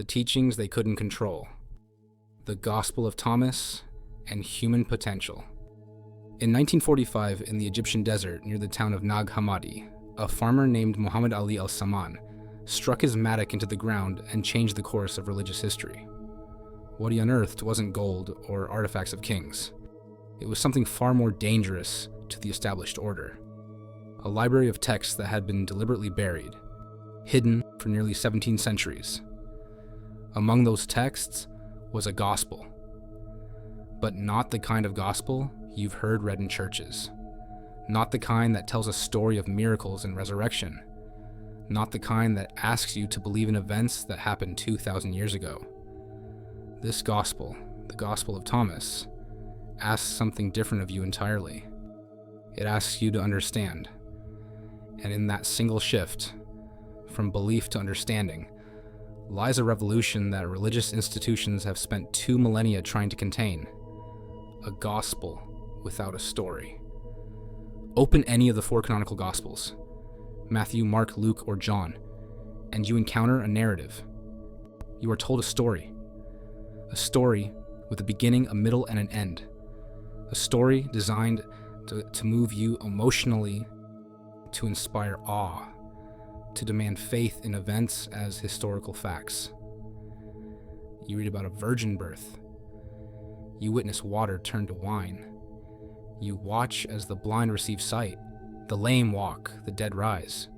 the teachings they couldn't control, the Gospel of Thomas, and human potential. In 1945, in the Egyptian desert near the town of Nag Hammadi, a farmer named Muhammad Ali al-Saman struck his mattock into the ground and changed the course of religious history. What he unearthed wasn't gold or artifacts of kings. It was something far more dangerous to the established order. A library of texts that had been deliberately buried, hidden for nearly 17 centuries. Among those texts was a gospel. But not the kind of gospel you've heard read in churches. Not the kind that tells a story of miracles and resurrection. Not the kind that asks you to believe in events that happened 2,000 years ago. This gospel, the Gospel of Thomas, asks something different of you entirely. It asks you to understand. And in that single shift, from belief to understanding, lies a revolution that religious institutions have spent 2 millennia trying to contain. A gospel without a story. Open any of the 4 canonical Gospels, Matthew, Mark, Luke, or John, and you encounter a narrative. You are told a story with a beginning, a middle, and an end. A story designed to move you emotionally, to inspire awe, to demand faith in events as historical facts. You read about a virgin birth. You witness water turn to wine. You watch as the blind receive sight, the lame walk, the dead rise.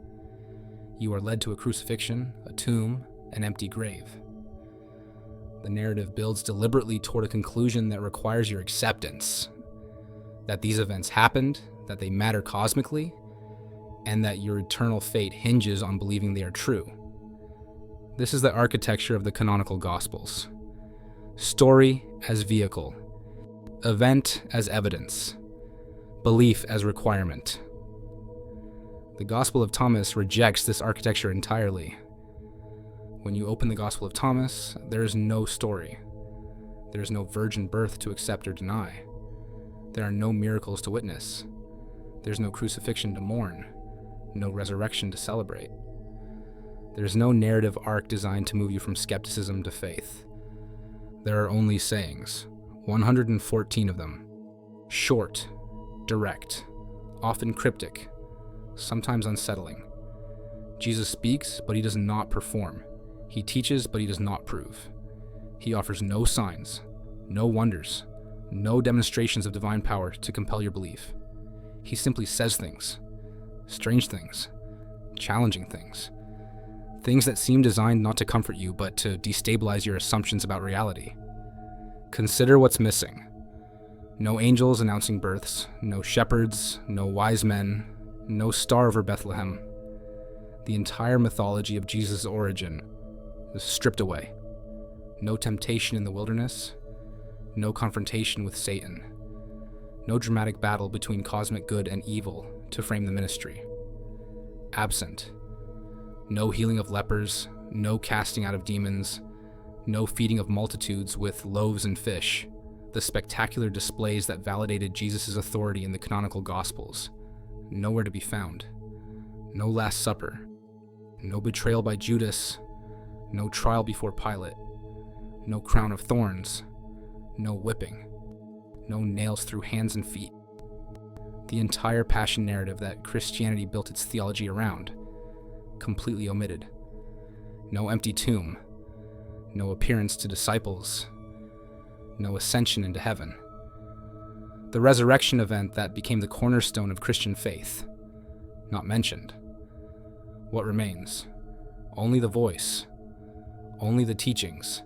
You are led to a crucifixion, a tomb, an empty grave. The narrative builds deliberately toward a conclusion that requires your acceptance. That these events happened, that they matter cosmically, and that your eternal fate hinges on believing they are true. This is the architecture of the canonical Gospels. Story as vehicle, event as evidence, belief as requirement. The Gospel of Thomas rejects this architecture entirely. When you open the Gospel of Thomas, there is no story. There is no virgin birth to accept or deny. There are no miracles to witness. There's no crucifixion to mourn, no resurrection to celebrate. There's no narrative arc designed to move you from skepticism to faith. There are only sayings, 114 of them. Short, direct, often cryptic, sometimes unsettling. Jesus speaks, but he does not perform. He teaches, but he does not prove. He offers no signs, no wonders, no demonstrations of divine power to compel your belief. He simply says things, strange things, challenging things, things that seem designed not to comfort you, but to destabilize your assumptions about reality. Consider what's missing. No angels announcing births, no shepherds, no wise men, no star over Bethlehem. The entire mythology of Jesus' origin is stripped away. No temptation in the wilderness, no confrontation with Satan, no dramatic battle between cosmic good and evil to frame the ministry. Absent. No healing of lepers, no casting out of demons, no feeding of multitudes with loaves and fish, the spectacular displays that validated Jesus' authority in the canonical Gospels. Nowhere to be found. No Last Supper. No betrayal by Judas. No trial before Pilate. No crown of thorns. No whipping. No nails through hands and feet. The entire passion narrative that Christianity built its theology around, completely omitted. No empty tomb. No appearance to disciples. No ascension into heaven. The resurrection event that became the cornerstone of Christian faith, not mentioned. What remains? Only the voice. Only the teachings.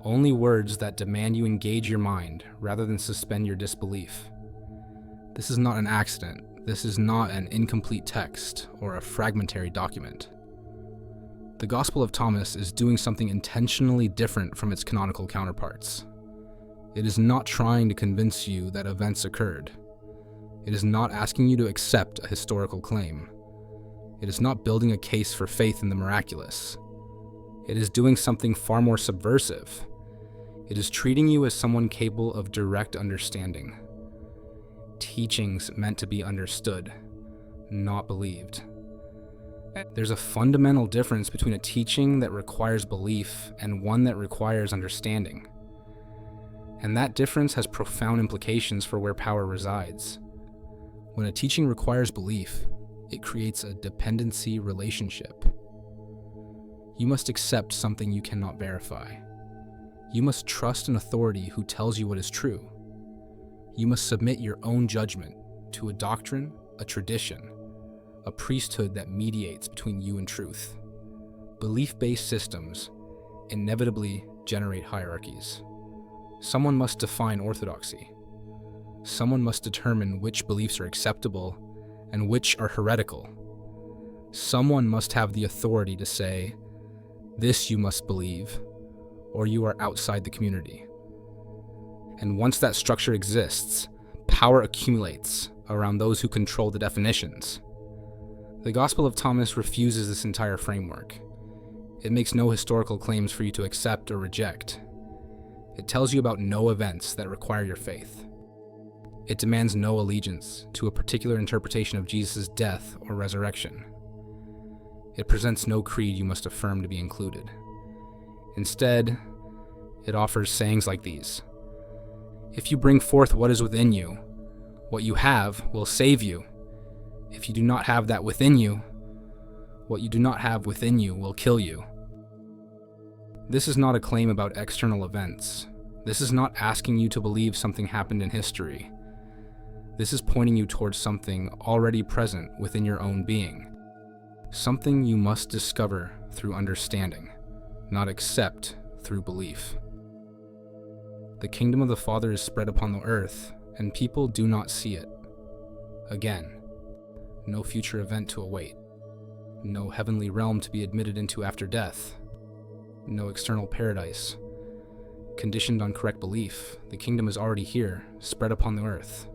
Only words that demand you engage your mind rather than suspend your disbelief. This is not an accident. This is not an incomplete text or a fragmentary document. The Gospel of Thomas is doing something intentionally different from its canonical counterparts. It is not trying to convince you that events occurred. It is not asking you to accept a historical claim. It is not building a case for faith in the miraculous. It is doing something far more subversive. It is treating you as someone capable of direct understanding. Teachings meant to be understood, not believed. There's a fundamental difference between a teaching that requires belief and one that requires understanding. And that difference has profound implications for where power resides. When a teaching requires belief, it creates a dependency relationship. You must accept something you cannot verify. You must trust an authority who tells you what is true. You must submit your own judgment to a doctrine, a tradition, a priesthood that mediates between you and truth. Belief-based systems inevitably generate hierarchies. Someone must define orthodoxy. Someone must determine which beliefs are acceptable and which are heretical. Someone must have the authority to say, "This you must believe, or you are outside the community." And once that structure exists, power accumulates around those who control the definitions. The Gospel of Thomas refuses this entire framework. It makes no historical claims for you to accept or reject. It tells you about no events that require your faith. It demands no allegiance to a particular interpretation of Jesus' death or resurrection. It presents no creed you must affirm to be included. Instead, it offers sayings like these: "If you bring forth what is within you, what you have will save you. If you do not have that within you, what you do not have within you will kill you." This is not a claim about external events. This is not asking you to believe something happened in history. This is pointing you towards something already present within your own being. Something you must discover through understanding, not accept through belief. The kingdom of the Father is spread upon the earth, and people do not see it. Again, no future event to await. No heavenly realm to be admitted into after death. No external paradise. Conditioned on correct belief, the kingdom is already here, spread upon the earth.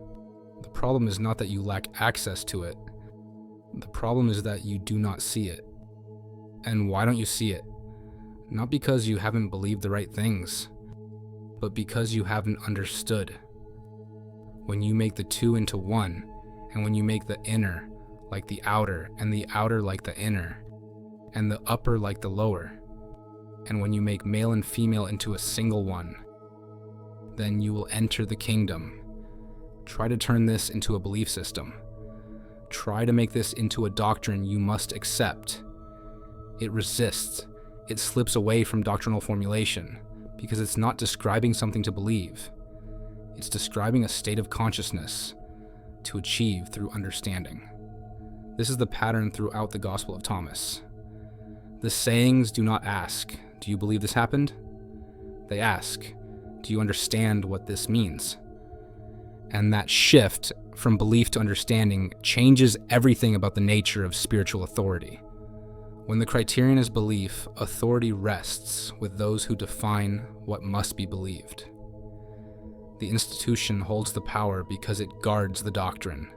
The problem is not that you lack access to it. The problem is that you do not see it. And why don't you see it? Not because you haven't believed the right things, but because you haven't understood. When you make the two into one, and when you make the inner like the outer, and the outer like the inner, and the upper like the lower, and when you make male and female into a single one, then you will enter the kingdom. Try to turn this into a belief system. Try to make this into a doctrine you must accept. It resists. It slips away from doctrinal formulation because it's not describing something to believe. It's describing a state of consciousness to achieve through understanding. This is the pattern throughout the Gospel of Thomas. The sayings do not ask, "Do you believe this happened?" They ask, "Do you understand what this means?" And that shift from belief to understanding changes everything about the nature of spiritual authority. When the criterion is belief, authority rests with those who define what must be believed. The institution holds the power because it guards the doctrine.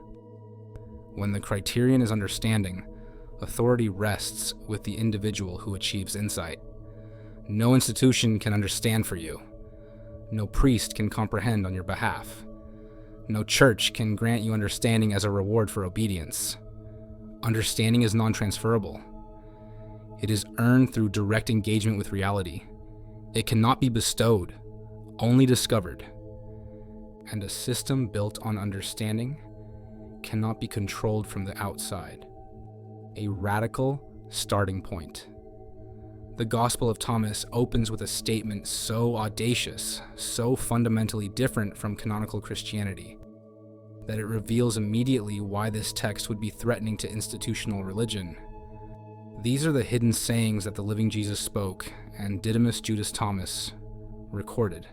When the criterion is understanding, authority rests with the individual who achieves insight. No institution can understand for you. No priest can comprehend on your behalf. No church can grant you understanding as a reward for obedience. Understanding is non-transferable. It is earned through direct engagement with reality. It cannot be bestowed, only discovered. And a system built on understanding cannot be controlled from the outside. A radical starting point. The Gospel of Thomas opens with a statement so audacious, so fundamentally different from canonical Christianity, that it reveals immediately why this text would be threatening to institutional religion. These are the hidden sayings that the living Jesus spoke and Didymus Judas Thomas recorded.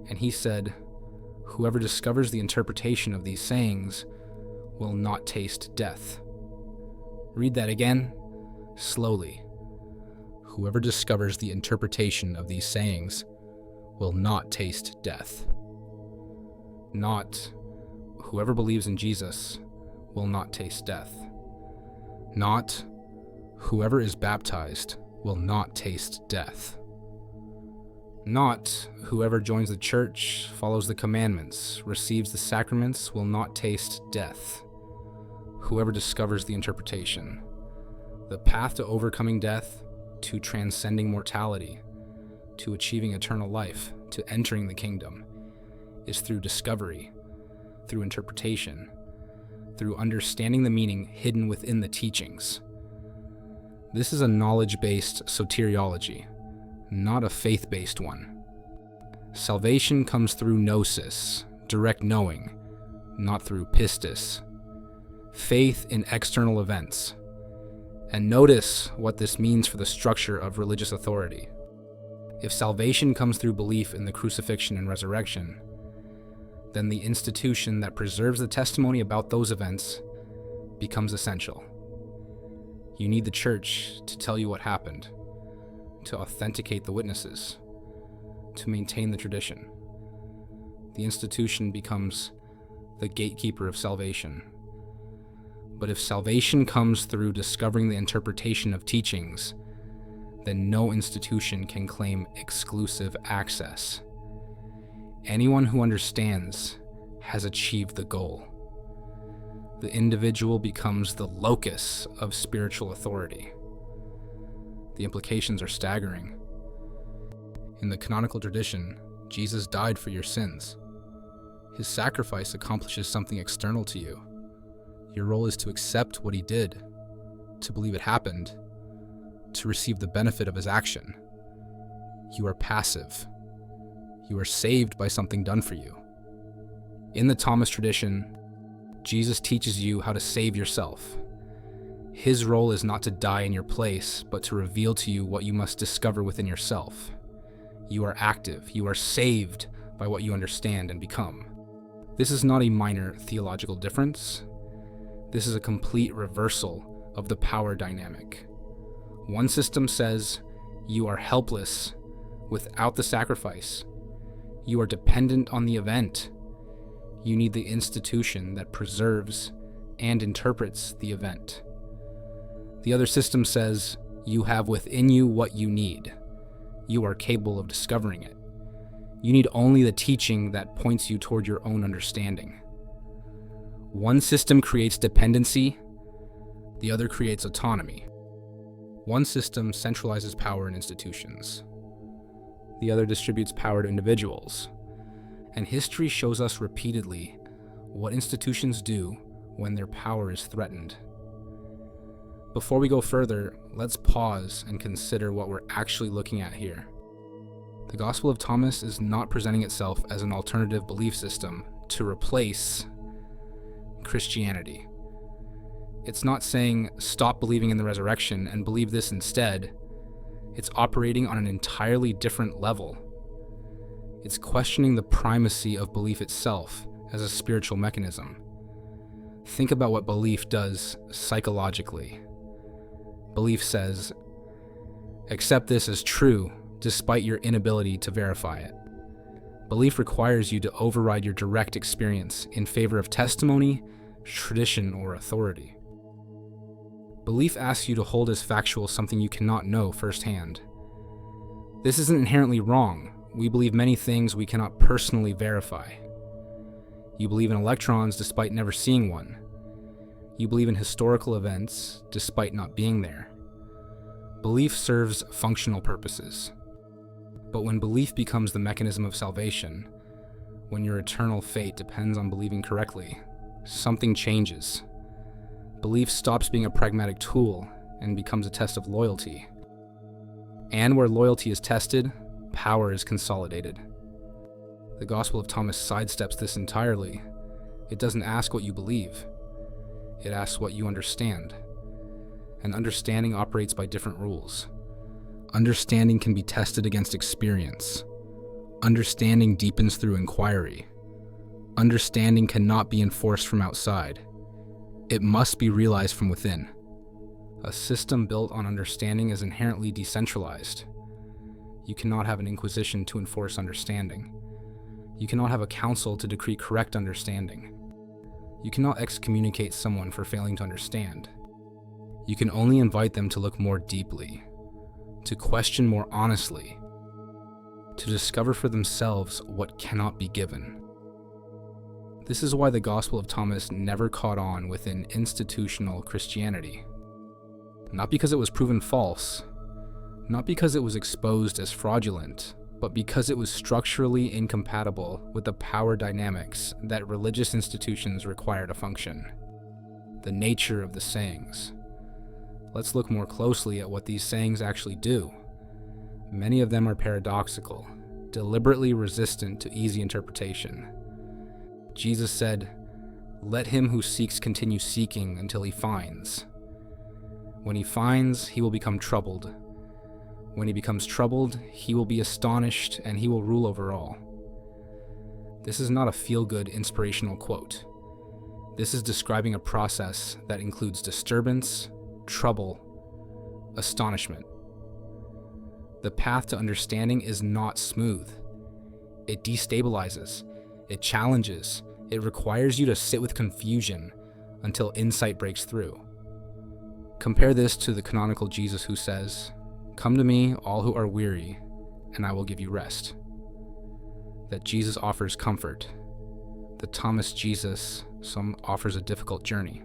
And he said, "Whoever discovers the interpretation of these sayings will not taste death." Read that again, slowly. Whoever discovers the interpretation of these sayings will not taste death. Not, whoever believes in Jesus will not taste death. Not, whoever is baptized will not taste death. Not, whoever joins the church, follows the commandments, receives the sacraments will not taste death. Whoever discovers the interpretation. The path to overcoming death, to transcending mortality, to achieving eternal life, to entering the kingdom, is through discovery, through interpretation, through understanding the meaning hidden within the teachings. This is a knowledge-based soteriology, not a faith-based one. Salvation comes through gnosis, direct knowing, not through pistis, faith in external events. And notice what this means for the structure of religious authority. If salvation comes through belief in the crucifixion and resurrection, then the institution that preserves the testimony about those events becomes essential. You need the church to tell you what happened, to authenticate the witnesses, to maintain the tradition. The institution becomes the gatekeeper of salvation. But if salvation comes through discovering the interpretation of teachings, then no institution can claim exclusive access. Anyone who understands has achieved the goal. The individual becomes the locus of spiritual authority. The implications are staggering. In the canonical tradition, Jesus died for your sins. His sacrifice accomplishes something external to you. Your role is to accept what he did, to believe it happened, to receive the benefit of his action. You are passive. You are saved by something done for you. In the Thomas tradition, Jesus teaches you how to save yourself. His role is not to die in your place, but to reveal to you what you must discover within yourself. You are active. You are saved by what you understand and become. This is not a minor theological difference. This is a complete reversal of the power dynamic. One system says you are helpless without the sacrifice. You are dependent on the event. You need the institution that preserves and interprets the event. The other system says you have within you what you need. You are capable of discovering it. You need only the teaching that points you toward your own understanding. One system creates dependency, the other creates autonomy. One system centralizes power in institutions, the other distributes power to individuals. And history shows us repeatedly what institutions do when their power is threatened. Before we go further, let's pause and consider what we're actually looking at here. The Gospel of Thomas is not presenting itself as an alternative belief system to replace Christianity. It's not saying stop believing in the resurrection and believe this instead. It's operating on an entirely different level. It's questioning the primacy of belief itself as a spiritual mechanism. Think about what belief does psychologically. Belief says, accept this as true despite your inability to verify it. Belief requires you to override your direct experience in favor of testimony, tradition, or authority. Belief asks you to hold as factual something you cannot know firsthand. This isn't inherently wrong. We believe many things we cannot personally verify. You believe in electrons despite never seeing one. You believe in historical events despite not being there. Belief serves functional purposes. But when belief becomes the mechanism of salvation, when your eternal fate depends on believing correctly, something changes. Belief stops being a pragmatic tool and becomes a test of loyalty. And where loyalty is tested, power is consolidated. The Gospel of Thomas sidesteps this entirely. It doesn't ask what you believe. It asks what you understand. And understanding operates by different rules. Understanding can be tested against experience. Understanding deepens through inquiry. Understanding cannot be enforced from outside. It must be realized from within. A system built on understanding is inherently decentralized. You cannot have an inquisition to enforce understanding. You cannot have a council to decree correct understanding. You cannot excommunicate someone for failing to understand. You can only invite them to look more deeply, to question more honestly, to discover for themselves what cannot be given. This is why the Gospel of Thomas never caught on within institutional Christianity. Not because it was proven false, not because it was exposed as fraudulent, but because it was structurally incompatible with the power dynamics that religious institutions require to function. The nature of the sayings. Let's look more closely at what these sayings actually do. Many of them are paradoxical, deliberately resistant to easy interpretation. Jesus said, "Let him who seeks continue seeking until he finds. When he finds, he will become troubled. When he becomes troubled, he will be astonished and he will rule over all." This is not a feel-good inspirational quote. This is describing a process that includes disturbance, trouble, astonishment. The path to understanding is not smooth. It destabilizes, it challenges, it requires you to sit with confusion until insight breaks through. Compare this to the canonical Jesus who says, "Come to me, all who are weary, and I will give you rest." That Jesus offers comfort. The Thomas Jesus offers a difficult journey.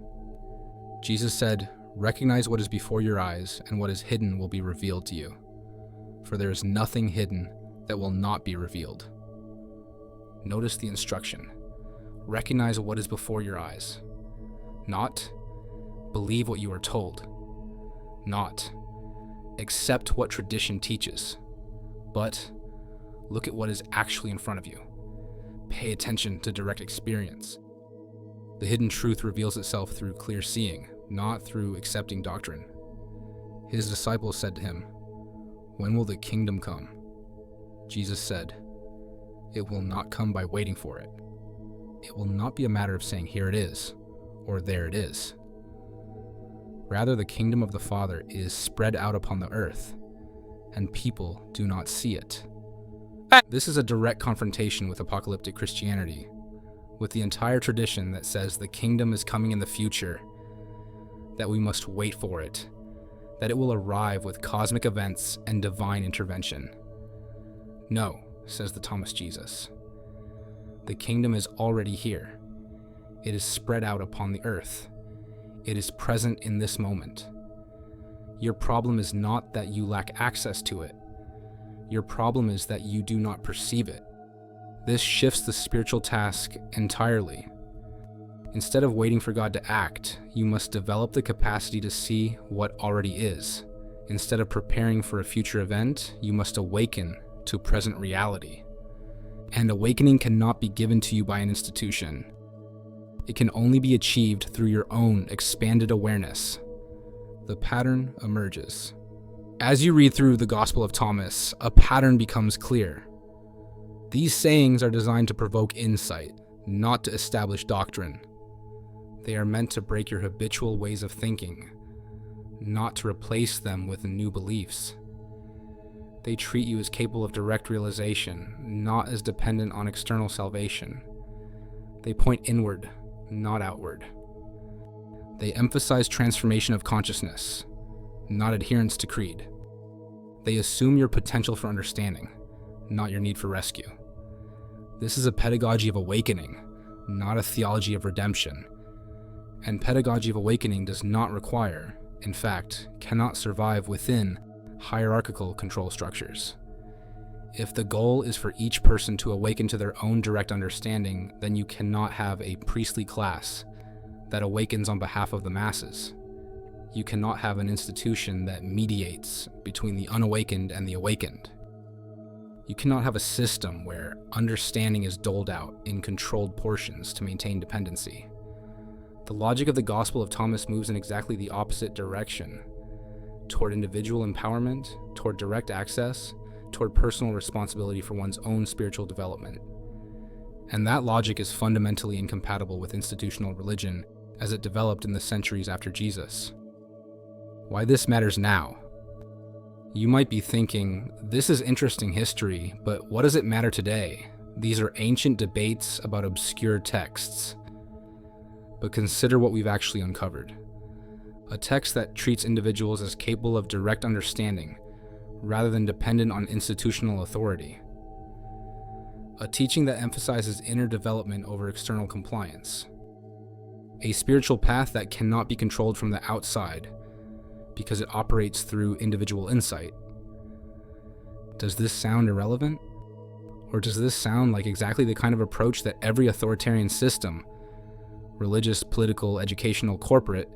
Jesus said, "Recognize what is before your eyes, and what is hidden will be revealed to you. For there is nothing hidden that will not be revealed." Notice the instruction. Recognize what is before your eyes. Not believe what you are told. Not accept what tradition teaches. But look at what is actually in front of you. Pay attention to direct experience. The hidden truth reveals itself through clear seeing, not through accepting doctrine. His disciples said to him, "When will the kingdom come?" Jesus said, "It will not come by waiting for it. It will not be a matter of saying, 'Here it is,' or 'There it is.' Rather, the kingdom of the Father is spread out upon the earth, and people do not see it." This is a direct confrontation with apocalyptic Christianity, with the entire tradition that says the kingdom is coming in the future, that we must wait for it, that it will arrive with cosmic events and divine intervention. No, says the Thomas Jesus. The kingdom is already here. It is spread out upon the earth. It is present in this moment. Your problem is not that you lack access to it. Your problem is that you do not perceive it. This shifts the spiritual task entirely. Instead of waiting for God to act, you must develop the capacity to see what already is. Instead of preparing for a future event, you must awaken to present reality. And awakening cannot be given to you by an institution. It can only be achieved through your own expanded awareness. The pattern emerges. As you read through the Gospel of Thomas, a pattern becomes clear. These sayings are designed to provoke insight, not to establish doctrine. They are meant to break your habitual ways of thinking, not to replace them with new beliefs. They treat you as capable of direct realization, not as dependent on external salvation. They point inward, not outward. They emphasize transformation of consciousness, not adherence to creed. They assume your potential for understanding, not your need for rescue. This is a pedagogy of awakening, not a theology of redemption. And pedagogy of awakening does not require, in fact, cannot survive within hierarchical control structures. If the goal is for each person to awaken to their own direct understanding, then you cannot have a priestly class that awakens on behalf of the masses. You cannot have an institution that mediates between the unawakened and the awakened. You cannot have a system where understanding is doled out in controlled portions to maintain dependency. The logic of the Gospel of Thomas moves in exactly the opposite direction, toward individual empowerment, toward direct access, toward personal responsibility for one's own spiritual development. And that logic is fundamentally incompatible with institutional religion as it developed in the centuries after Jesus. Why this matters now? You might be thinking, this is interesting history, but what does it matter today? These are ancient debates about obscure texts. But consider what we've actually uncovered. A text that treats individuals as capable of direct understanding, rather than dependent on institutional authority. A teaching that emphasizes inner development over external compliance. A spiritual path that cannot be controlled from the outside, because it operates through individual insight. Does this sound irrelevant? Or does this sound like exactly the kind of approach that every authoritarian system, religious, political, educational, corporate,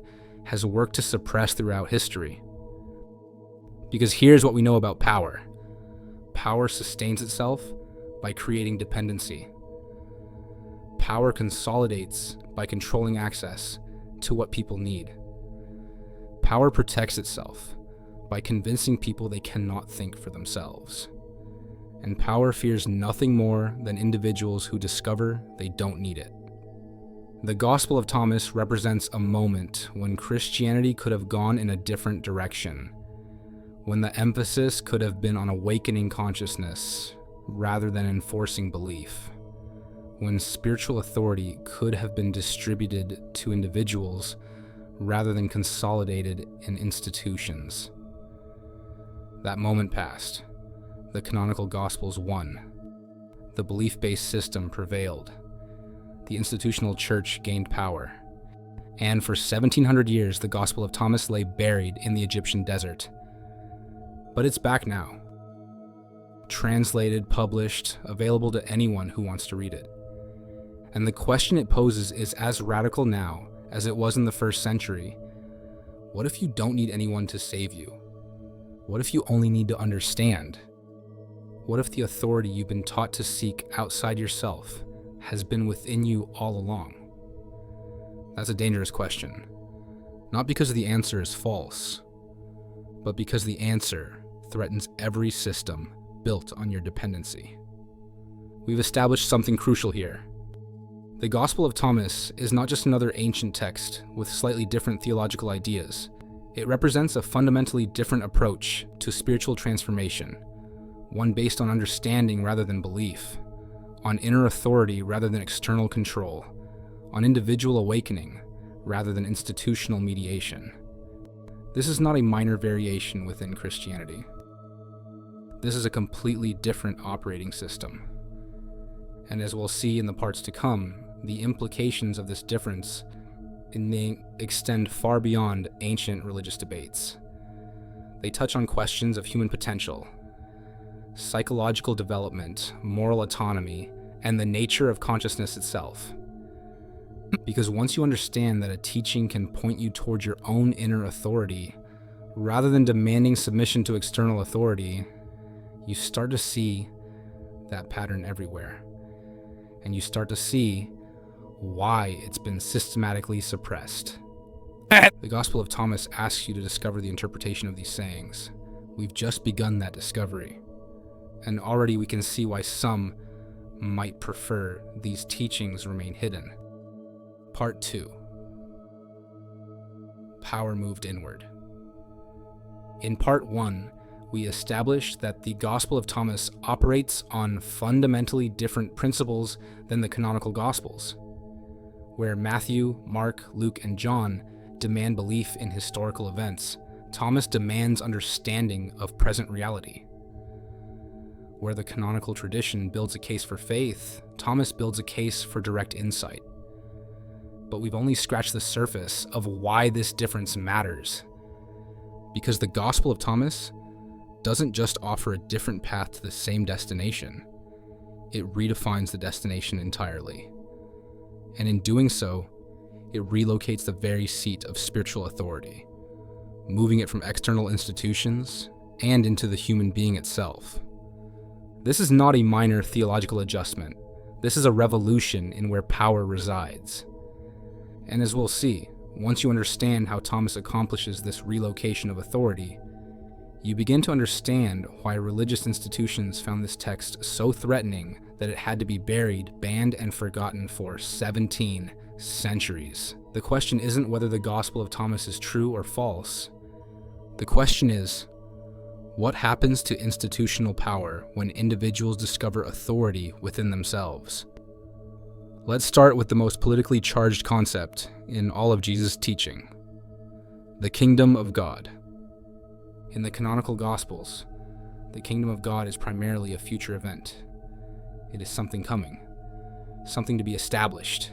has worked to suppress throughout history? Because here's what we know about power. Power sustains itself by creating dependency. Power consolidates by controlling access to what people need. Power protects itself by convincing people they cannot think for themselves. And power fears nothing more than individuals who discover they don't need it. The Gospel of Thomas represents a moment when Christianity could have gone in a different direction, when the emphasis could have been on awakening consciousness rather than enforcing belief, when spiritual authority could have been distributed to individuals rather than consolidated in institutions. That moment passed. The canonical Gospels won. The belief-based system prevailed. The institutional church gained power. And for 1700 years, the Gospel of Thomas lay buried in the Egyptian desert. But it's back now. Translated, published, available to anyone who wants to read it. And the question it poses is as radical now as it was in the first century. What if you don't need anyone to save you? What if you only need to understand? What if the authority you've been taught to seek outside yourself has been within you all along? That's a dangerous question. Not because the answer is false, but because the answer threatens every system built on your dependency. We've established something crucial here. The Gospel of Thomas is not just another ancient text with slightly different theological ideas. It represents a fundamentally different approach to spiritual transformation, one based on understanding rather than belief, on inner authority rather than external control, on individual awakening rather than institutional mediation. This is not a minor variation within Christianity. This is a completely different operating system. And as we'll see in the parts to come, the implications of this difference may extend far beyond ancient religious debates. They touch on questions of human potential, psychological development, moral autonomy, and the nature of consciousness itself. Because once you understand that a teaching can point you towards your own inner authority, rather than demanding submission to external authority, you start to see that pattern everywhere. And you start to see why it's been systematically suppressed. The Gospel of Thomas asks you to discover the interpretation of these sayings. We've just begun that discovery. And already we can see why some might prefer these teachings remain hidden. Part 2. Power moved inward. In Part 1, we established that the Gospel of Thomas operates on fundamentally different principles than the canonical Gospels, where Matthew, Mark, Luke, and John demand belief in historical events. Thomas demands understanding of present reality. Where the canonical tradition builds a case for faith, Thomas builds a case for direct insight. But we've only scratched the surface of why this difference matters. Because the Gospel of Thomas doesn't just offer a different path to the same destination, it redefines the destination entirely. And in doing so, it relocates the very seat of spiritual authority, moving it from external institutions and into the human being itself. This is not a minor theological adjustment. This is a revolution in where power resides. And as we'll see, once you understand how Thomas accomplishes this relocation of authority, you begin to understand why religious institutions found this text so threatening that it had to be buried, banned, and forgotten for 17 centuries. The question isn't whether the Gospel of Thomas is true or false. The question is, what happens to institutional power when individuals discover authority within themselves? Let's start with the most politically charged concept in all of Jesus' teaching: the kingdom of God. In the canonical Gospels, the kingdom of God is primarily a future event. It is something coming, something to be established,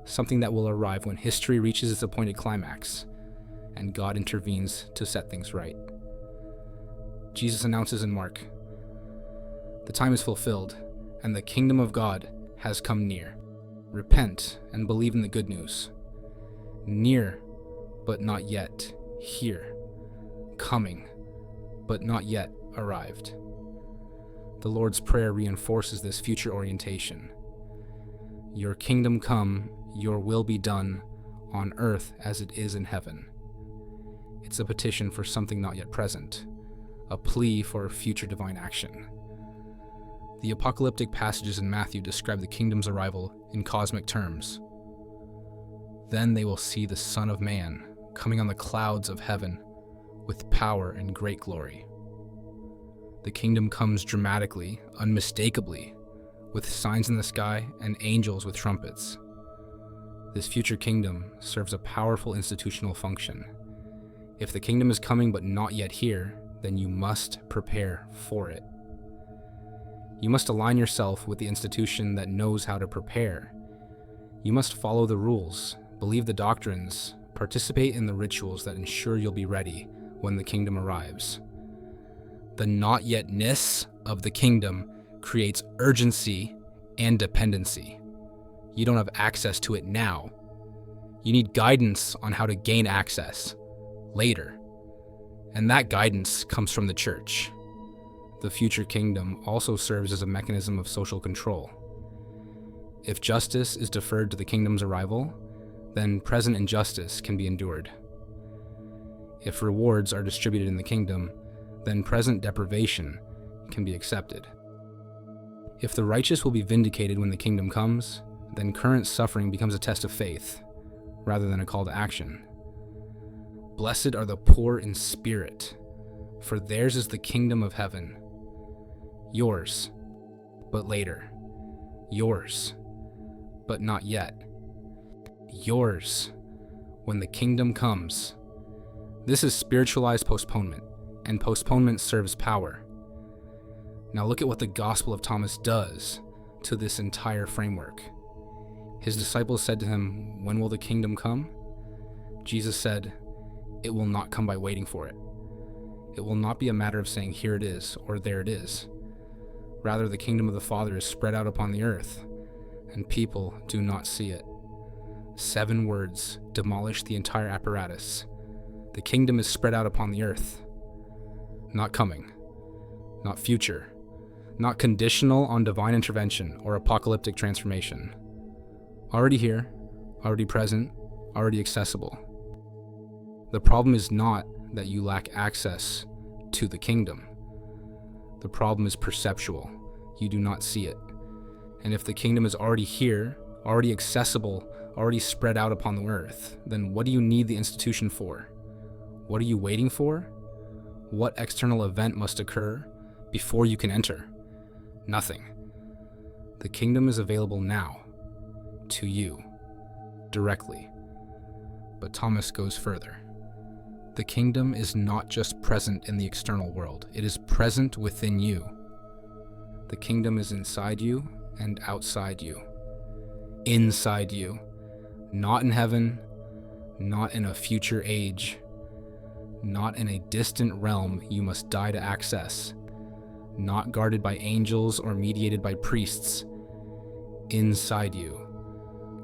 something that will arrive when history reaches its appointed climax, and God intervenes to set things right. Jesus announces in Mark, "The time is fulfilled, and the kingdom of God has come near. Repent and believe in the good news." Near, but not yet. Here. Coming, but not yet arrived. The Lord's Prayer reinforces this future orientation. Your kingdom come, your will be done, on earth as it is in heaven. It's a petition for something not yet present, a plea for future divine action. The apocalyptic passages in Matthew describe the kingdom's arrival in cosmic terms. Then they will see the Son of Man coming on the clouds of heaven with power and great glory. The kingdom comes dramatically, unmistakably, with signs in the sky and angels with trumpets. This future kingdom serves a powerful institutional function. If the kingdom is coming but not yet here, then you must prepare for it. You must align yourself with the institution that knows how to prepare. You must follow the rules, believe the doctrines, participate in the rituals that ensure you'll be ready when the kingdom arrives. The not yetness of the kingdom creates urgency and dependency. You don't have access to it now. You need guidance on how to gain access later. And that guidance comes from the church. The future kingdom also serves as a mechanism of social control. If justice is deferred to the kingdom's arrival, then present injustice can be endured. If rewards are distributed in the kingdom, then present deprivation can be accepted. If the righteous will be vindicated when the kingdom comes, then current suffering becomes a test of faith, rather than a call to action. Blessed are the poor in spirit, for theirs is the kingdom of heaven. Yours, but later. Yours, but not yet. Yours, when the kingdom comes. This is spiritualized postponement, and postponement serves power. Now look at what the Gospel of Thomas does to this entire framework. His disciples said to him, "When will the kingdom come?" Jesus said, "It will not come by waiting for it. It will not be a matter of saying, 'Here it is,' or 'There it is.' Rather, the kingdom of the Father is spread out upon the earth, and people do not see it." 7 words demolish the entire apparatus. The kingdom is spread out upon the earth. Not coming, not future, not conditional on divine intervention or apocalyptic transformation. Already here, already present, already accessible. The problem is not that you lack access to the kingdom. The problem is perceptual. You do not see it. And if the kingdom is already here, already accessible, already spread out upon the earth, then what do you need the institution for? What are you waiting for? What external event must occur before you can enter? Nothing. The kingdom is available now, to you, directly. But Thomas goes further. The kingdom is not just present in the external world, it is present within you. The kingdom is inside you and outside you. Inside you. Not in heaven, not in a future age, not in a distant realm you must die to access, not guarded by angels or mediated by priests. Inside you,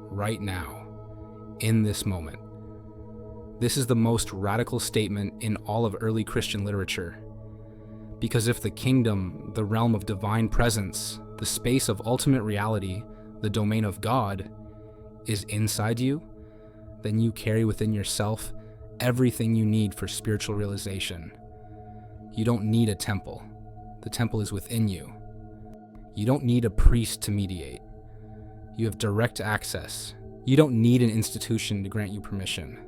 right now, in this moment. This is the most radical statement in all of early Christian literature. Because if the kingdom, the realm of divine presence, the space of ultimate reality, the domain of God, is inside you, then you carry within yourself everything you need for spiritual realization. You don't need a temple. The temple is within you. You don't need a priest to mediate. You have direct access. You don't need an institution to grant you permission.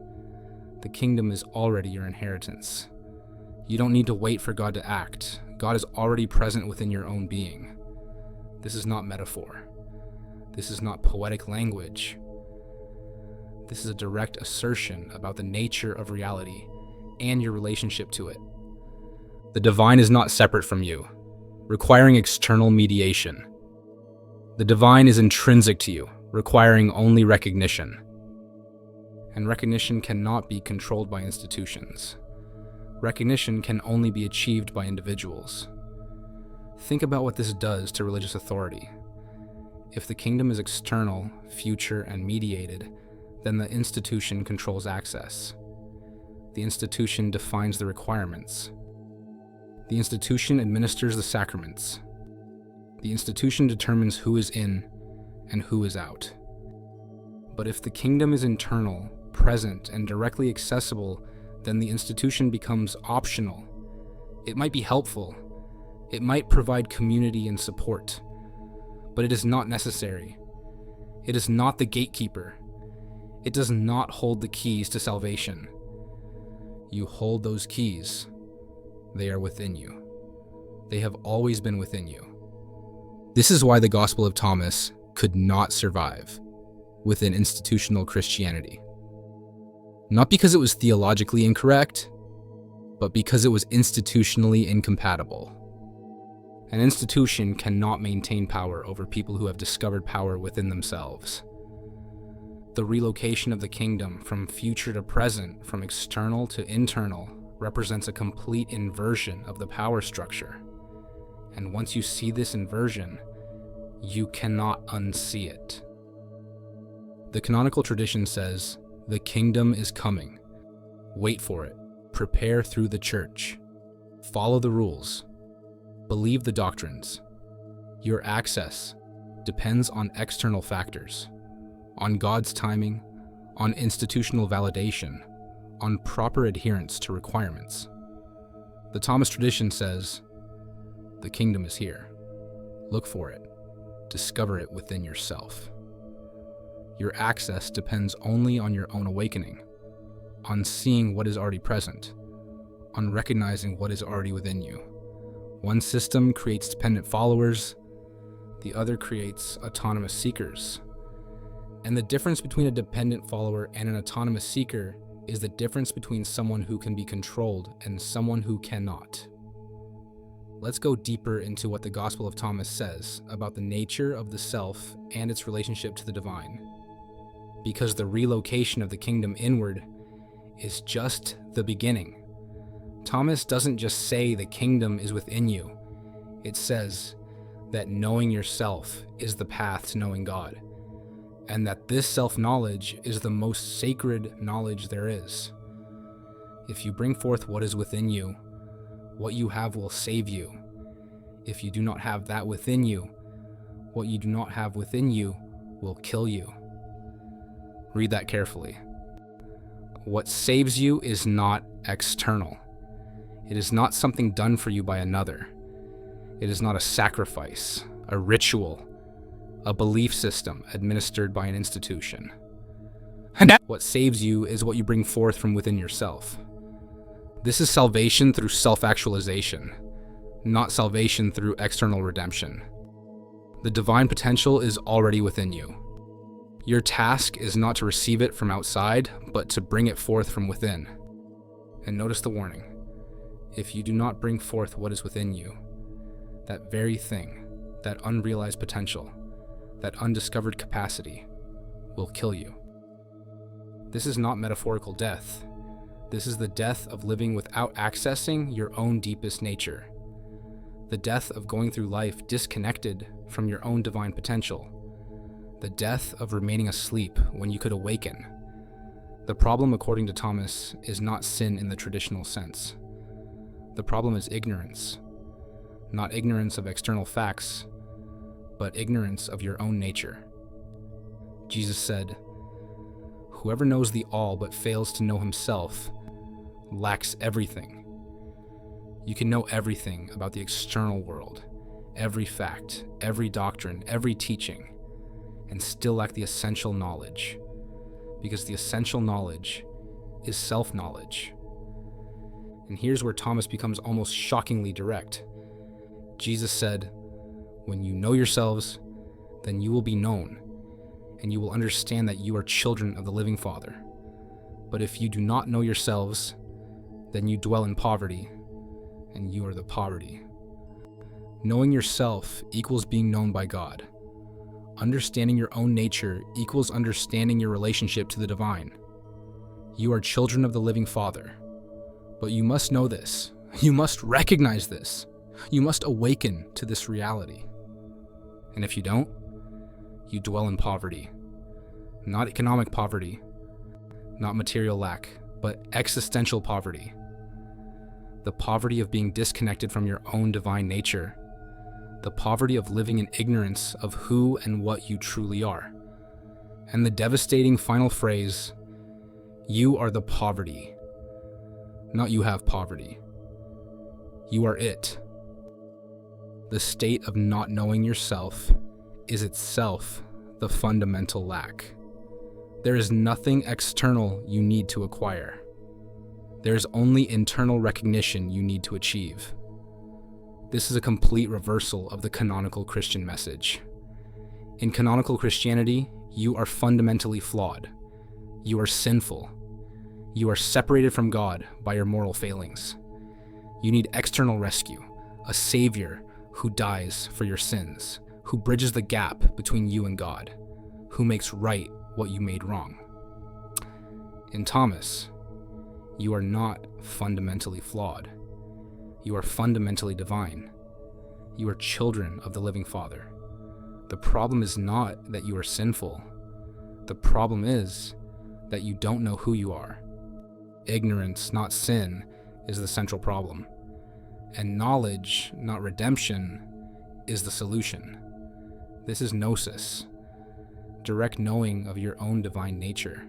The kingdom is already your inheritance. You don't need to wait for God to act. God is already present within your own being. This is not metaphor. This is not poetic language. This is a direct assertion about the nature of reality and your relationship to it. The divine is not separate from you, requiring external mediation. The divine is intrinsic to you, requiring only recognition. And recognition cannot be controlled by institutions. Recognition can only be achieved by individuals. Think about what this does to religious authority. If the kingdom is external, future, and mediated, then the institution controls access. The institution defines the requirements. The institution administers the sacraments. The institution determines who is in and who is out. But if the kingdom is internal, present, and directly accessible, then the institution becomes optional. It might be helpful. It might provide community and support. But it is not necessary. It is not the gatekeeper. It does not hold the keys to salvation. You hold those keys. They are within you. They have always been within you. This is why the Gospel of Thomas could not survive within institutional Christianity. Not because it was theologically incorrect, but because it was institutionally incompatible. An institution cannot maintain power over people who have discovered power within themselves. The relocation of the kingdom from future to present, from external to internal, represents a complete inversion of the power structure. And once you see this inversion, you cannot unsee it. The canonical tradition says, "The kingdom is coming. Wait for it. Prepare through the church. Follow the rules. Believe the doctrines. Your access depends on external factors, on God's timing, on institutional validation, on proper adherence to requirements." The Thomas tradition says, "The kingdom is here. Look for it. Discover it within yourself." Your access depends only on your own awakening, on seeing what is already present, on recognizing what is already within you. One system creates dependent followers, the other creates autonomous seekers. And the difference between a dependent follower and an autonomous seeker is the difference between someone who can be controlled and someone who cannot. Let's go deeper into what the Gospel of Thomas says about the nature of the self and its relationship to the divine. Because the relocation of the kingdom inward is just the beginning. Thomas doesn't just say the kingdom is within you. It says that knowing yourself is the path to knowing God, and that this self-knowledge is the most sacred knowledge there is. If you bring forth what is within you, what you have will save you. If you do not have that within you, what you do not have within you will kill you. Read that carefully. What saves you is not external. It is not something done for you by another. It is not a sacrifice, a ritual, a belief system administered by an institution. What saves you is what you bring forth from within yourself. This is salvation through self-actualization, not salvation through external redemption. The divine potential is already within you. Your task is not to receive it from outside, but to bring it forth from within. And notice the warning. If you do not bring forth what is within you, that very thing, that unrealized potential, that undiscovered capacity, will kill you. This is not metaphorical death. This is the death of living without accessing your own deepest nature. The death of going through life disconnected from your own divine potential. The death of remaining asleep when you could awaken. The problem, according to Thomas, is not sin in the traditional sense. The problem is ignorance. Not ignorance of external facts, but ignorance of your own nature. Jesus said, "Whoever knows the all but fails to know himself lacks everything." You can know everything about the external world, every fact, every doctrine, every teaching, and still lack the essential knowledge, because the essential knowledge is self-knowledge. And here's where Thomas becomes almost shockingly direct. Jesus said, "When you know yourselves, then you will be known, and you will understand that you are children of the living Father. But if you do not know yourselves, then you dwell in poverty, and you are the poverty." Knowing yourself equals being known by God. Understanding your own nature equals understanding your relationship to the divine. You are children of the living Father. But you must know this. You must recognize this. You must awaken to this reality. And if you don't, you dwell in poverty. Not economic poverty, not material lack, but existential poverty. The poverty of being disconnected from your own divine nature. The poverty of living in ignorance of who and what you truly are. And the devastating final phrase, you are the poverty. Not you have poverty. You are it. The state of not knowing yourself is itself the fundamental lack. There is nothing external you need to acquire. There is only internal recognition you need to achieve. This is a complete reversal of the canonical Christian message. In canonical Christianity, you are fundamentally flawed. You are sinful. You are separated from God by your moral failings. You need external rescue, a savior who dies for your sins, who bridges the gap between you and God, who makes right what you made wrong. In Thomas, you are not fundamentally flawed. You are fundamentally divine. You are children of the living Father. The problem is not that you are sinful. The problem is that you don't know who you are. Ignorance, not sin, is the central problem. And knowledge, not redemption, is the solution. This is gnosis, direct knowing of your own divine nature.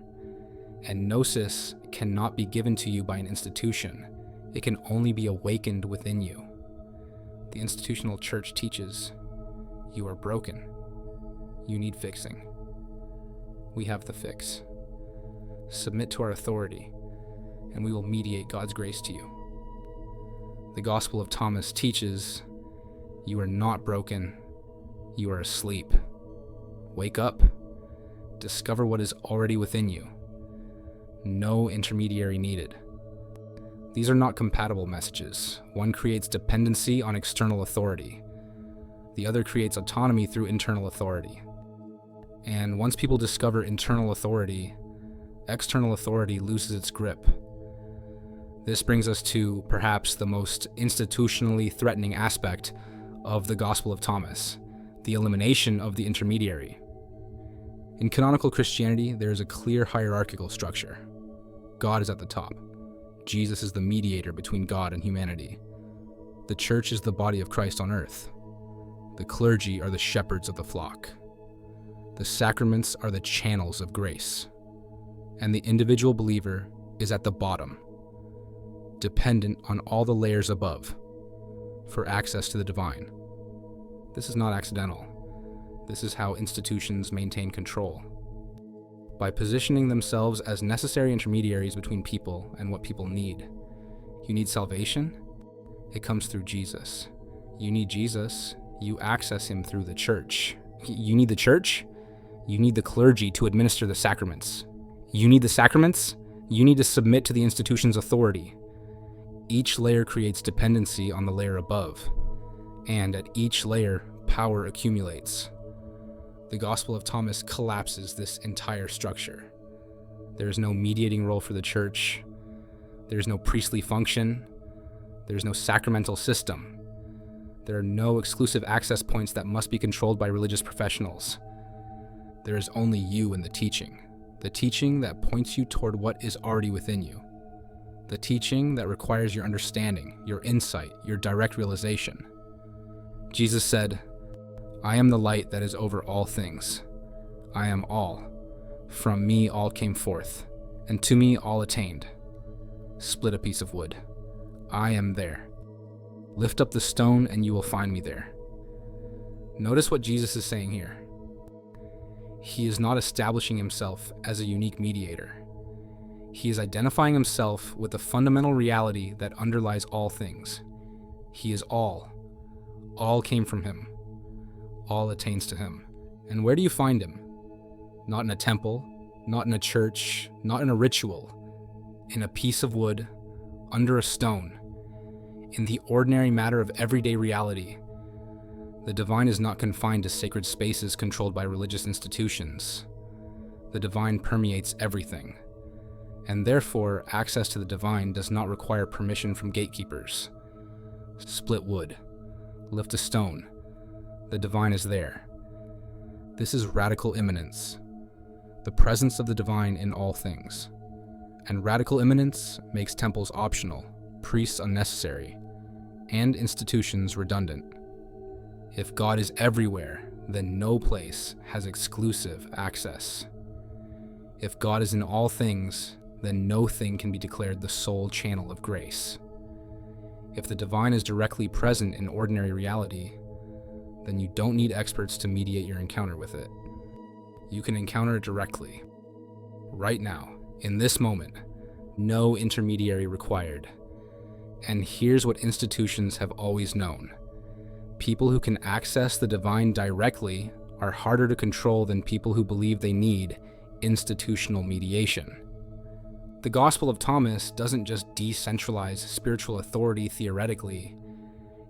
And gnosis cannot be given to you by an institution. It can only be awakened within you. The institutional church teaches, you are broken. You need fixing. We have the fix. Submit to our authority, and we will mediate God's grace to you. The Gospel of Thomas teaches, you are not broken, you are asleep. Wake up. Discover what is already within you. No intermediary needed. These are not compatible messages. One creates dependency on external authority. The other creates autonomy through internal authority. And once people discover internal authority, external authority loses its grip. This brings us to perhaps the most institutionally threatening aspect of the Gospel of Thomas, the elimination of the intermediary. In canonical Christianity, there is a clear hierarchical structure. God is at the top. Jesus is the mediator between God and humanity. The church is the body of Christ on earth. The clergy are the shepherds of the flock. The sacraments are the channels of grace. And the individual believer is at the bottom, dependent on all the layers above for access to the divine. This is not accidental. This is how institutions maintain control. By positioning themselves as necessary intermediaries between people and what people need. You need salvation? It comes through Jesus. You need Jesus? You access him through the church. You need the church? You need the clergy to administer the sacraments. You need the sacraments? You need to submit to the institution's authority. Each layer creates dependency on the layer above, and at each layer, power accumulates. The Gospel of Thomas collapses this entire structure. There is no mediating role for the church. There is no priestly function. There is no sacramental system. There are no exclusive access points that must be controlled by religious professionals. There is only you and the teaching that points you toward what is already within you. The teaching that requires your understanding, your insight, your direct realization. Jesus said, I am the light that is over all things. I am all. From me all came forth, and to me all attained. Split a piece of wood. I am there. Lift up the stone and you will find me there. Notice what Jesus is saying here. He is not establishing himself as a unique mediator. He is identifying himself with the fundamental reality that underlies all things. He is all. All came from him. All attains to him. And where do you find him? Not in a temple, not in a church, not in a ritual. In a piece of wood, under a stone. In the ordinary matter of everyday reality. The divine is not confined to sacred spaces controlled by religious institutions. The divine permeates everything. and therefore access to the divine does not require permission from gatekeepers. Split wood, lift a stone, the divine is there. This is radical immanence, the presence of the divine in all things. And radical immanence makes temples optional, priests unnecessary, and institutions redundant. If God is everywhere, then no place has exclusive access. If God is in all things, then no thing can be declared the sole channel of grace. If the divine is directly present in ordinary reality, then you don't need experts to mediate your encounter with it. You can encounter it directly. Right now, in this moment, no intermediary required. And here's what institutions have always known. People who can access the divine directly are harder to control than people who believe they need institutional mediation. The Gospel of Thomas doesn't just decentralize spiritual authority theoretically.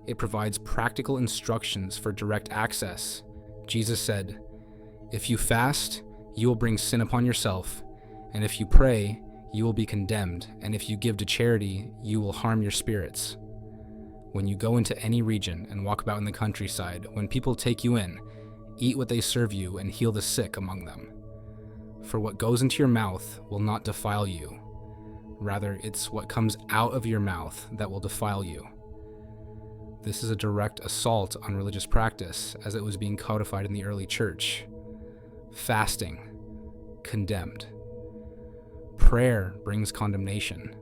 It provides practical instructions for direct access. Jesus said, "If you fast, you will bring sin upon yourself, and if you pray, you will be condemned, and if you give to charity, you will harm your spirits." When you go into any region and walk about in the countryside, when people take you in, eat what they serve you and heal the sick among them. For what goes into your mouth will not defile you. Rather, it's what comes out of your mouth that will defile you. This is a direct assault on religious practice as it was being codified in the early church. Fasting, condemned. Prayer brings condemnation.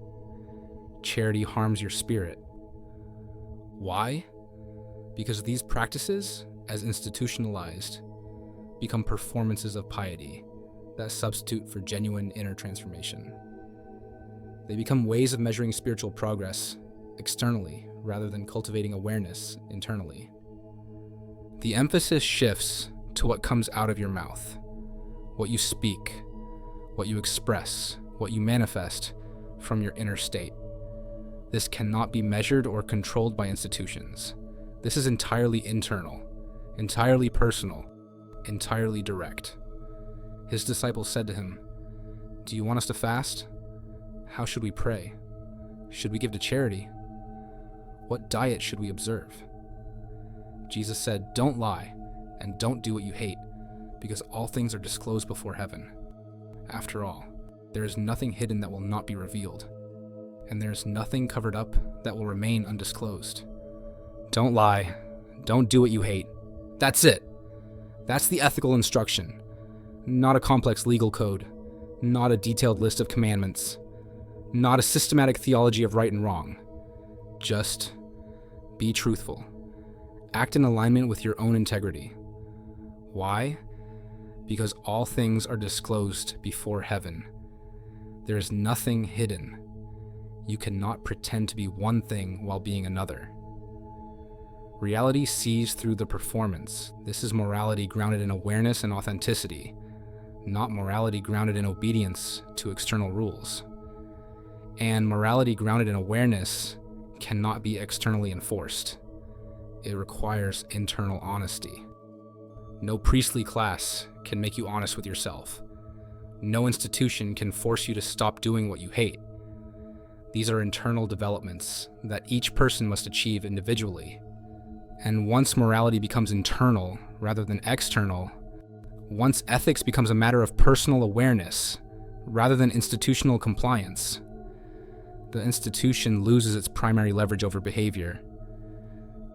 Charity harms your spirit. Why? Because these practices, as institutionalized, become performances of piety that substitute for genuine inner transformation. They become ways of measuring spiritual progress externally rather than cultivating awareness internally. The emphasis shifts to what comes out of your mouth, what you speak, what you express, what you manifest from your inner state. This cannot be measured or controlled by institutions. This is entirely internal, entirely personal, entirely direct. His disciples said to him, "Do you want us to fast? How should we pray? Should we give to charity? What diet should we observe?" Jesus said, "Don't lie, and don't do what you hate, because all things are disclosed before heaven. After all, there is nothing hidden that will not be revealed, and there is nothing covered up that will remain undisclosed." Don't lie, don't do what you hate. That's it. That's the ethical instruction. Not a complex legal code, not a detailed list of commandments, not a systematic theology of right and wrong. Just be truthful. Act in alignment with your own integrity. Why? Because all things are disclosed before heaven. There is nothing hidden. You cannot pretend to be one thing while being another. Reality sees through the performance. This is morality grounded in awareness and authenticity, not morality grounded in obedience to external rules. And morality grounded in awareness cannot be externally enforced. It requires internal honesty. No priestly class can make you honest with yourself. No institution can force you to stop doing what you hate. These are internal developments that each person must achieve individually. And once morality becomes internal rather than external, once ethics becomes a matter of personal awareness rather than institutional compliance, the institution loses its primary leverage over behavior.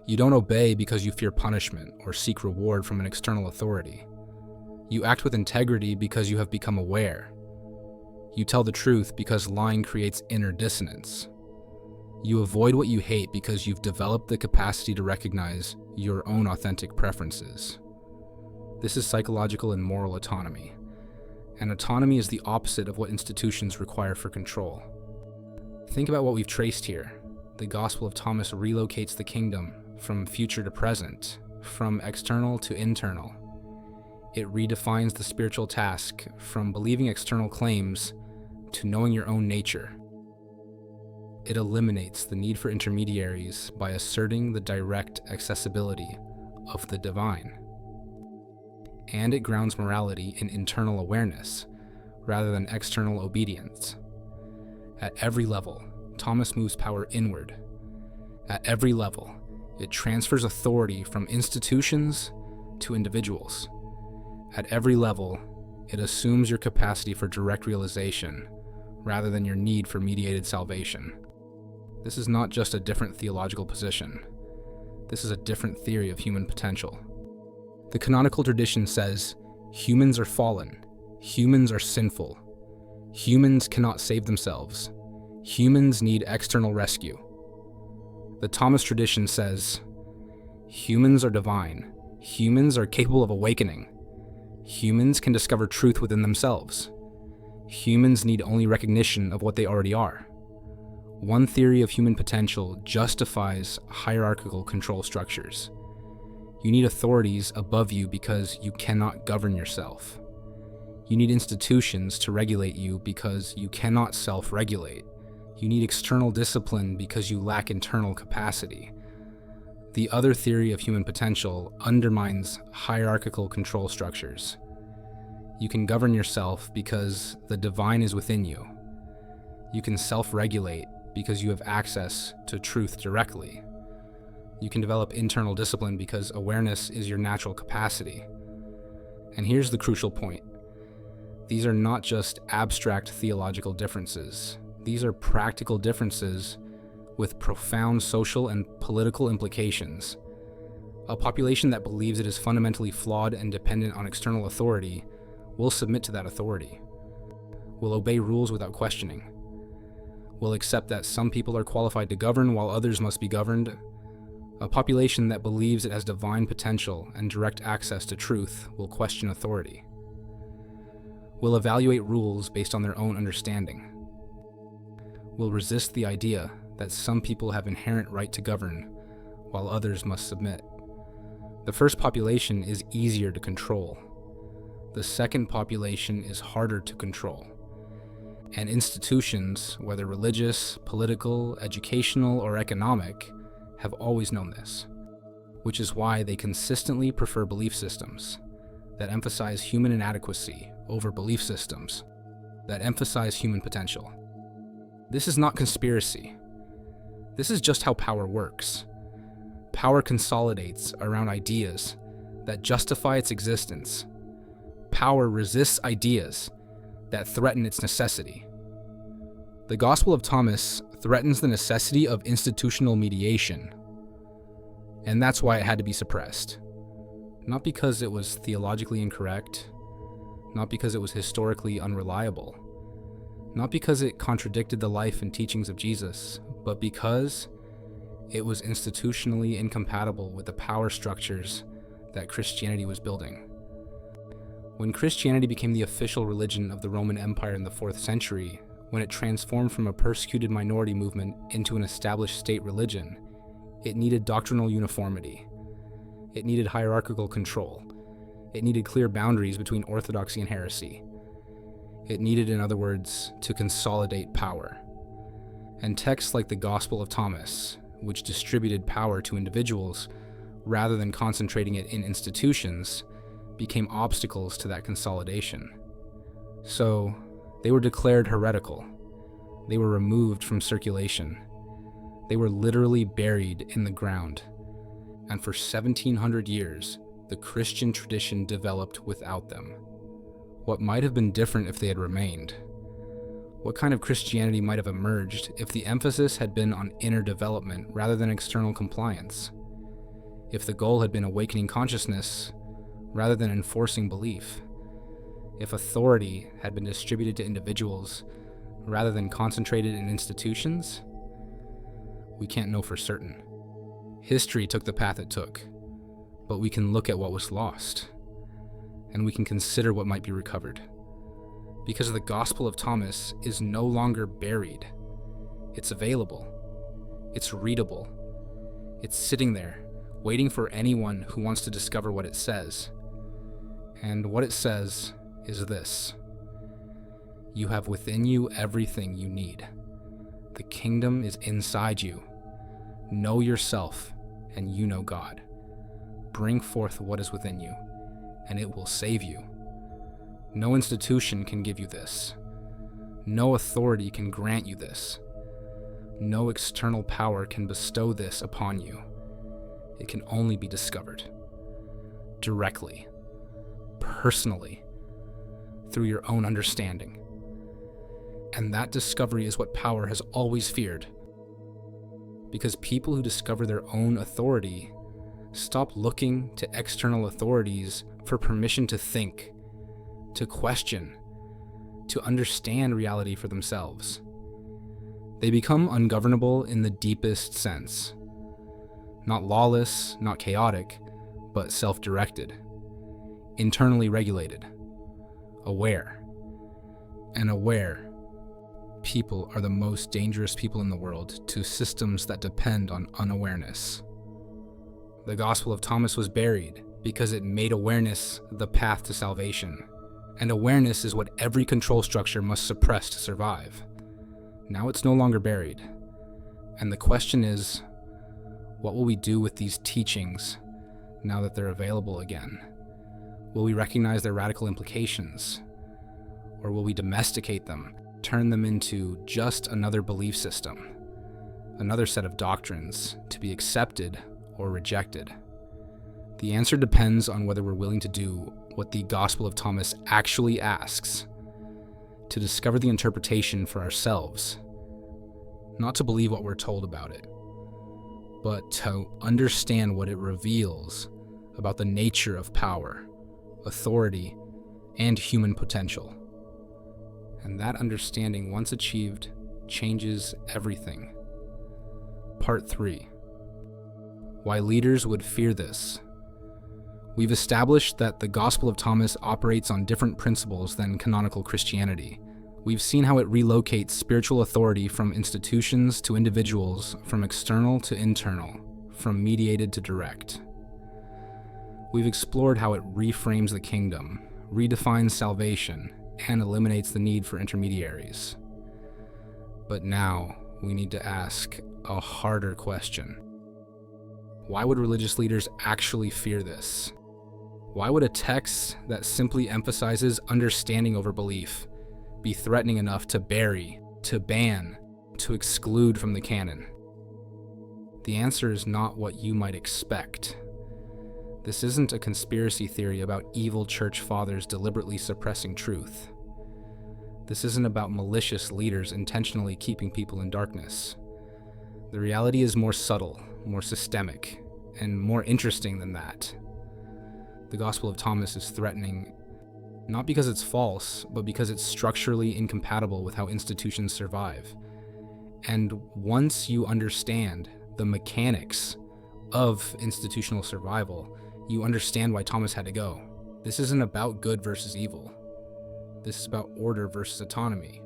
You don't obey because you fear punishment or seek reward from an external authority. You act with integrity because you have become aware. You tell the truth because lying creates inner dissonance. You avoid what you hate because you've developed the capacity to recognize your own authentic preferences. This is psychological and moral autonomy. And autonomy is the opposite of what institutions require for control. Think about what we've traced here. The Gospel of Thomas relocates the kingdom from future to present, from external to internal. It redefines the spiritual task from believing external claims to knowing your own nature. It eliminates the need for intermediaries by asserting the direct accessibility of the divine. And it grounds morality in internal awareness rather than external obedience. At every level, Thomas moves power inward. At every level, it transfers authority from institutions to individuals. At every level, it assumes your capacity for direct realization rather than your need for mediated salvation. This is not just a different theological position. This is a different theory of human potential. The canonical tradition says, humans are fallen, humans are sinful, humans cannot save themselves, humans need external rescue. The Thomas tradition says, humans are divine, humans are capable of awakening, humans can discover truth within themselves, humans need only recognition of what they already are. One theory of human potential justifies hierarchical control structures. You need authorities above you because you cannot govern yourself. You need institutions to regulate you because you cannot self-regulate. You need external discipline because you lack internal capacity. The other theory of human potential undermines hierarchical control structures. You can govern yourself because the divine is within you. You can self-regulate because you have access to truth directly. You can develop internal discipline because awareness is your natural capacity. And here's the crucial point. These are not just abstract theological differences. These are practical differences with profound social and political implications. A population that believes it is fundamentally flawed and dependent on external authority will submit to that authority, will obey rules without questioning, will accept that some people are qualified to govern while others must be governed. A population that believes it has divine potential and direct access to truth will question authority, will evaluate rules based on their own understanding, will resist the idea that some people have inherent right to govern while others must submit. The first population is easier to control. The second population is harder to control. And institutions, whether religious, political, educational, or economic, have always known this, which is why they consistently prefer belief systems that emphasize human inadequacy over belief systems that emphasize human potential. This is not conspiracy. This is just how power works. Power consolidates around ideas that justify its existence. Power resists ideas that threaten its necessity. The Gospel of Thomas threatens the necessity of institutional mediation, and that's why it had to be suppressed. Not because it was theologically incorrect, not because it was historically unreliable, not because it contradicted the life and teachings of Jesus, but because it was institutionally incompatible with the power structures that Christianity was building. When Christianity became the official religion of the Roman Empire in the 4th century, when it transformed from a persecuted minority movement into an established state religion, it needed doctrinal uniformity. It needed hierarchical control. It needed clear boundaries between orthodoxy and heresy. It needed, in other words, to consolidate power. And texts like the Gospel of Thomas, which distributed power to individuals rather than concentrating it in institutions, became obstacles to that consolidation. So, they were declared heretical. They were removed from circulation. They were literally buried in the ground. And for 1700 years, the Christian tradition developed without them. What might have been different if they had remained? What kind of Christianity might have emerged if the emphasis had been on inner development rather than external compliance? If the goal had been awakening consciousness rather than enforcing belief? If authority had been distributed to individuals rather than concentrated in institutions? We can't know for certain. History took the path it took, but we can look at what was lost, and we can consider what might be recovered. Because the Gospel of Thomas is no longer buried. It's available. It's readable. It's sitting there, waiting for anyone who wants to discover what it says. And what it says is this: you have within you everything you need. The kingdom is inside you. Know yourself, and you know God. Bring forth what is within you, and it will save you. No institution can give you this. No authority can grant you this. No external power can bestow this upon you. It can only be discovered directly, personally, through your own understanding. And that discovery is what power has always feared. Because people who discover their own authority stop looking to external authorities for permission to think, to question, to understand reality for themselves. They become ungovernable in the deepest sense. Not lawless, not chaotic, but self-directed, internally regulated, aware. And aware people are the most dangerous people in the world to systems that depend on unawareness. The Gospel of Thomas was buried because it made awareness the path to salvation. And awareness is what every control structure must suppress to survive. Now it's no longer buried. And the question is, what will we do with these teachings now that they're available again? Will we recognize their radical implications? Or will we domesticate them, turn them into just another belief system, another set of doctrines to be accepted or rejected? The answer depends on whether we're willing to do what the Gospel of Thomas actually asks, to discover the interpretation for ourselves, not to believe what we're told about it, but to understand what it reveals about the nature of power, authority, and human potential. And that understanding, once achieved, changes everything. Part 3. Why leaders would fear this. We've established that the Gospel of Thomas operates on different principles than canonical Christianity. We've seen how it relocates spiritual authority from institutions to individuals, from external to internal, from mediated to direct. We've explored how it reframes the kingdom, redefines salvation, and eliminates the need for intermediaries. But now we need to ask a harder question. Why would religious leaders actually fear this? Why would a text that simply emphasizes understanding over belief be threatening enough to bury, to ban, to exclude from the canon? The answer is not what you might expect. This isn't a conspiracy theory about evil church fathers deliberately suppressing truth. This isn't about malicious leaders intentionally keeping people in darkness. The reality is more subtle, more systemic, and more interesting than that. The Gospel of Thomas is threatening not because it's false, but because it's structurally incompatible with how institutions survive. And once you understand the mechanics of institutional survival, you understand why Thomas had to go. This isn't about good versus evil. This is about order versus autonomy.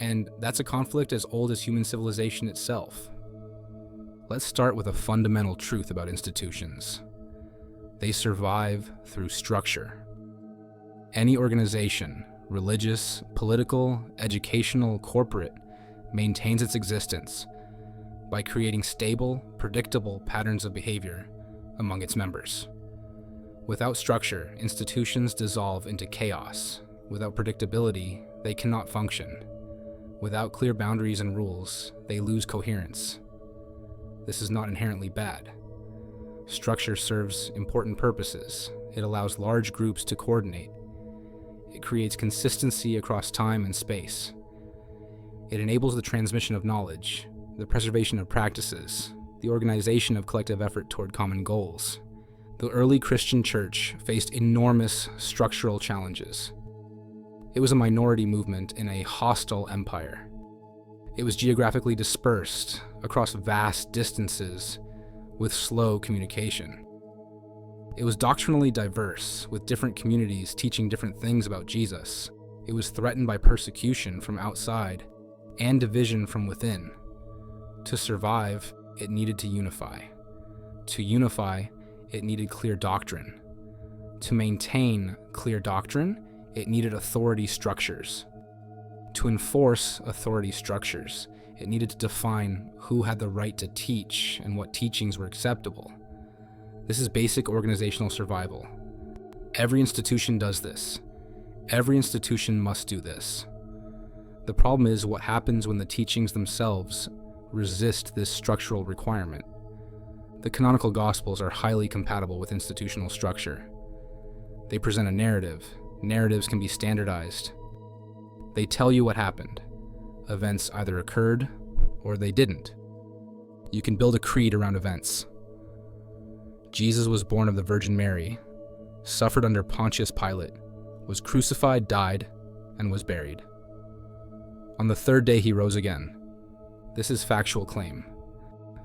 And that's a conflict as old as human civilization itself. Let's start with a fundamental truth about institutions. They survive through structure. Any organization, religious, political, educational, corporate, maintains its existence by creating stable, predictable patterns of behavior among its members. Without structure, institutions dissolve into chaos. Without predictability, they cannot function. Without clear boundaries and rules, they lose coherence. This is not inherently bad. Structure serves important purposes. It allows large groups to coordinate. It creates consistency across time and space. It enables the transmission of knowledge, the preservation of practices, the organization of collective effort toward common goals. The early Christian church faced enormous structural challenges. It was a minority movement in a hostile empire. It was geographically dispersed across vast distances with slow communication. It was doctrinally diverse, with different communities teaching different things about Jesus. It was threatened by persecution from outside and division from within. To survive, it needed to unify. To unify, it needed clear doctrine. To maintain clear doctrine, it needed authority structures. To enforce authority structures, it needed to define who had the right to teach and what teachings were acceptable. This is basic organizational survival. Every institution does this. Every institution must do this. The problem is what happens when the teachings themselves resist this structural requirement. The canonical Gospels are highly compatible with institutional structure. They present a narrative. Narratives can be standardized. They tell you what happened. Events either occurred or they didn't. You can build a creed around events. Jesus was born of the Virgin Mary, suffered under Pontius Pilate, was crucified, died, and was buried. On the third day he rose again. This is factual claim.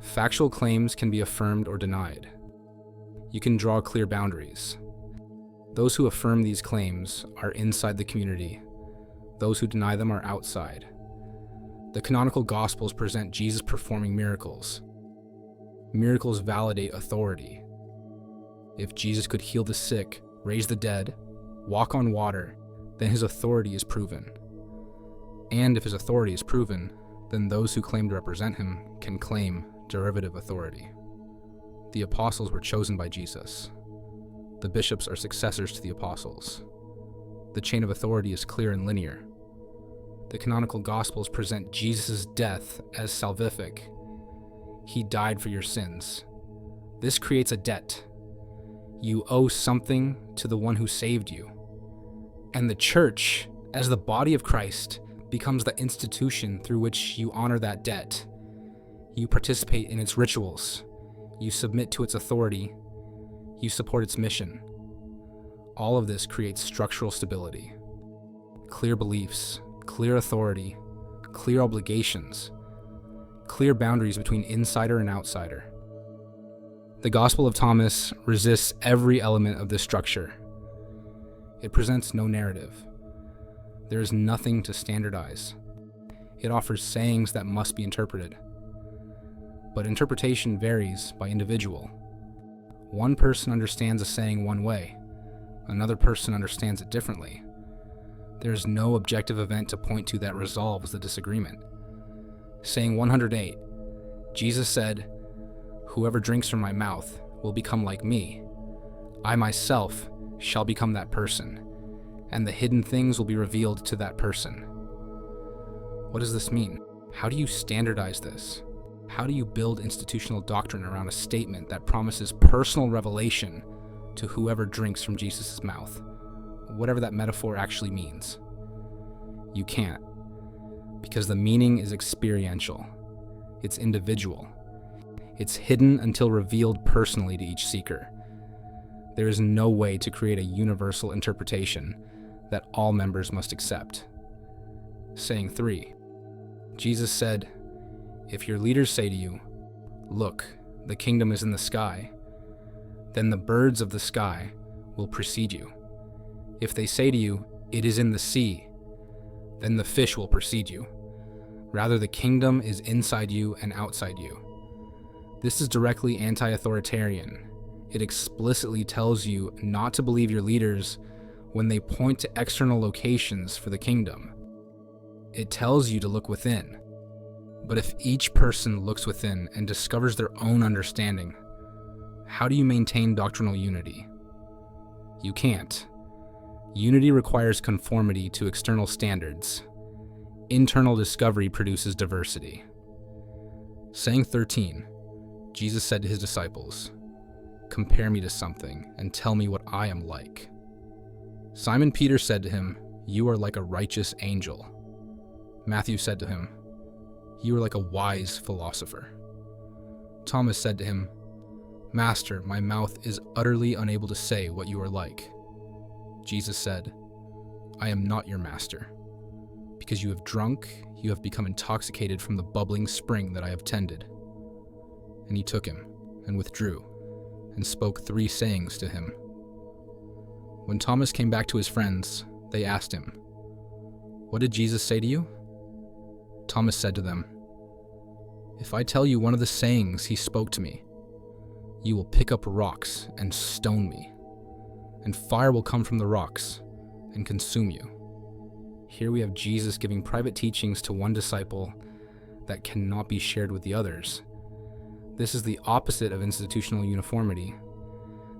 Factual claims can be affirmed or denied. You can draw clear boundaries. Those who affirm these claims are inside the community. Those who deny them are outside. The canonical Gospels present Jesus performing miracles. Miracles validate authority. If Jesus could heal the sick, raise the dead, walk on water, then his authority is proven. And if his authority is proven, then those who claim to represent him can claim derivative authority. The apostles were chosen by Jesus. The bishops are successors to the apostles. The chain of authority is clear and linear. The canonical Gospels present Jesus' death as salvific. He died for your sins. This creates a debt. You owe something to the one who saved you. And the church, as the body of Christ, becomes the institution through which you honor that debt. You participate in its rituals. You submit to its authority. You support its mission. All of this creates structural stability. Clear beliefs, clear authority, clear obligations, clear boundaries between insider and outsider. The Gospel of Thomas resists every element of this structure. It presents no narrative. There is nothing to standardize. It offers sayings that must be interpreted. But interpretation varies by individual. One person understands a saying one way. Another person understands it differently. There is no objective event to point to that resolves the disagreement. Saying 108, Jesus said, "Whoever drinks from my mouth will become like me. I myself shall become that person, and the hidden things will be revealed to that person." What does this mean? How do you standardize this? How do you build institutional doctrine around a statement that promises personal revelation to whoever drinks from Jesus' mouth, whatever that metaphor actually means? You can't, because the meaning is experiential. It's individual. It's hidden until revealed personally to each seeker. There is no way to create a universal interpretation that all members must accept. Saying 3. Jesus said, "If your leaders say to you, 'Look, the kingdom is in the sky,' then the birds of the sky will precede you. If they say to you, 'It is in the sea,' then the fish will precede you. Rather, the kingdom is inside you and outside you." This is directly anti-authoritarian. It explicitly tells you not to believe your leaders when they point to external locations for the kingdom. It tells you to look within. But if each person looks within and discovers their own understanding, how do you maintain doctrinal unity? You can't. Unity requires conformity to external standards. Internal discovery produces diversity. Saying 13, Jesus said to his disciples, "Compare me to something and tell me what I am like." Simon Peter said to him, "You are like a righteous angel." Matthew said to him, "You are like a wise philosopher." Thomas said to him, "Master, my mouth is utterly unable to say what you are like." Jesus said, "I am not your master. Because you have drunk, you have become intoxicated from the bubbling spring that I have tended." And he took him and withdrew and spoke 3 sayings to him. When Thomas came back to his friends, they asked him, "What did Jesus say to you?" Thomas said to them, "If I tell you one of the sayings he spoke to me, you will pick up rocks and stone me, and fire will come from the rocks and consume you." Here we have Jesus giving private teachings to one disciple that cannot be shared with the others. This is the opposite of institutional uniformity.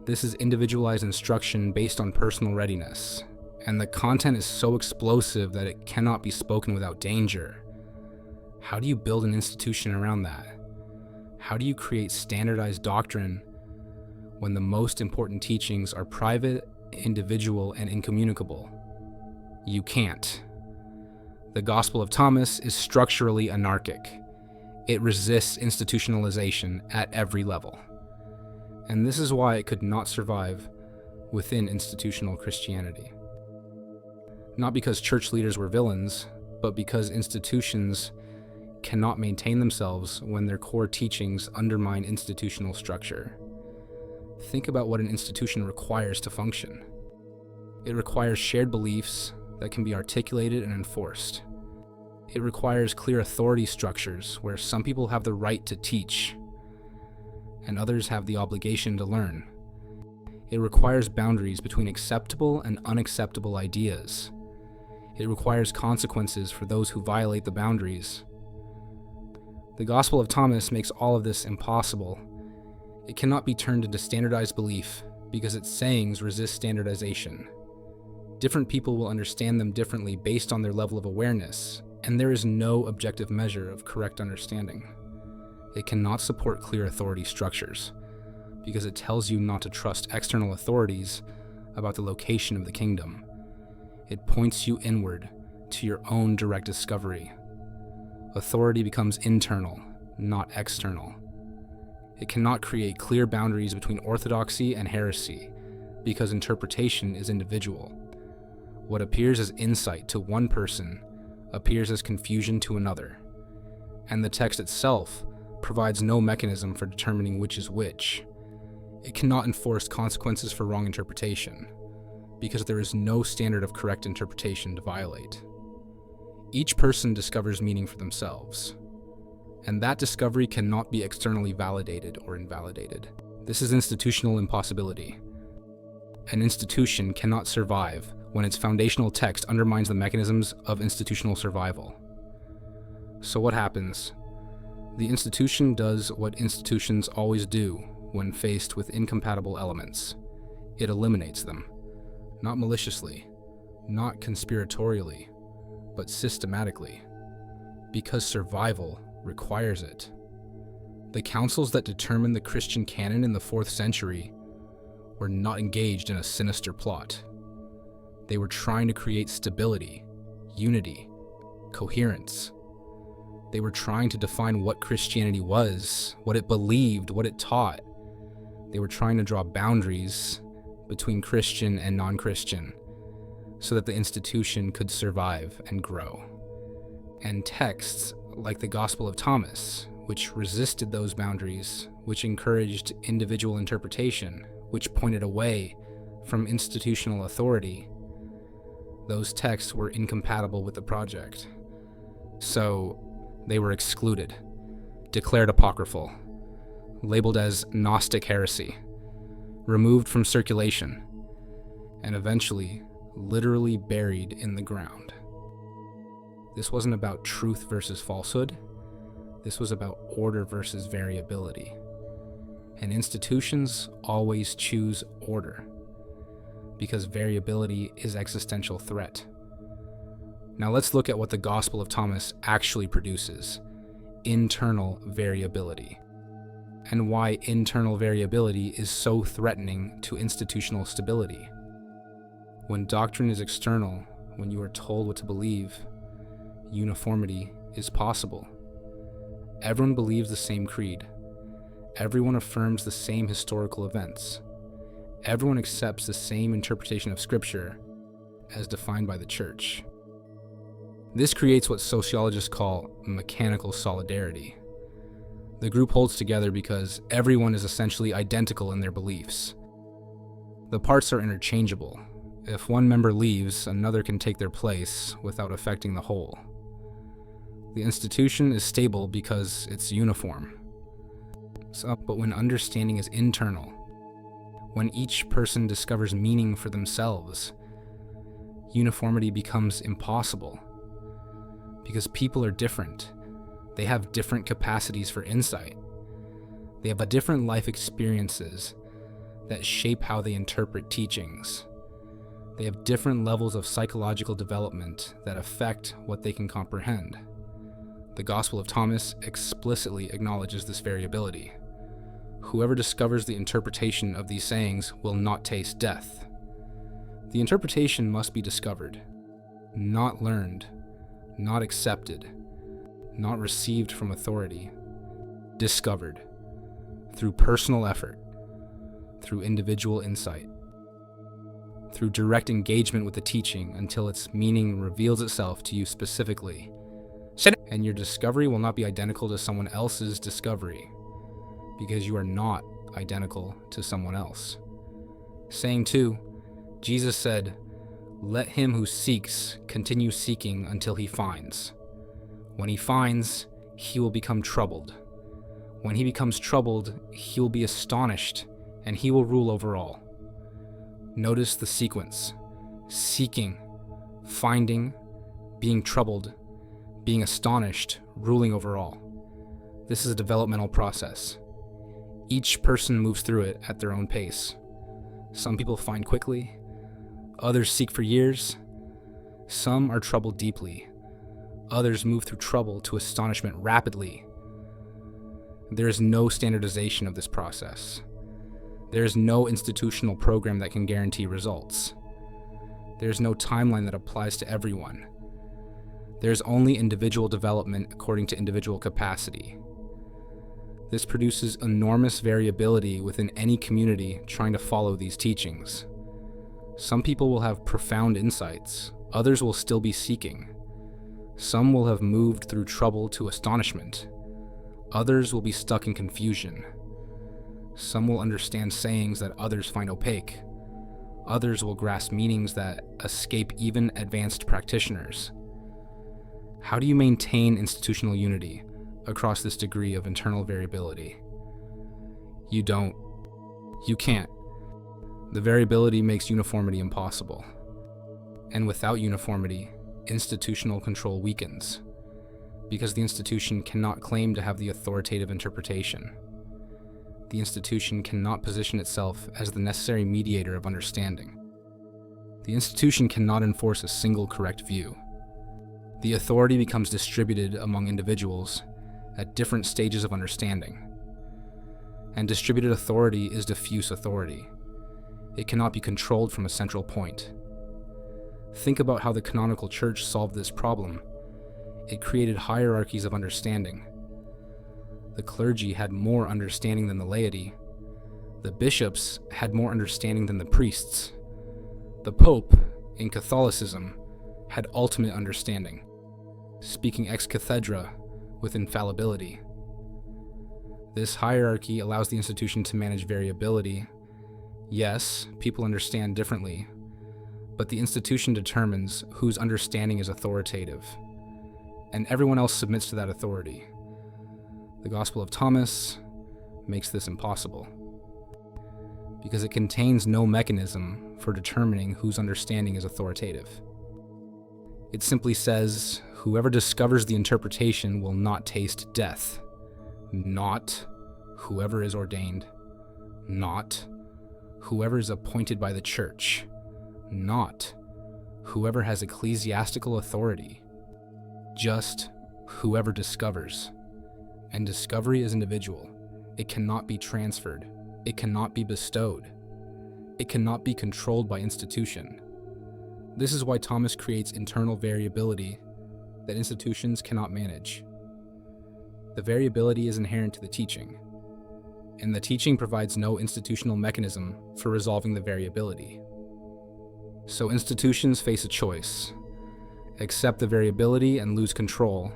This is individualized instruction based on personal readiness, and the content is so explosive that it cannot be spoken without danger. How do you build an institution around that? How do you create standardized doctrine when the most important teachings are private, individual, and incommunicable? You can't. The Gospel of Thomas is structurally anarchic. It resists institutionalization at every level. And this is why it could not survive within institutional Christianity. Not because church leaders were villains, but because institutions cannot maintain themselves when their core teachings undermine institutional structure. Think about what an institution requires to function. It requires shared beliefs that can be articulated and enforced. It requires clear authority structures where some people have the right to teach and others have the obligation to learn. It requires boundaries between acceptable and unacceptable ideas. It requires consequences for those who violate the boundaries. The Gospel of Thomas makes all of this impossible. It cannot be turned into standardized belief because its sayings resist standardization. Different people will understand them differently based on their level of awareness, and there is no objective measure of correct understanding. It cannot support clear authority structures because it tells you not to trust external authorities about the location of the kingdom. It points you inward to your own direct discovery. Authority becomes internal, not external. It cannot create clear boundaries between orthodoxy and heresy because interpretation is individual. What appears as insight to one person appears as confusion to another, and the text itself provides no mechanism for determining which is which. It cannot enforce consequences for wrong interpretation because there is no standard of correct interpretation to violate. Each person discovers meaning for themselves, and that discovery cannot be externally validated or invalidated. This is institutional impossibility. An institution cannot survive when its foundational text undermines the mechanisms of institutional survival. So what happens? The institution does what institutions always do when faced with incompatible elements. It eliminates them, not maliciously, not conspiratorially, but systematically, because survival requires it. The councils that determined the Christian canon in the 4th century were not engaged in a sinister plot. They were trying to create stability, unity, coherence. They were trying to define what Christianity was, what it believed, what it taught. They were trying to draw boundaries between Christian and non-Christian, so that the institution could survive and grow. And texts like the Gospel of Thomas, which resisted those boundaries, which encouraged individual interpretation, which pointed away from institutional authority, those texts were incompatible with the project. So they were excluded, declared apocryphal, labeled as Gnostic heresy, removed from circulation, and eventually literally buried in the ground. This wasn't about truth versus falsehood. This was about order versus variability. And institutions always choose order because variability is existential threat. Now let's look at what the Gospel of Thomas actually produces: internal variability, and why internal variability is so threatening to institutional stability. When doctrine is external, when you are told what to believe, uniformity is possible. Everyone believes the same creed. Everyone affirms the same historical events. Everyone accepts the same interpretation of Scripture as defined by the Church. This creates what sociologists call mechanical solidarity. The group holds together because everyone is essentially identical in their beliefs. The parts are interchangeable. If one member leaves, another can take their place without affecting the whole. The institution is stable because it's uniform. But when understanding is internal, when each person discovers meaning for themselves, uniformity becomes impossible. Because people are different. They have different capacities for insight. They have different life experiences that shape how they interpret teachings. They have different levels of psychological development that affect what they can comprehend. The Gospel of Thomas explicitly acknowledges this variability. Whoever discovers the interpretation of these sayings will not taste death. The interpretation must be discovered, not learned, not accepted, not received from authority. Discovered through personal effort, through individual insight, through direct engagement with the teaching until its meaning reveals itself to you specifically. And your discovery will not be identical to someone else's discovery, because you are not identical to someone else. Saying 2, Jesus said, "Let him who seeks continue seeking until he finds. When he finds, he will become troubled. When he becomes troubled, he will be astonished, and he will rule over all." Notice the sequence: seeking, finding, being troubled, being astonished, ruling over all. This is a developmental process. Each person moves through it at their own pace. Some people find quickly, others seek for years, some are troubled deeply, others move through trouble to astonishment rapidly. There is no standardization of this process. There is no institutional program that can guarantee results. There is no timeline that applies to everyone. There is only individual development according to individual capacity. This produces enormous variability within any community trying to follow these teachings. Some people will have profound insights, others will still be seeking. Some will have moved through trouble to astonishment. Others will be stuck in confusion. Some will understand sayings that others find opaque. Others will grasp meanings that escape even advanced practitioners. How do you maintain institutional unity across this degree of internal variability? You don't. You can't. The variability makes uniformity impossible. And without uniformity, institutional control weakens, because the institution cannot claim to have the authoritative interpretation. The institution cannot position itself as the necessary mediator of understanding. The institution cannot enforce a single correct view. The authority becomes distributed among individuals at different stages of understanding. And distributed authority is diffuse authority. It cannot be controlled from a central point. Think about how the canonical church solved this problem. It created hierarchies of understanding. The clergy had more understanding than the laity. The bishops had more understanding than the priests. The Pope, in Catholicism, had ultimate understanding, speaking ex cathedra with infallibility. This hierarchy allows the institution to manage variability. Yes, people understand differently, but the institution determines whose understanding is authoritative, and everyone else submits to that authority. The Gospel of Thomas makes this impossible, because it contains no mechanism for determining whose understanding is authoritative. It simply says, whoever discovers the interpretation will not taste death. Not whoever is ordained. Not whoever is appointed by the church. Not whoever has ecclesiastical authority. Just whoever discovers. And discovery is individual. It cannot be transferred. It cannot be bestowed. It cannot be controlled by institution. This is why Thomas creates internal variability that institutions cannot manage. The variability is inherent to the teaching, and the teaching provides no institutional mechanism for resolving the variability. So institutions face a choice: accept the variability and lose control,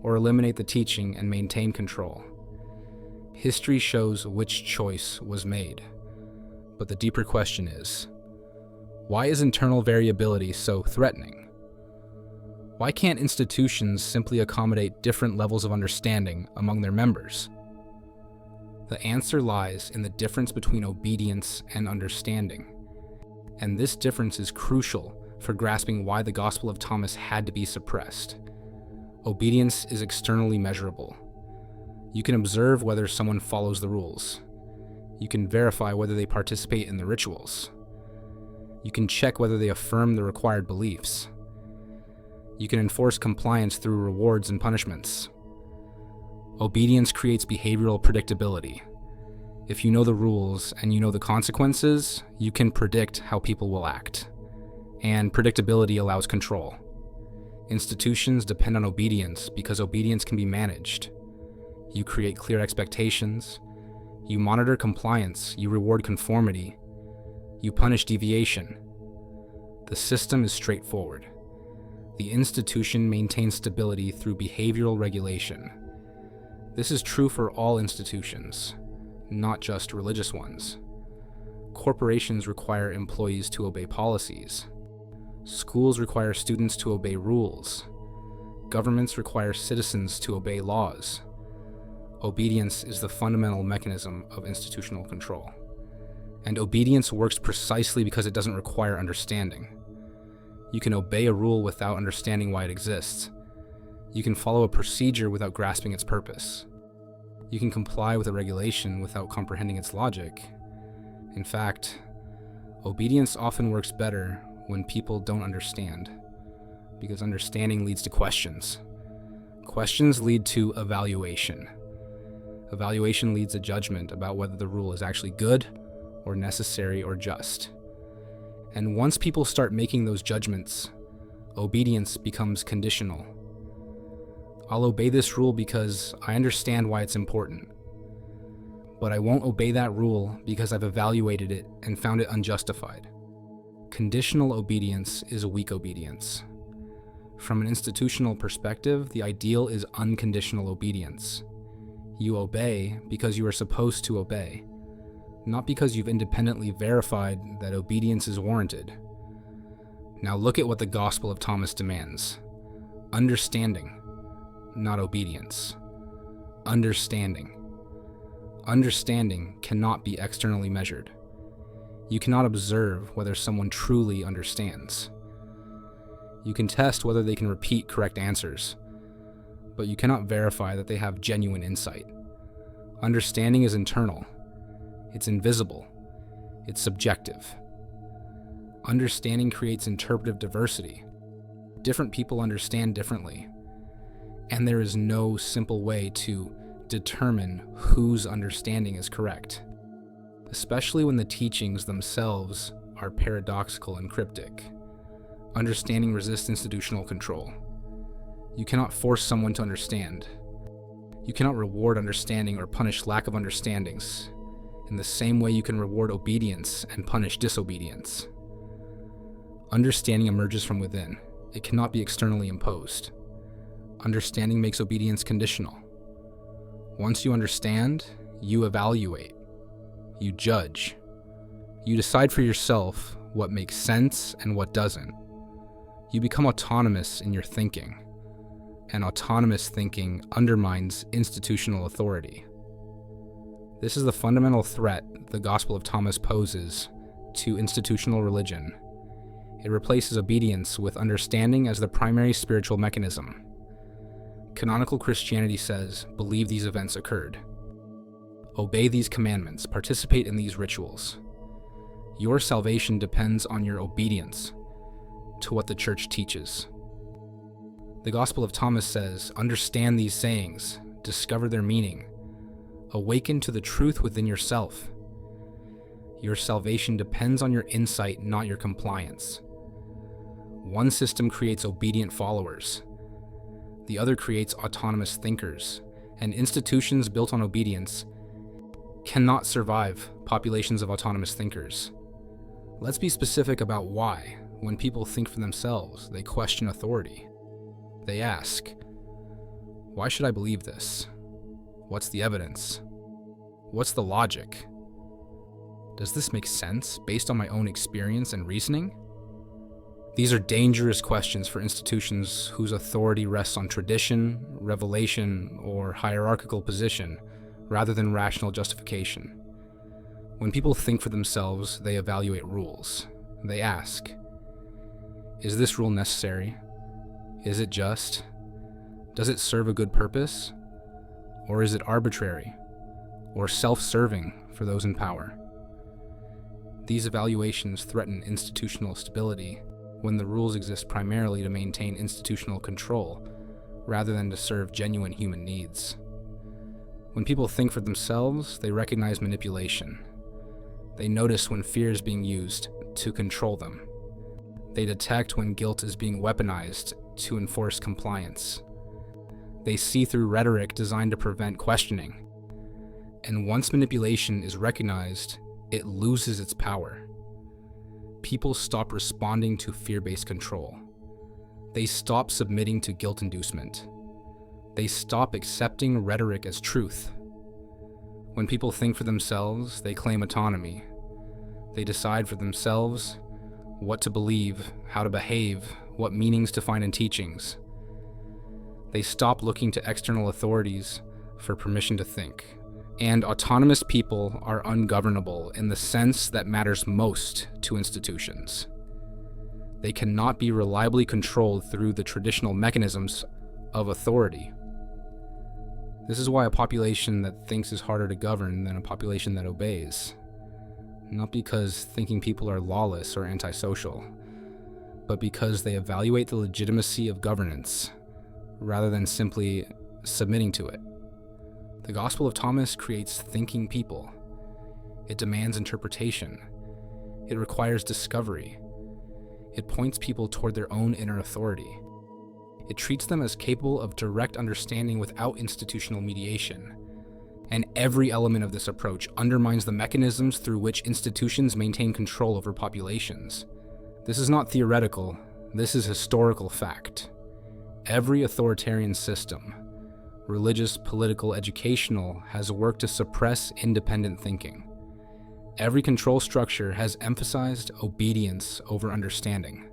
or eliminate the teaching and maintain control. History shows which choice was made, but the deeper question is, why is internal variability so threatening? Why can't institutions simply accommodate different levels of understanding among their members? The answer lies in the difference between obedience and understanding. And this difference is crucial for grasping why the Gospel of Thomas had to be suppressed. Obedience is externally measurable. You can observe whether someone follows the rules. You can verify whether they participate in the rituals. You can check whether they affirm the required beliefs. You can enforce compliance through rewards and punishments. Obedience creates behavioral predictability. If you know the rules and you know the consequences, you can predict how people will act. And predictability allows control. Institutions depend on obedience because obedience can be managed. You create clear expectations. You monitor compliance. You reward conformity. You punish deviation. The system is straightforward. The institution maintains stability through behavioral regulation. This is true for all institutions, not just religious ones. Corporations require employees to obey policies. Schools require students to obey rules. Governments require citizens to obey laws. Obedience is the fundamental mechanism of institutional control. And obedience works precisely because it doesn't require understanding. You can obey a rule without understanding why it exists. You can follow a procedure without grasping its purpose. You can comply with a regulation without comprehending its logic. In fact, obedience often works better when people don't understand, because understanding leads to questions. Questions lead to evaluation. Evaluation leads to judgment about whether the rule is actually good or necessary or just. And once people start making those judgments, obedience becomes conditional. I'll obey this rule because I understand why it's important. But I won't obey that rule because I've evaluated it and found it unjustified. Conditional obedience is weak obedience. From an institutional perspective, the ideal is unconditional obedience. You obey because you are supposed to obey, not because you've independently verified that obedience is warranted. Now look at what the Gospel of Thomas demands. Understanding, not obedience. Understanding. Understanding cannot be externally measured. You cannot observe whether someone truly understands. You can test whether they can repeat correct answers, but you cannot verify that they have genuine insight. Understanding is internal. It's invisible. It's subjective. Understanding creates interpretive diversity. Different people understand differently, and there is no simple way to determine whose understanding is correct, especially when the teachings themselves are paradoxical and cryptic. Understanding resists institutional control. You cannot force someone to understand. You cannot reward understanding or punish lack of understandings in the same way you can reward obedience and punish disobedience. Understanding emerges from within. It cannot be externally imposed. Understanding makes obedience conditional. Once you understand, you evaluate. You judge. You decide for yourself what makes sense and what doesn't. You become autonomous in your thinking, and autonomous thinking undermines institutional authority. This is the fundamental threat the Gospel of Thomas poses to institutional religion. It replaces obedience with understanding as the primary spiritual mechanism. Canonical Christianity says, believe these events occurred. Obey these commandments, participate in these rituals. Your salvation depends on your obedience to what the Church teaches. The Gospel of Thomas says, understand these sayings, discover their meaning, awaken to the truth within yourself. Your salvation depends on your insight, not your compliance. One system creates obedient followers. The other creates autonomous thinkers, and institutions built on obedience cannot survive populations of autonomous thinkers. Let's be specific about why, when people think for themselves, they question authority. They ask, why should I believe this? What's the evidence? What's the logic? Does this make sense based on my own experience and reasoning? These are dangerous questions for institutions whose authority rests on tradition, revelation, or hierarchical position, rather than rational justification. When people think for themselves, they evaluate rules. They ask, is this rule necessary? Is it just? Does it serve a good purpose? Or is it arbitrary or self-serving for those in power? These evaluations threaten institutional stability when the rules exist primarily to maintain institutional control rather than to serve genuine human needs. When people think for themselves, they recognize manipulation. They notice when fear is being used to control them. They detect when guilt is being weaponized to enforce compliance. They see through rhetoric designed to prevent questioning. And once manipulation is recognized, it loses its power. People stop responding to fear-based control. They stop submitting to guilt inducement. They stop accepting rhetoric as truth. When people think for themselves, they claim autonomy. They decide for themselves what to believe, how to behave, what meanings to find in teachings. They stop looking to external authorities for permission to think. And autonomous people are ungovernable in the sense that matters most to institutions. They cannot be reliably controlled through the traditional mechanisms of authority. This is why a population that thinks is harder to govern than a population that obeys. Not because thinking people are lawless or antisocial, but because they evaluate the legitimacy of governance rather than simply submitting to it. The Gospel of Thomas creates thinking people. It demands interpretation. It requires discovery. It points people toward their own inner authority. It treats them as capable of direct understanding without institutional mediation. And every element of this approach undermines the mechanisms through which institutions maintain control over populations. This is not theoretical, this is historical fact. Every authoritarian system, religious, political, educational, has worked to suppress independent thinking. Every control structure has emphasized obedience over understanding.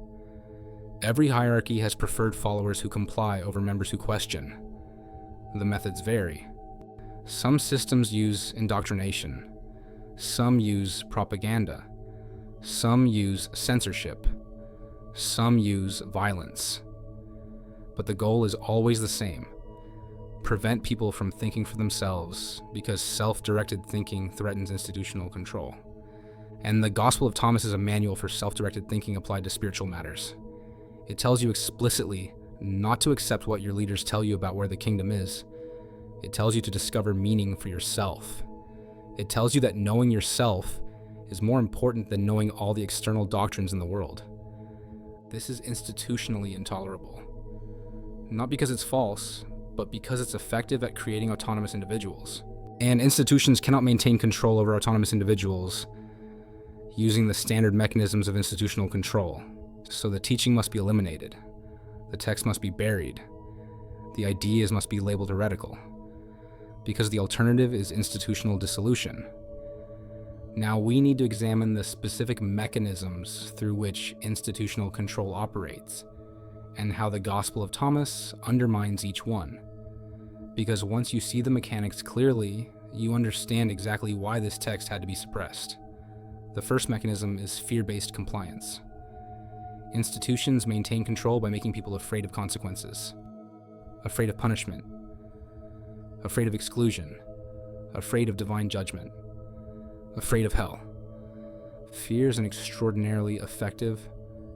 Every hierarchy has preferred followers who comply over members who question. The methods vary. Some systems use indoctrination. Some use propaganda. Some use censorship. Some use violence. But the goal is always the same: prevent people from thinking for themselves, because self-directed thinking threatens institutional control. And the Gospel of Thomas is a manual for self-directed thinking applied to spiritual matters. It tells you explicitly not to accept what your leaders tell you about where the kingdom is. It tells you to discover meaning for yourself. It tells you that knowing yourself is more important than knowing all the external doctrines in the world. This is institutionally intolerable. Not because it's false, but because it's effective at creating autonomous individuals. And institutions cannot maintain control over autonomous individuals using the standard mechanisms of institutional control. So the teaching must be eliminated. The text must be buried. The ideas must be labeled heretical. Because the alternative is institutional dissolution. Now we need to examine the specific mechanisms through which institutional control operates, and how the Gospel of Thomas undermines each one. Because once you see the mechanics clearly, you understand exactly why this text had to be suppressed. The first mechanism is fear-based compliance. Institutions maintain control by making people afraid of consequences, afraid of punishment, afraid of exclusion, afraid of divine judgment, afraid of hell. Fear is an extraordinarily effective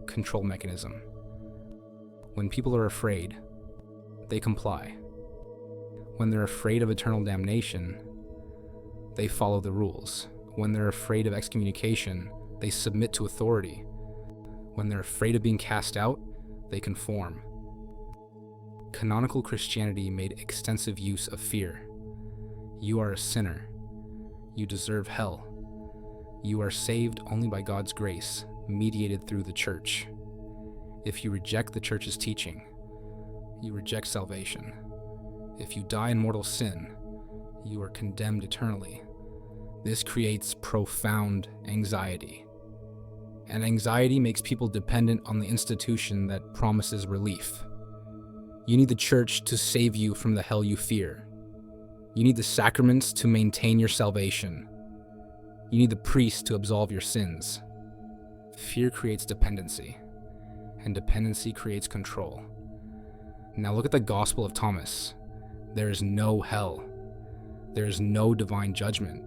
control mechanism. When people are afraid, they comply. When they're afraid of eternal damnation, they follow the rules. When they're afraid of excommunication, they submit to authority. When they're afraid of being cast out, they conform. Canonical Christianity made extensive use of fear. You are a sinner. You deserve hell. You are saved only by God's grace, mediated through the church. If you reject the church's teaching, you reject salvation. If you die in mortal sin, you are condemned eternally. This creates profound anxiety. And anxiety makes people dependent on the institution that promises relief. You need the church to save you from the hell you fear. You need the sacraments to maintain your salvation. You need the priest to absolve your sins. Fear creates dependency, and dependency creates control. Now look at the Gospel of Thomas. There is no hell. There is no divine judgment.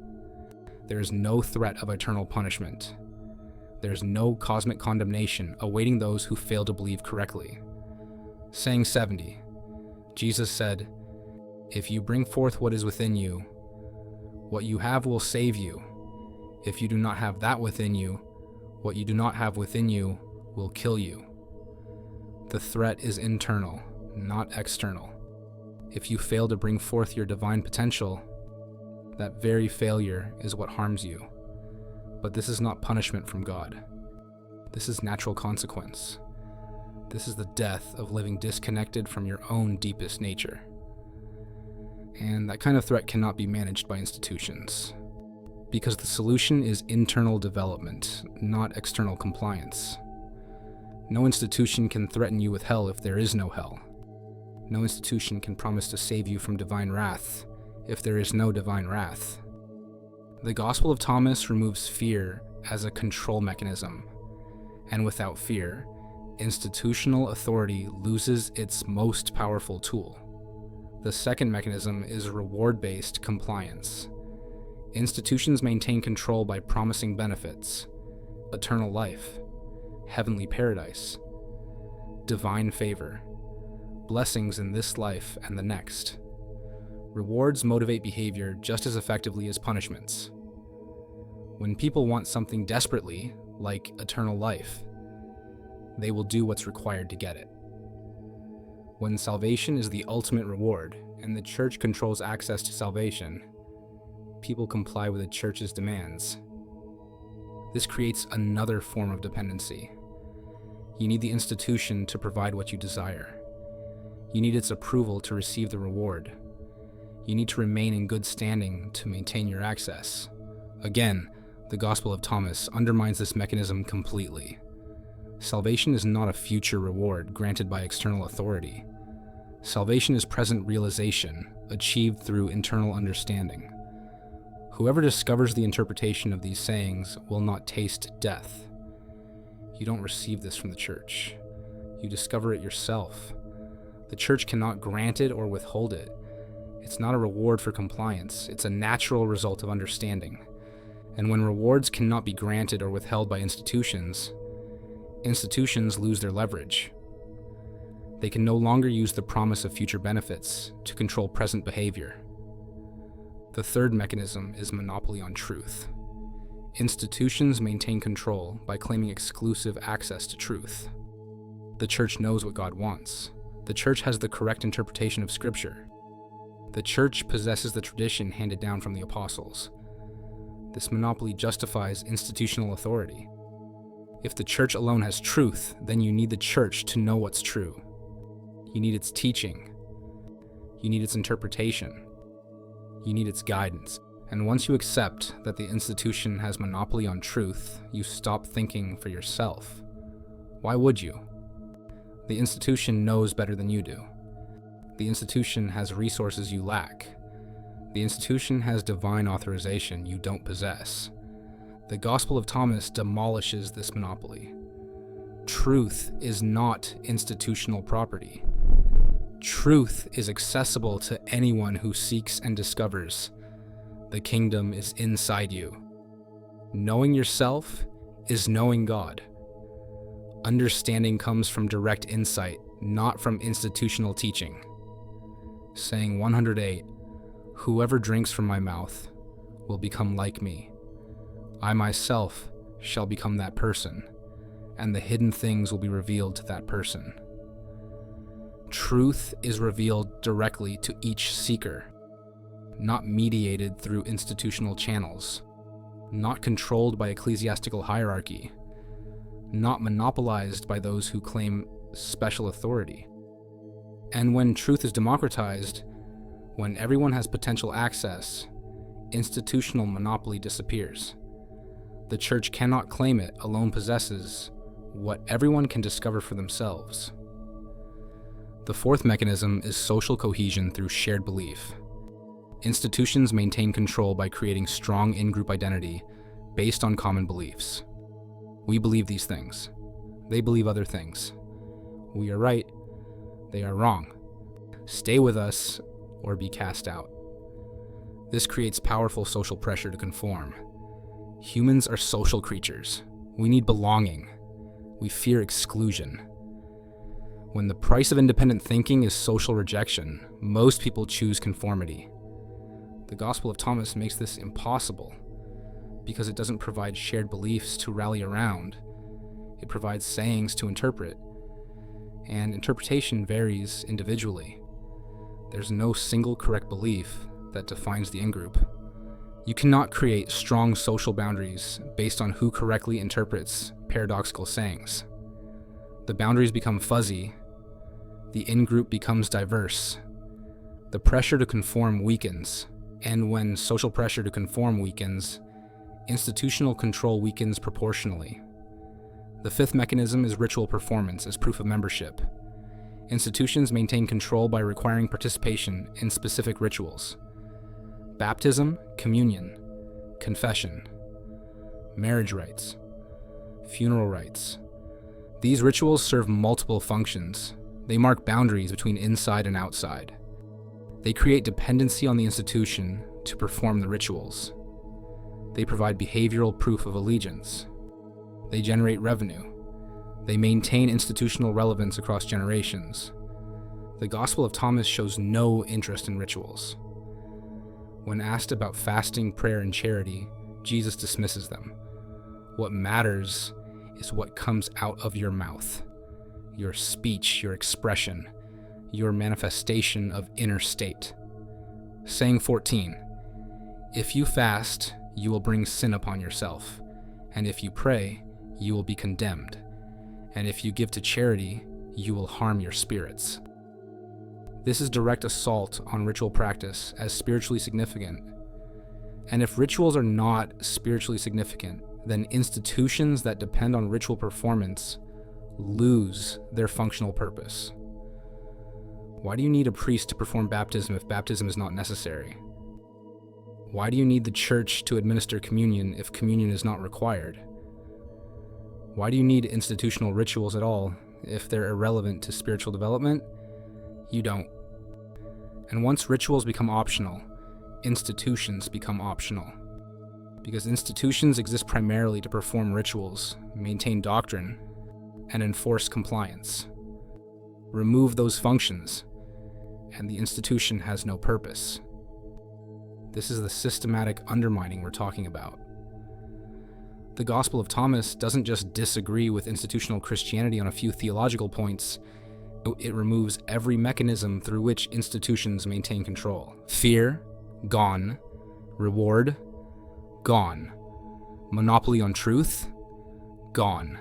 There is no threat of eternal punishment. There's no cosmic condemnation awaiting those who fail to believe correctly. Saying 70, Jesus said, "If you bring forth what is within you, what you have will save you. If you do not have that within you, what you do not have within you will kill you." The threat is internal, not external. If you fail to bring forth your divine potential, that very failure is what harms you. But this is not punishment from God. This is natural consequence. This is the death of living disconnected from your own deepest nature. And that kind of threat cannot be managed by institutions, because the solution is internal development, not external compliance. No institution can threaten you with hell if there is no hell. No institution can promise to save you from divine wrath if there is no divine wrath. The Gospel of Thomas removes fear as a control mechanism, and without fear, institutional authority loses its most powerful tool. The second mechanism is reward-based compliance. Institutions maintain control by promising benefits, eternal life, heavenly paradise, divine favor, blessings in this life and the next. Rewards motivate behavior just as effectively as punishments. When people want something desperately, like eternal life, they will do what's required to get it. When salvation is the ultimate reward, and the church controls access to salvation, people comply with the church's demands. This creates another form of dependency. You need the institution to provide what you desire. You need its approval to receive the reward. You need to remain in good standing to maintain your access. Again, the Gospel of Thomas undermines this mechanism completely. Salvation is not a future reward granted by external authority. Salvation is present realization, achieved through internal understanding. Whoever discovers the interpretation of these sayings will not taste death. You don't receive this from the church. You discover it yourself. The church cannot grant it or withhold it. It's not a reward for compliance. It's a natural result of understanding. And when rewards cannot be granted or withheld by institutions, institutions lose their leverage. They can no longer use the promise of future benefits to control present behavior. The third mechanism is monopoly on truth. Institutions maintain control by claiming exclusive access to truth. The church knows what God wants. The church has the correct interpretation of Scripture. The church possesses the tradition handed down from the apostles. This monopoly justifies institutional authority. If the church alone has truth, then you need the church to know what's true. You need its teaching. You need its interpretation. You need its guidance. And once you accept that the institution has monopoly on truth, you stop thinking for yourself. Why would you? The institution knows better than you do. The institution has resources you lack. The institution has divine authorization you don't possess. The Gospel of Thomas demolishes this monopoly. Truth is not institutional property. Truth is accessible to anyone who seeks and discovers. The kingdom is inside you. Knowing yourself is knowing God. Understanding comes from direct insight, not from institutional teaching. Saying 108, "Whoever drinks from my mouth will become like me. I myself shall become that person, and the hidden things will be revealed to that person." Truth is revealed directly to each seeker, not mediated through institutional channels, not controlled by ecclesiastical hierarchy, not monopolized by those who claim special authority. And when truth is democratized, when everyone has potential access, institutional monopoly disappears. The church cannot claim it alone possesses what everyone can discover for themselves. The fourth mechanism is social cohesion through shared belief. Institutions maintain control by creating strong in-group identity based on common beliefs. We believe these things. They believe other things. We are right. They are wrong. Stay with us or be cast out. This creates powerful social pressure to conform. Humans are social creatures. We need belonging. We fear exclusion. When the price of independent thinking is social rejection, most people choose conformity. The Gospel of Thomas makes this impossible because it doesn't provide shared beliefs to rally around. It provides sayings to interpret, and interpretation varies individually. There's no single correct belief that defines the in-group. You cannot create strong social boundaries based on who correctly interprets paradoxical sayings. The boundaries become fuzzy. The in-group becomes diverse. The pressure to conform weakens, and when social pressure to conform weakens, institutional control weakens proportionally. The fifth mechanism is ritual performance as proof of membership. Institutions maintain control by requiring participation in specific rituals. Baptism, communion, confession, marriage rites, funeral rites. These rituals serve multiple functions. They mark boundaries between inside and outside. They create dependency on the institution to perform the rituals. They provide behavioral proof of allegiance. They generate revenue. They maintain institutional relevance across generations. The Gospel of Thomas shows no interest in rituals. When asked about fasting, prayer, and charity, Jesus dismisses them. What matters is what comes out of your mouth, your speech, your expression, your manifestation of inner state. Saying 14, if you fast, you will bring sin upon yourself, and if you pray, you will be condemned, and if you give to charity, you will harm your spirits. This is direct assault on ritual practice as spiritually significant. And if rituals are not spiritually significant, then institutions that depend on ritual performance lose their functional purpose. Why do you need a priest to perform baptism if baptism is not necessary? Why do you need the church to administer communion if communion is not required? Why do you need institutional rituals at all if they're irrelevant to spiritual development? You don't. And once rituals become optional, institutions become optional. Because institutions exist primarily to perform rituals, maintain doctrine, and enforce compliance. Remove those functions, and the institution has no purpose. This is the systematic undermining we're talking about. The Gospel of Thomas doesn't just disagree with institutional Christianity on a few theological points, it removes every mechanism through which institutions maintain control. Fear, gone. Reward, gone. Monopoly on truth, gone.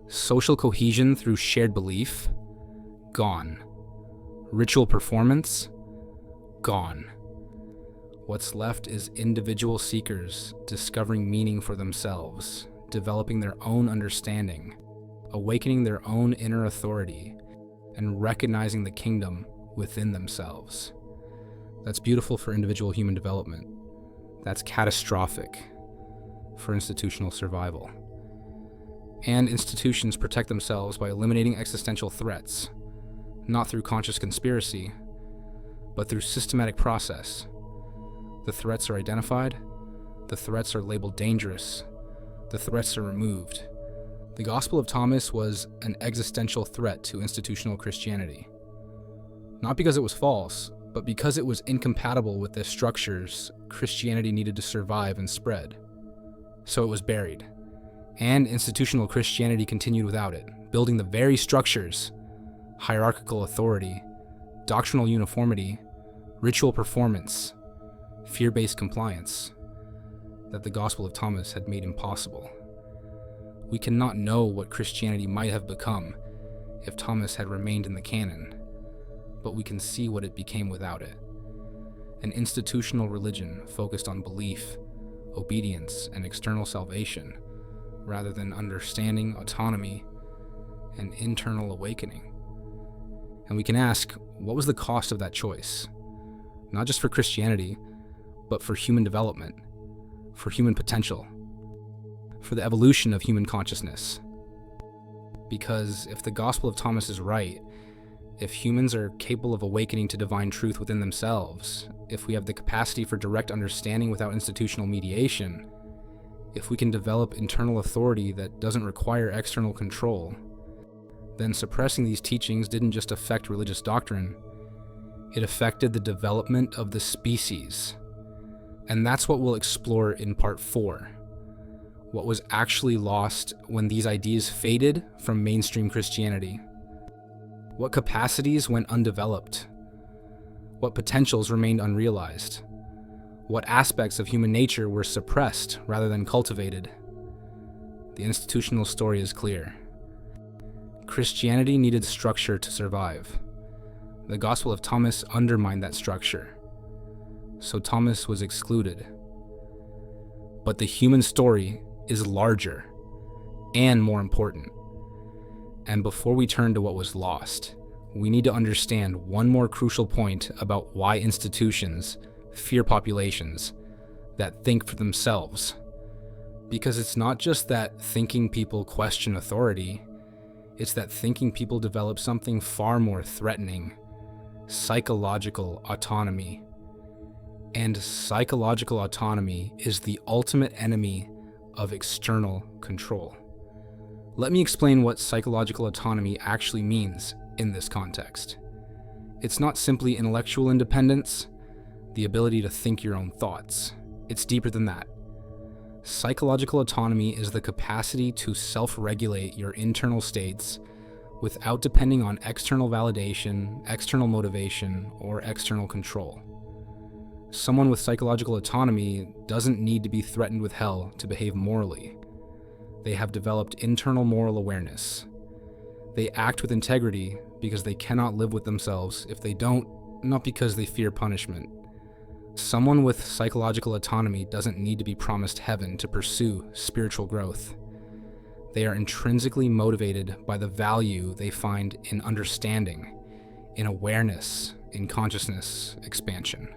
Social cohesion through shared belief, gone. Ritual performance, gone. What's left is individual seekers discovering meaning for themselves, developing their own understanding, awakening their own inner authority, and recognizing the kingdom within themselves. That's beautiful for individual human development. That's catastrophic for institutional survival. And institutions protect themselves by eliminating existential threats, not through conscious conspiracy, but through systematic process. The threats are identified, the threats are labeled dangerous, the threats are removed. The Gospel of Thomas was an existential threat to institutional Christianity. Not because it was false, but because it was incompatible with the structures Christianity needed to survive and spread. So it was buried, and institutional Christianity continued without it, building the very structures, hierarchical authority, doctrinal uniformity, ritual performance, fear-based compliance, that the Gospel of Thomas had made impossible. We cannot know what Christianity might have become if Thomas had remained in the canon, but we can see what it became without it. An institutional religion focused on belief, obedience, and external salvation, rather than understanding, autonomy, and internal awakening. And we can ask, what was the cost of that choice? Not just for Christianity, but for human development, for human potential, for the evolution of human consciousness. Because if the Gospel of Thomas is right, if humans are capable of awakening to divine truth within themselves, if we have the capacity for direct understanding without institutional mediation, If we can develop internal authority that doesn't require external control, then suppressing these teachings didn't just affect religious doctrine, it affected the development of the species. And that's what we'll explore in part 4. What was actually lost when these ideas faded from mainstream Christianity. What capacities went undeveloped? What potentials remained unrealized? What aspects of human nature were suppressed rather than cultivated? The institutional story is clear. Christianity needed structure to survive. The Gospel of Thomas undermined that structure, so Thomas was excluded. But the human story is larger and more important. And before we turn to what was lost, we need to understand one more crucial point about why institutions fear populations that think for themselves. Because it's not just that thinking people question authority, it's that thinking people develop something far more threatening: psychological autonomy. And psychological autonomy is the ultimate enemy of external control. Let me explain what psychological autonomy actually means in this context. It's not simply intellectual independence, the ability to think your own thoughts. It's deeper than that. Psychological autonomy is the capacity to self-regulate your internal states without depending on external validation, external motivation, or external control. Someone with psychological autonomy doesn't need to be threatened with hell to behave morally. They have developed internal moral awareness. They act with integrity because they cannot live with themselves if they don't, not because they fear punishment. Someone with psychological autonomy doesn't need to be promised heaven to pursue spiritual growth. They are intrinsically motivated by the value they find in understanding, in awareness, in consciousness expansion.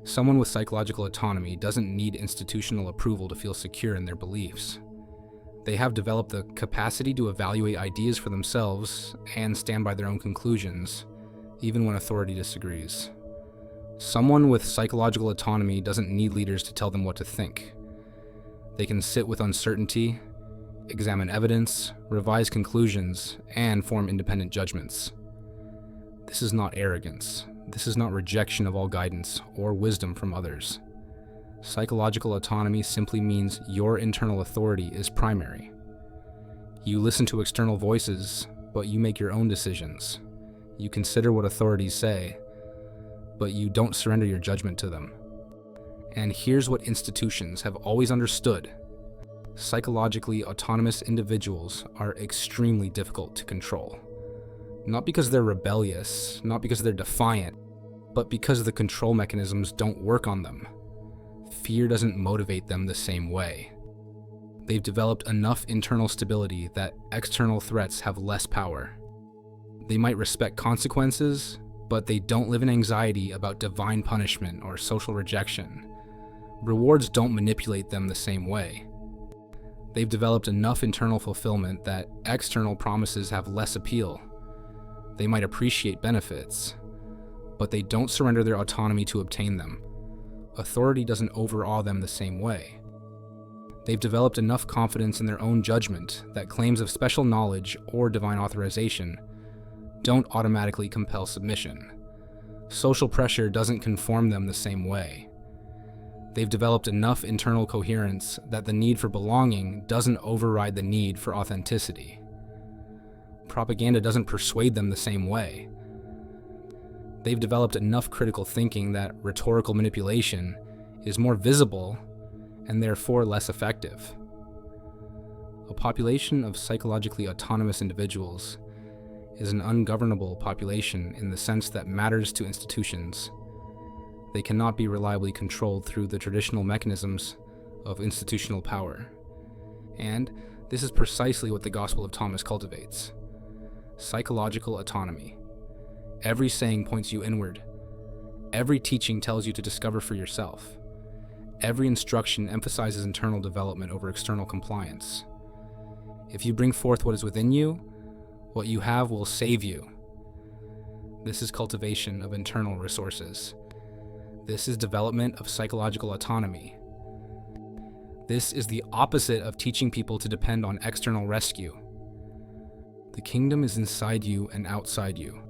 Someone with psychological autonomy doesn't need institutional approval to feel secure in their beliefs. They have developed the capacity to evaluate ideas for themselves and stand by their own conclusions, even when authority disagrees. Someone with psychological autonomy doesn't need leaders to tell them what to think. They can sit with uncertainty, examine evidence, revise conclusions, and form independent judgments. This is not arrogance. This is not rejection of all guidance or wisdom from others. Psychological autonomy simply means your internal authority is primary. You listen to external voices, but you make your own decisions. You consider what authorities say, but you don't surrender your judgment to them. And here's what institutions have always understood. Psychologically autonomous individuals are extremely difficult to control. Not because they're rebellious, not because they're defiant, but because the control mechanisms don't work on them. Fear doesn't motivate them the same way. They've developed enough internal stability that external threats have less power. They might respect consequences, but they don't live in anxiety about divine punishment or social rejection. Rewards don't manipulate them the same way. They've developed enough internal fulfillment that external promises have less appeal. They might appreciate benefits, but they don't surrender their autonomy to obtain them. Authority doesn't overawe them the same way. They've developed enough confidence in their own judgment that claims of special knowledge or divine authorization don't automatically compel submission. Social pressure doesn't conform them the same way. They've developed enough internal coherence that the need for belonging doesn't override the need for authenticity. Propaganda doesn't persuade them the same way. They've developed enough critical thinking that rhetorical manipulation is more visible and therefore less effective. A population of psychologically autonomous individuals is an ungovernable population in the sense that matters to institutions. They cannot be reliably controlled through the traditional mechanisms of institutional power. And this is precisely what the Gospel of Thomas cultivates. Psychological autonomy. Every saying points you inward. Every teaching tells you to discover for yourself. Every instruction emphasizes internal development over external compliance. If you bring forth what is within you, what you have will save you. This is cultivation of internal resources. This is development of psychological autonomy. This is the opposite of teaching people to depend on external rescue. The kingdom is inside you and outside you.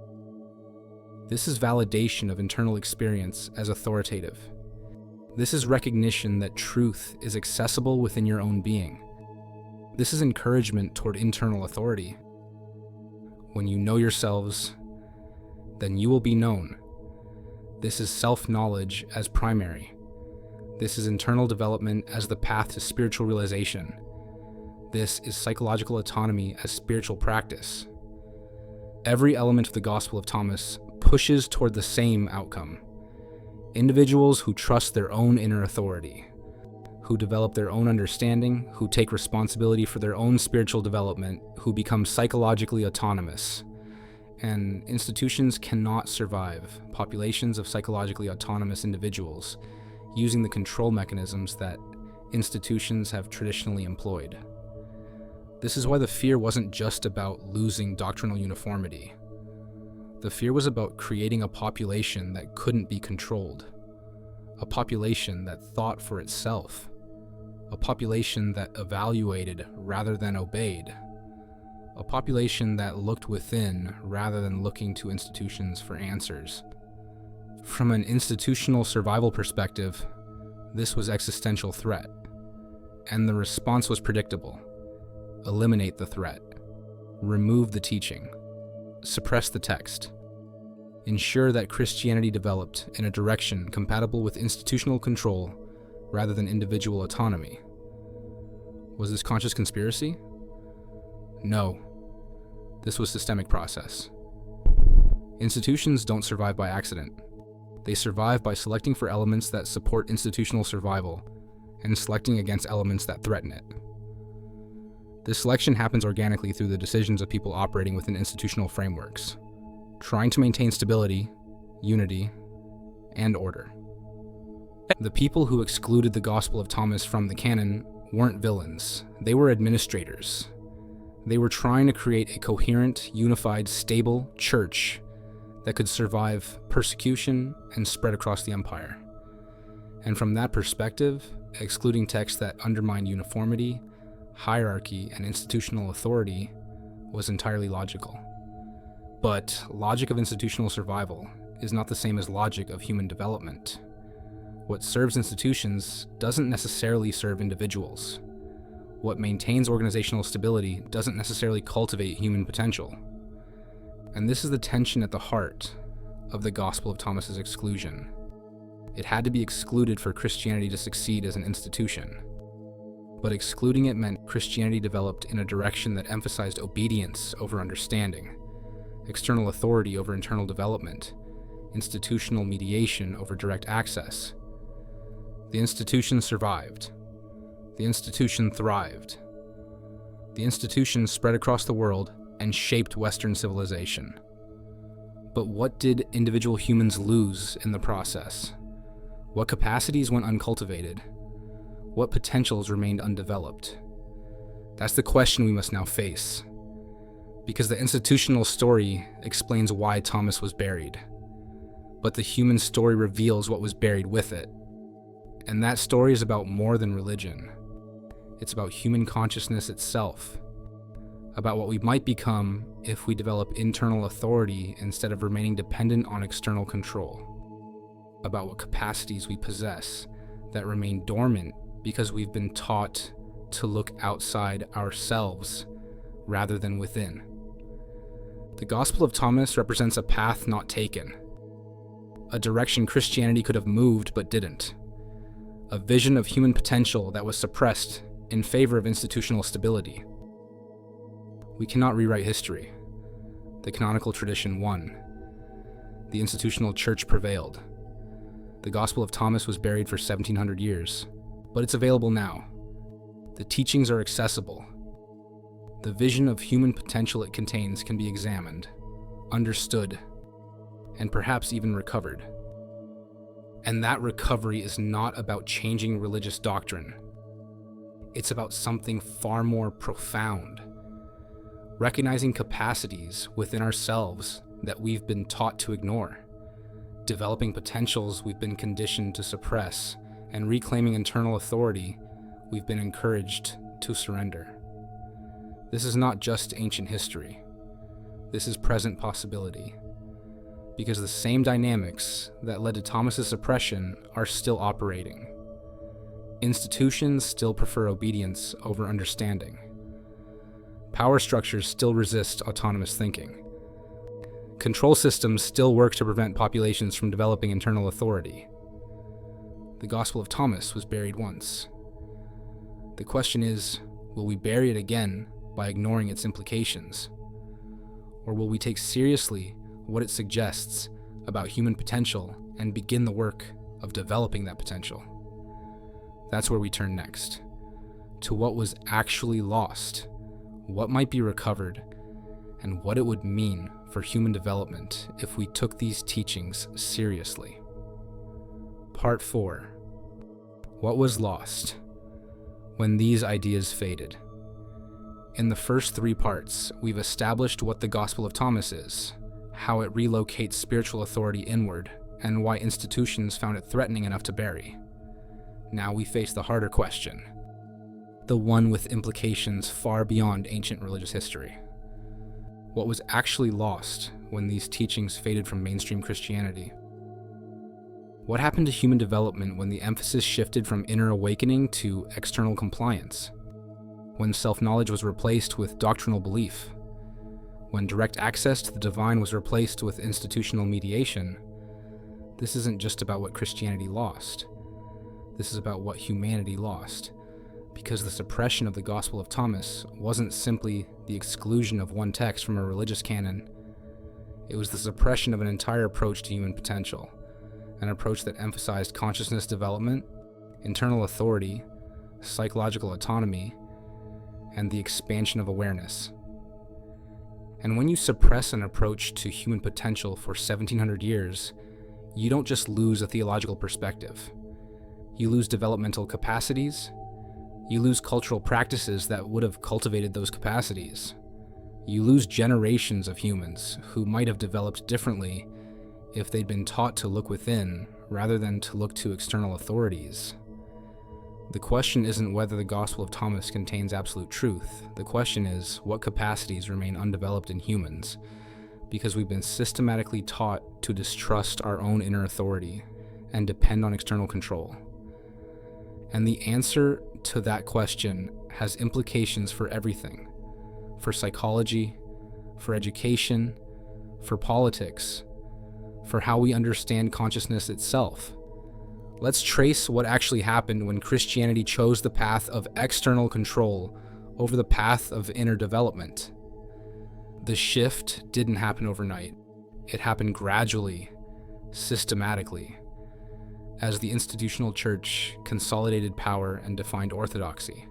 This is validation of internal experience as authoritative. This is recognition that truth is accessible within your own being. This is encouragement toward internal authority. When you know yourselves, then you will be known. This is self-knowledge as primary. This is internal development as the path to spiritual realization. This is psychological autonomy as spiritual practice. Every element of the Gospel of Thomas pushes toward the same outcome. Individuals who trust their own inner authority, who develop their own understanding, who take responsibility for their own spiritual development, who become psychologically autonomous. And institutions cannot survive populations of psychologically autonomous individuals using the control mechanisms that institutions have traditionally employed. This is why the fear wasn't just about losing doctrinal uniformity. The fear was about creating a population that couldn't be controlled, a population that thought for itself, a population that evaluated rather than obeyed, a population that looked within rather than looking to institutions for answers. From an institutional survival perspective, this was existential threat, and the response was predictable. Eliminate the threat, remove the teaching, suppress the text, ensure that Christianity developed in a direction compatible with institutional control rather than individual autonomy. Was this conscious conspiracy? No. This was systemic process. Institutions don't survive by accident. They survive by selecting for elements that support institutional survival and selecting against elements that threaten it. This selection happens organically through the decisions of people operating within institutional frameworks, trying to maintain stability, unity, and order. The people who excluded the Gospel of Thomas from the canon weren't villains. They were administrators. They were trying to create a coherent, unified, stable church that could survive persecution and spread across the empire. And from that perspective, excluding texts that undermined uniformity, hierarchy, and institutional authority was entirely logical. But logic of institutional survival is not the same as logic of human development. What serves institutions doesn't necessarily serve individuals. What maintains organizational stability doesn't necessarily cultivate human potential. And this is the tension at the heart of the Gospel of Thomas's exclusion. It had to be excluded for Christianity to succeed as an institution. But excluding it meant Christianity developed in a direction that emphasized obedience over understanding, external authority over internal development, institutional mediation over direct access. The institution survived. The institution thrived. The institution spread across the world and shaped Western civilization. But what did individual humans lose in the process? What capacities went uncultivated? What potentials remained undeveloped? That's the question we must now face. Because the institutional story explains why Thomas was buried. But the human story reveals what was buried with it. And that story is about more than religion. It's about human consciousness itself. About what we might become if we develop internal authority instead of remaining dependent on external control. About what capacities we possess that remain dormant because we've been taught to look outside ourselves rather than within. The Gospel of Thomas represents a path not taken, a direction Christianity could have moved but didn't, a vision of human potential that was suppressed in favor of institutional stability. We cannot rewrite history. The canonical tradition won. The institutional church prevailed. The Gospel of Thomas was buried for 1700 years, but it's available now. The teachings are accessible. The vision of human potential it contains can be examined, understood, and perhaps even recovered. And that recovery is not about changing religious doctrine. It's about something far more profound. Recognizing capacities within ourselves that we've been taught to ignore. Developing potentials we've been conditioned to suppress, and reclaiming internal authority we've been encouraged to surrender. This is not just ancient history. This is present possibility. Because the same dynamics that led to Thomas's suppression are still operating. Institutions still prefer obedience over understanding. Power structures still resist autonomous thinking. Control systems still work to prevent populations from developing internal authority. The Gospel of Thomas was buried once. The question is, will we bury it again by ignoring its implications? Or will we take seriously what it suggests about human potential and begin the work of developing that potential? That's where we turn next, to what was actually lost, what might be recovered, and what it would mean for human development if we took these teachings seriously. Part 4. What was lost when these ideas faded? In the first 3 parts, we've established what the Gospel of Thomas is, how it relocates spiritual authority inward, and why institutions found it threatening enough to bury. Now we face the harder question, the one with implications far beyond ancient religious history. What was actually lost when these teachings faded from mainstream Christianity? What happened to human development when the emphasis shifted from inner awakening to external compliance? When self-knowledge was replaced with doctrinal belief? When direct access to the divine was replaced with institutional mediation? This isn't just about what Christianity lost. This is about what humanity lost, because the suppression of the Gospel of Thomas wasn't simply the exclusion of one text from a religious canon. It was the suppression of an entire approach to human potential, an approach that emphasized consciousness development, internal authority, psychological autonomy, and the expansion of awareness. And when you suppress an approach to human potential for 1700 years, you don't just lose a theological perspective. You lose developmental capacities. You lose cultural practices that would have cultivated those capacities. You lose generations of humans who might have developed differently if they'd been taught to look within rather than to look to external authorities. The question isn't whether the Gospel of Thomas contains absolute truth. The question is, what capacities remain undeveloped in humans because we've been systematically taught to distrust our own inner authority and depend on external control. And the answer to that question has implications for everything, for psychology, for education, for politics, for how we understand consciousness itself. Let's trace what actually happened when Christianity chose the path of external control over the path of inner development. The shift didn't happen overnight. It happened gradually, systematically, as the institutional church consolidated power and defined orthodoxy.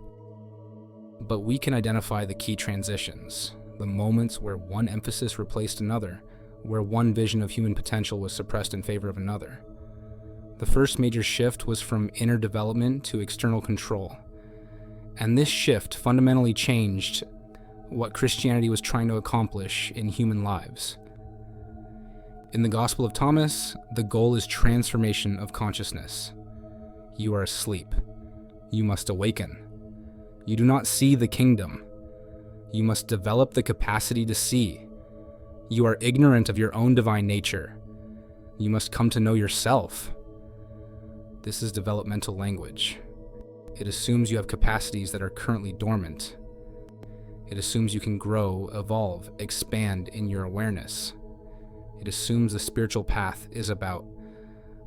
But we can identify the key transitions, the moments where one emphasis replaced another, where one vision of human potential was suppressed in favor of another. The first major shift was from inner development to external control. And this shift fundamentally changed what Christianity was trying to accomplish in human lives. In the Gospel of Thomas, the goal is transformation of consciousness. You are asleep. You must awaken. You do not see the kingdom. You must develop the capacity to see. You are ignorant of your own divine nature. You must come to know yourself. This is developmental language. It assumes you have capacities that are currently dormant. It assumes you can grow, evolve, expand in your awareness. It assumes the spiritual path is about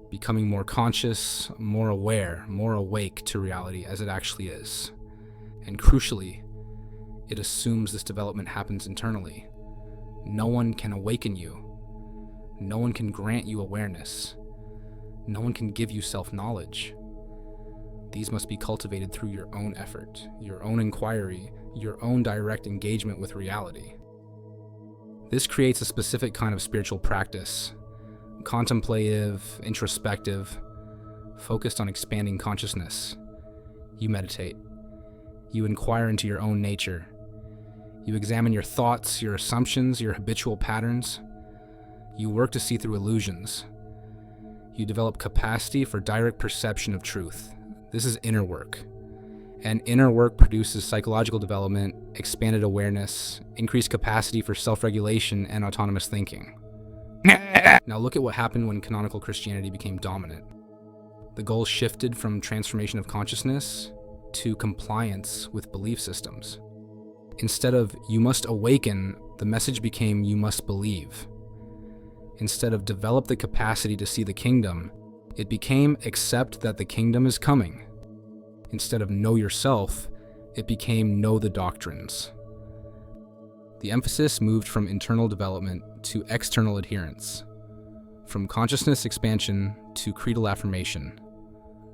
becoming more conscious, more aware, more awake to reality as it actually is. And crucially, it assumes this development happens internally. No one can awaken you. No one can grant you awareness. No one can give you self-knowledge. These must be cultivated through your own effort, your own inquiry, your own direct engagement with reality. This creates a specific kind of spiritual practice, contemplative, introspective, focused on expanding consciousness. You meditate. You inquire into your own nature. You examine your thoughts, your assumptions, your habitual patterns. You work to see through illusions. You develop capacity for direct perception of truth. This is inner work. And inner work produces psychological development, expanded awareness, increased capacity for self-regulation, and autonomous thinking. Now look at what happened when canonical Christianity became dominant. The goal shifted from transformation of consciousness to compliance with belief systems. Instead of "you must awaken," the message became "you must believe." Instead of "develop the capacity to see the kingdom," it became "accept that the kingdom is coming." Instead of "know yourself," it became "know the doctrines." The emphasis moved from internal development to external adherence, from consciousness expansion to creedal affirmation,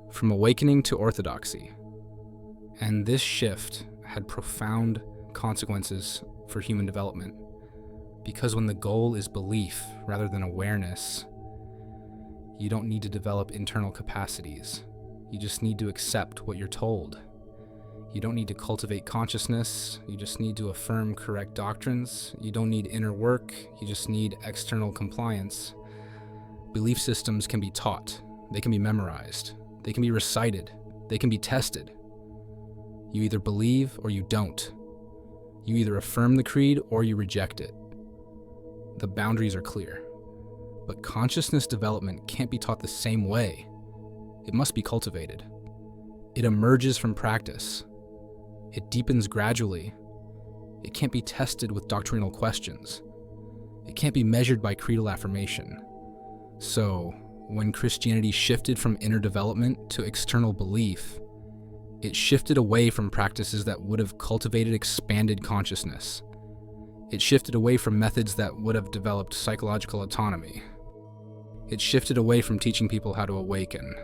from awakening to orthodoxy. And this shift had profound consequences for human development, because when the goal is belief rather than awareness, you don't need to develop internal capacities. You just need to accept what you're told. You don't need to cultivate consciousness. You just need to affirm correct doctrines. You don't need inner work. You just need external compliance. Belief systems can be taught. They can be memorized. They can be recited. They can be tested. You either believe or you don't. You either affirm the creed or you reject it. The boundaries are clear. But consciousness development can't be taught the same way. It must be cultivated. It emerges from practice. It deepens gradually. It can't be tested with doctrinal questions. It can't be measured by creedal affirmation. So, when Christianity shifted from inner development to external belief, it shifted away from practices that would have cultivated expanded consciousness. It shifted away from methods that would have developed psychological autonomy. It shifted away from teaching people how to awaken.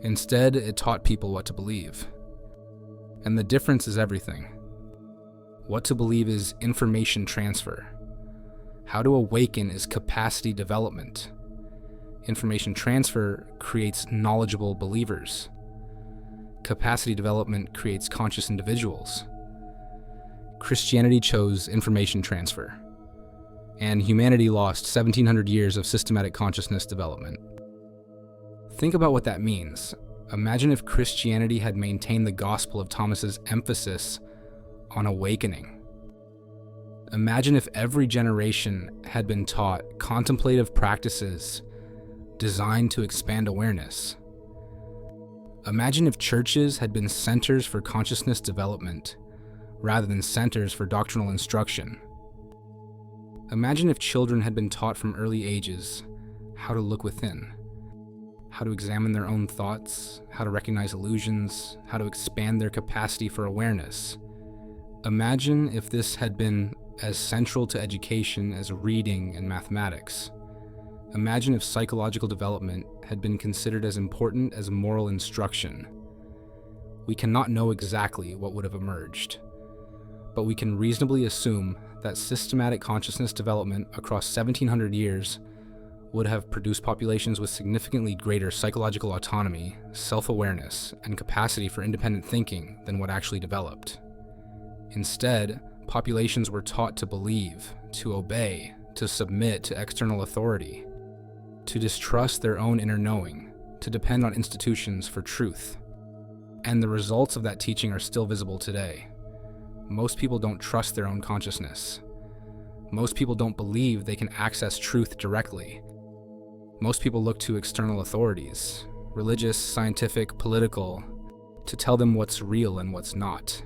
Instead, it taught people what to believe. And the difference is everything. What to believe is information transfer. How to awaken is capacity development. Information transfer creates knowledgeable believers. Capacity development creates conscious individuals. Christianity chose information transfer, and humanity lost 1700 years of systematic consciousness development. Think about what that means. Imagine if Christianity had maintained the gospel of Thomas's emphasis on awakening. Imagine if every generation had been taught contemplative practices designed to expand awareness. Imagine if churches had been centers for consciousness development rather than centers for doctrinal instruction. Imagine if children had been taught from early ages how to look within, how to examine their own thoughts, how to recognize illusions, how to expand their capacity for awareness. Imagine if this had been as central to education as reading and mathematics. Imagine if psychological development had been considered as important as moral instruction. We cannot know exactly what would have emerged, but we can reasonably assume that systematic consciousness development across 1700 years would have produced populations with significantly greater psychological autonomy, self-awareness, and capacity for independent thinking than what actually developed. Instead, populations were taught to believe, to obey, to submit to external authority, to distrust their own inner knowing, to depend on institutions for truth. And the results of that teaching are still visible today. Most people don't trust their own consciousness. Most people don't believe they can access truth directly. Most people look to external authorities, religious, scientific, political, to tell them what's real and what's not.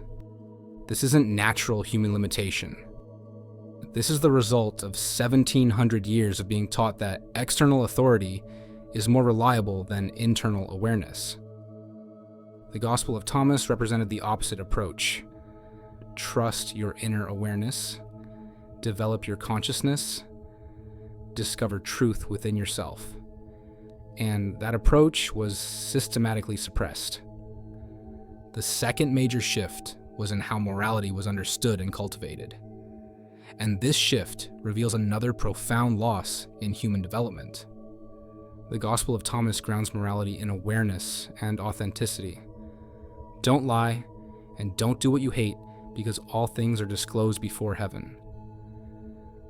This isn't natural human limitation. This is the result of 1700 years of being taught that external authority is more reliable than internal awareness. The Gospel of Thomas represented the opposite approach. Trust your inner awareness, develop your consciousness, discover truth within yourself. And that approach was systematically suppressed. The second major shift was in how morality was understood and cultivated. And this shift reveals another profound loss in human development. The Gospel of Thomas grounds morality in awareness and authenticity. Don't lie, and don't do what you hate, because all things are disclosed before heaven.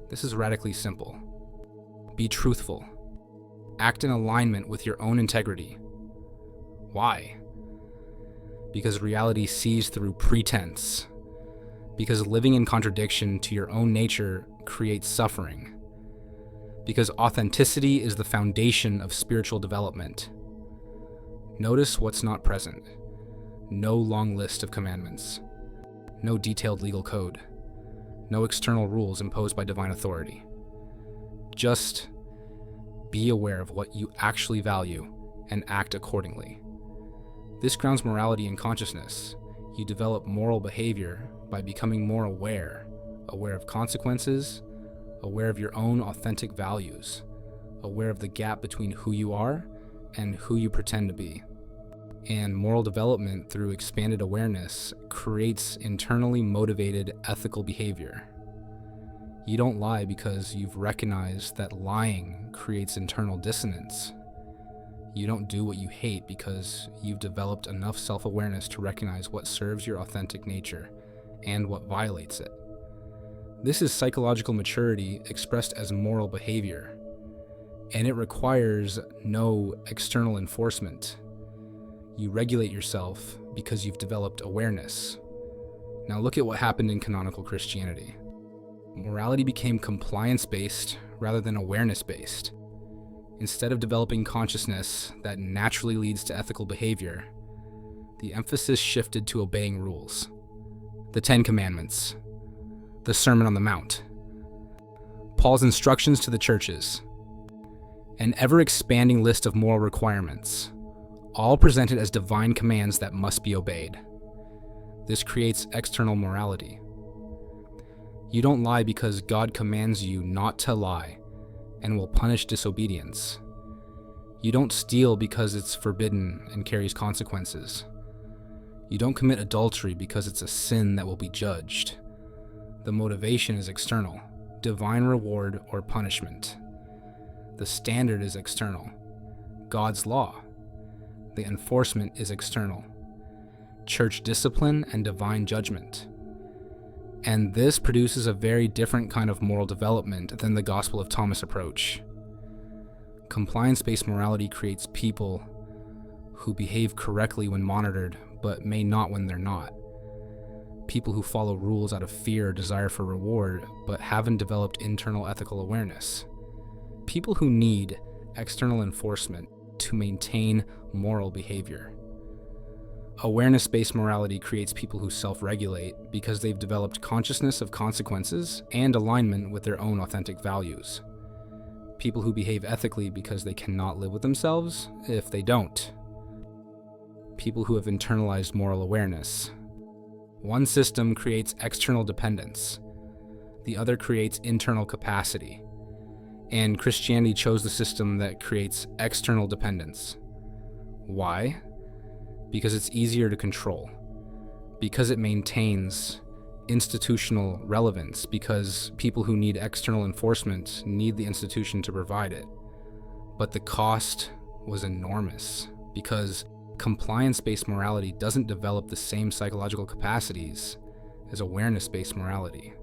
This is radically simple. Be truthful. Act in alignment with your own integrity. Why? because reality sees through pretense, because living in contradiction to your own nature creates suffering, because authenticity is the foundation of spiritual development. Notice what's not present. No long list of commandments, no detailed legal code, no external rules imposed by divine authority. Just be aware of what you actually value and act accordingly. This grounds morality in consciousness. You develop moral behavior by becoming more aware of consequences, aware of your own authentic values, aware of the gap between who you are and who you pretend to be. And moral development through expanded awareness creates internally motivated ethical behavior. You don't lie because you've recognized that lying creates internal dissonance. You don't do what you hate because you've developed enough self-awareness to recognize what serves your authentic nature and what violates it. This is psychological maturity expressed as moral behavior, and it requires no external enforcement. You regulate yourself because you've developed awareness. Now look at what happened in canonical Christianity. Morality became compliance-based rather than awareness-based. Instead of developing consciousness that naturally leads to ethical behavior, the emphasis shifted to obeying rules. The 10 Commandments, the Sermon on the Mount, Paul's instructions to the churches, an ever-expanding list of moral requirements, all presented as divine commands that must be obeyed. This creates external morality. You don't lie because God commands you not to lie and will punish disobedience. You don't steal because it's forbidden and carries consequences. You don't commit adultery because it's a sin that will be judged. The motivation is external, divine reward or punishment. The standard is external, God's law. The enforcement is external, church discipline and divine judgment. And this produces a very different kind of moral development than the Gospel of Thomas approach. Compliance-based morality creates people who behave correctly when monitored, but may not when they're not. People who follow rules out of fear or desire for reward, but haven't developed internal ethical awareness. People who need external enforcement to maintain moral behavior. Awareness-based morality creates people who self-regulate because they've developed consciousness of consequences and alignment with their own authentic values. People who behave ethically because they cannot live with themselves if they don't. People who have internalized moral awareness. One system creates external dependence. The other creates internal capacity. And Christianity chose the system that creates external dependence. Why? Because it's easier to control, because it maintains institutional relevance, because people who need external enforcement need the institution to provide it. But the cost was enormous, because compliance-based morality doesn't develop the same psychological capacities as awareness-based morality.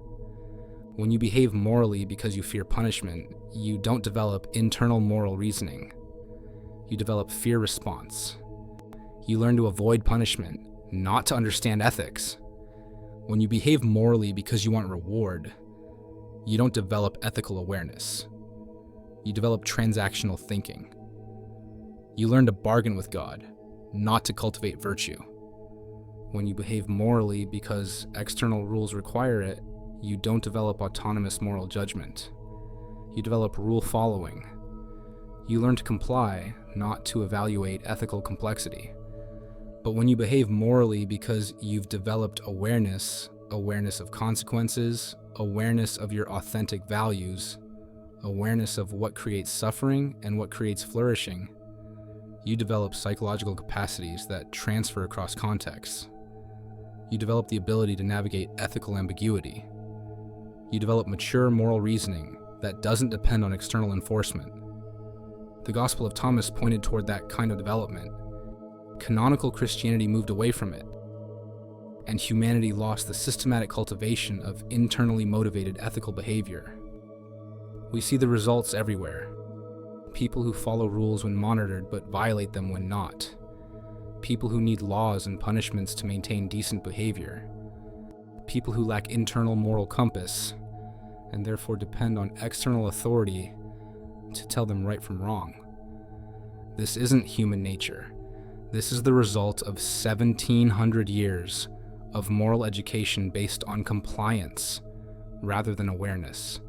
When you behave morally because you fear punishment, you don't develop internal moral reasoning. You develop fear response. You learn to avoid punishment, not to understand ethics. When you behave morally because you want reward, you don't develop ethical awareness. You develop transactional thinking. You learn to bargain with God, not to cultivate virtue. When you behave morally because external rules require it, you don't develop autonomous moral judgment. You develop rule following. You learn to comply, not to evaluate ethical complexity. But when you behave morally because you've developed awareness of consequences, awareness of your authentic values, awareness of what creates suffering and what creates flourishing, you develop psychological capacities that transfer across contexts. You develop the ability to navigate ethical ambiguity. You develop mature moral reasoning that doesn't depend on external enforcement. The Gospel of Thomas pointed toward that kind of development. Canonical Christianity moved away from it, and humanity lost the systematic cultivation of internally motivated ethical behavior. We see the results everywhere. People who follow rules when monitored but violate them when not. people who need laws and punishments to maintain decent behavior, people who lack internal moral compass, and therefore depend on external authority to tell them right from wrong. This isn't human nature. This is the result of 1,700 years of moral education based on compliance rather than awareness.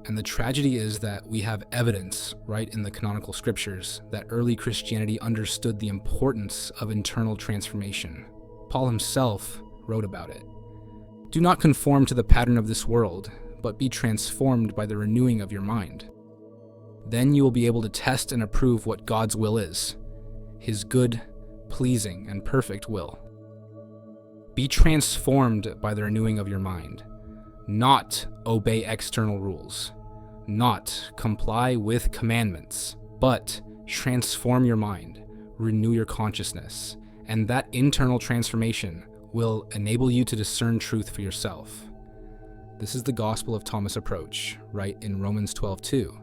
And the tragedy is that we have evidence, right in the canonical scriptures, that early Christianity understood the importance of internal transformation. Paul himself wrote about it. Do not conform to the pattern of this world, but be transformed by the renewing of your mind. Then you will be able to test and approve what God's will is, his good, pleasing, and perfect will. Be transformed by the renewing of your mind, not obey external rules, not comply with commandments, but transform your mind, renew your consciousness, and that internal transformation will enable you to discern truth for yourself. This is the Gospel of Thomas approach, right in Romans 12:2.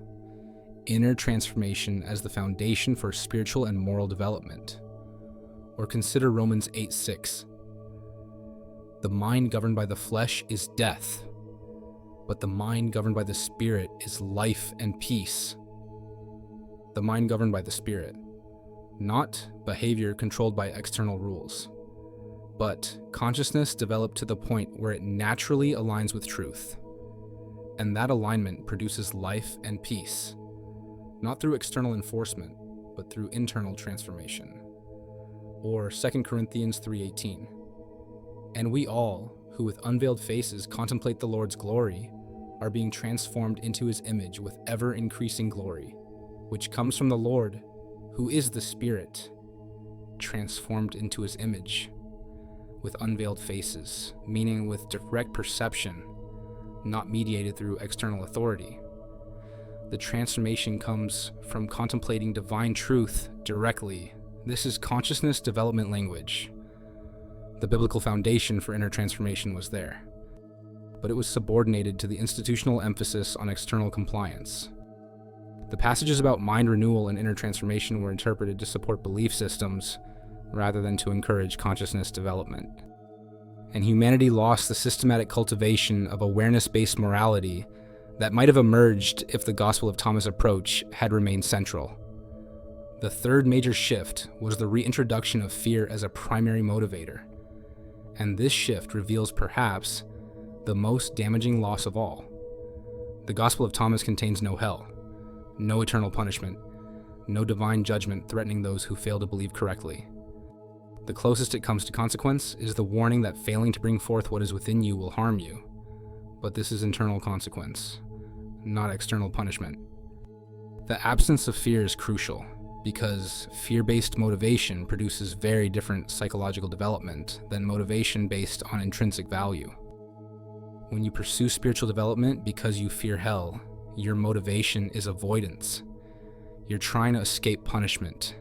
Inner transformation as the foundation for spiritual and moral development. Or consider Romans 8:6. The mind governed by the flesh is death, but the mind governed by the Spirit is life and peace. The mind governed by the Spirit, not behavior controlled by external rules, but consciousness developed to the point where it naturally aligns with truth. And that alignment produces life and peace, not through external enforcement, but through internal transformation. Or 2 Corinthians 3:18. And we all, who with unveiled faces contemplate the Lord's glory, are being transformed into his image with ever-increasing glory, which comes from the Lord, who is the Spirit, transformed into his image with unveiled faces, meaning with direct perception, not mediated through external authority. The transformation comes from contemplating divine truth directly. This is consciousness development language. The biblical foundation for inner transformation was there, but it was subordinated to the institutional emphasis on external compliance. The passages about mind renewal and inner transformation were interpreted to support belief systems rather than to encourage consciousness development. And humanity lost the systematic cultivation of awareness-based morality that might have emerged if the Gospel of Thomas approach had remained central. The third major shift was the reintroduction of fear as a primary motivator. And this shift reveals perhaps the most damaging loss of all. The Gospel of Thomas contains no hell, no eternal punishment, no divine judgment threatening those who fail to believe correctly. The closest it comes to consequence is the warning that failing to bring forth what is within you will harm you. But this is internal consequence, not external punishment. The absence of fear is crucial, because fear-based motivation produces very different psychological development than motivation based on intrinsic value. When you pursue spiritual development because you fear hell, your motivation is avoidance. You're trying to escape punishment.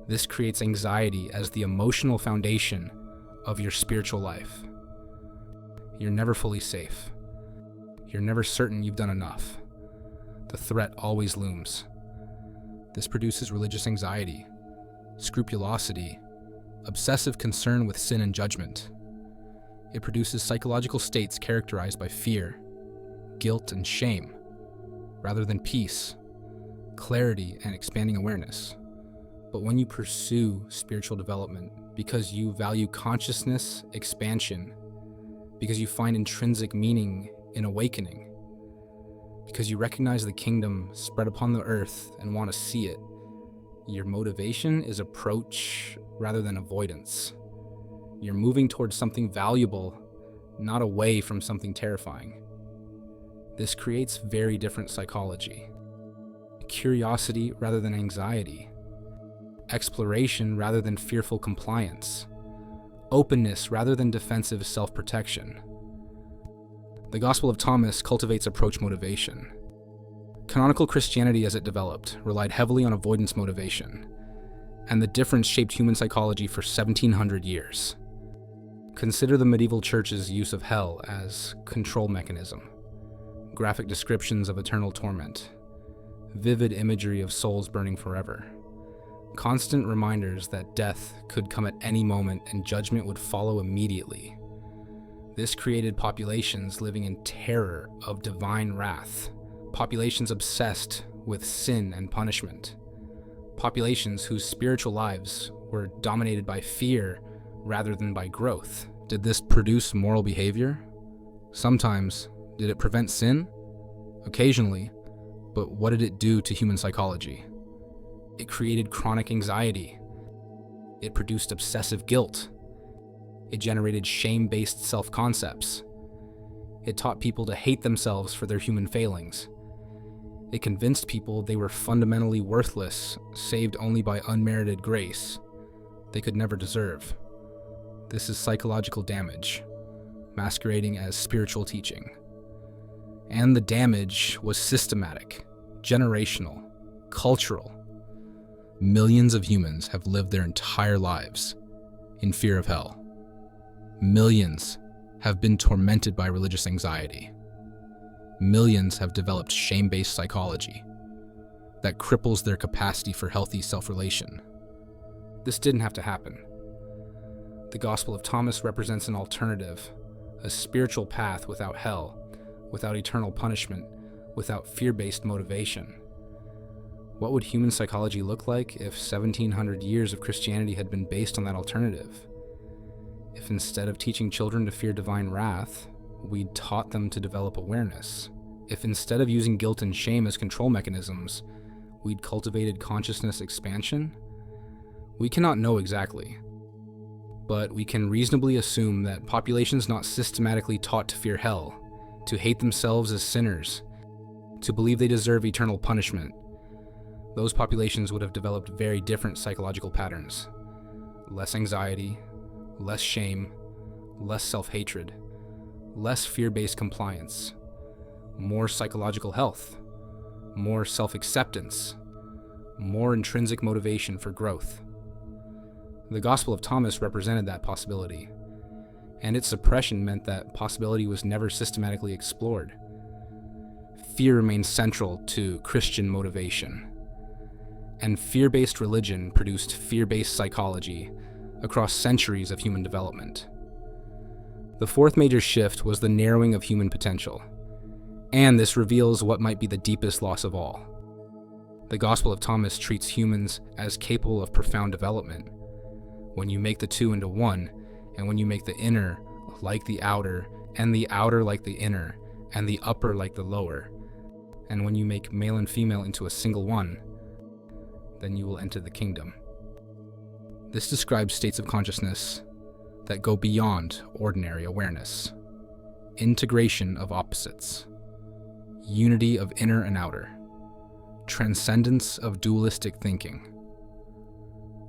This creates anxiety as the emotional foundation of your spiritual life. You're never fully safe. You're never certain you've done enough. The threat always looms. This produces religious anxiety, scrupulosity, obsessive concern with sin and judgment. It produces psychological states characterized by fear, guilt, and shame, rather than peace, clarity, and expanding awareness. But when you pursue spiritual development because you value consciousness expansion, because you find intrinsic meaning in awakening, because you recognize the kingdom spread upon the earth and want to see it, your motivation is approach rather than avoidance. You're moving towards something valuable, not away from something terrifying. This creates very different psychology. Curiosity rather than anxiety. Exploration rather than fearful compliance. Openness rather than defensive self-protection. The Gospel of Thomas cultivates approach motivation. Canonical Christianity as it developed relied heavily on avoidance motivation, and the difference shaped human psychology for 1,700 years. Consider the medieval church's use of hell as control mechanism, graphic descriptions of eternal torment, vivid imagery of souls burning forever, Constant reminders that death could come at any moment and judgment would follow immediately. This created populations living in terror of divine wrath, populations obsessed with sin and punishment, populations whose spiritual lives were dominated by fear rather than by growth. Did this produce moral behavior? Sometimes. Did it prevent sin? Occasionally. But what did it do to human psychology? It created chronic anxiety. It produced obsessive guilt. It generated shame-based self-concepts. It taught people to hate themselves for their human failings. It convinced people they were fundamentally worthless, saved only by unmerited grace they could never deserve. This is psychological damage, masquerading as spiritual teaching. And the damage was systematic, generational, cultural. Millions of humans have lived their entire lives in fear of hell. Millions have been tormented by religious anxiety. Millions have developed shame-based psychology that cripples their capacity for healthy self-relation. This didn't have to happen. The Gospel of Thomas represents an alternative, a spiritual path without hell, without eternal punishment, without fear-based motivation. What would human psychology look like if 1700 years of Christianity had been based on that alternative? If instead of teaching children to fear divine wrath, we'd taught them to develop awareness? If instead of using guilt and shame as control mechanisms, we'd cultivated consciousness expansion? We cannot know exactly, but we can reasonably assume that populations not systematically taught to fear hell, to hate themselves as sinners, to believe they deserve eternal punishment, those populations would have developed very different psychological patterns. Less anxiety, less shame, less self-hatred, less fear-based compliance, more psychological health, more self-acceptance, more intrinsic motivation for growth. The Gospel of Thomas represented that possibility, and its suppression meant that possibility was never systematically explored. Fear remained central to Christian motivation, and fear-based religion produced fear-based psychology across centuries of human development. The fourth major shift was the narrowing of human potential, and this reveals what might be the deepest loss of all. The Gospel of Thomas treats humans as capable of profound development. When you make the two into one, and when you make the inner like the outer, and the outer like the inner, and the upper like the lower, and when you make male and female into a single one, then you will enter the kingdom. This describes states of consciousness that go beyond ordinary awareness. Integration of opposites, unity of inner and outer, transcendence of dualistic thinking.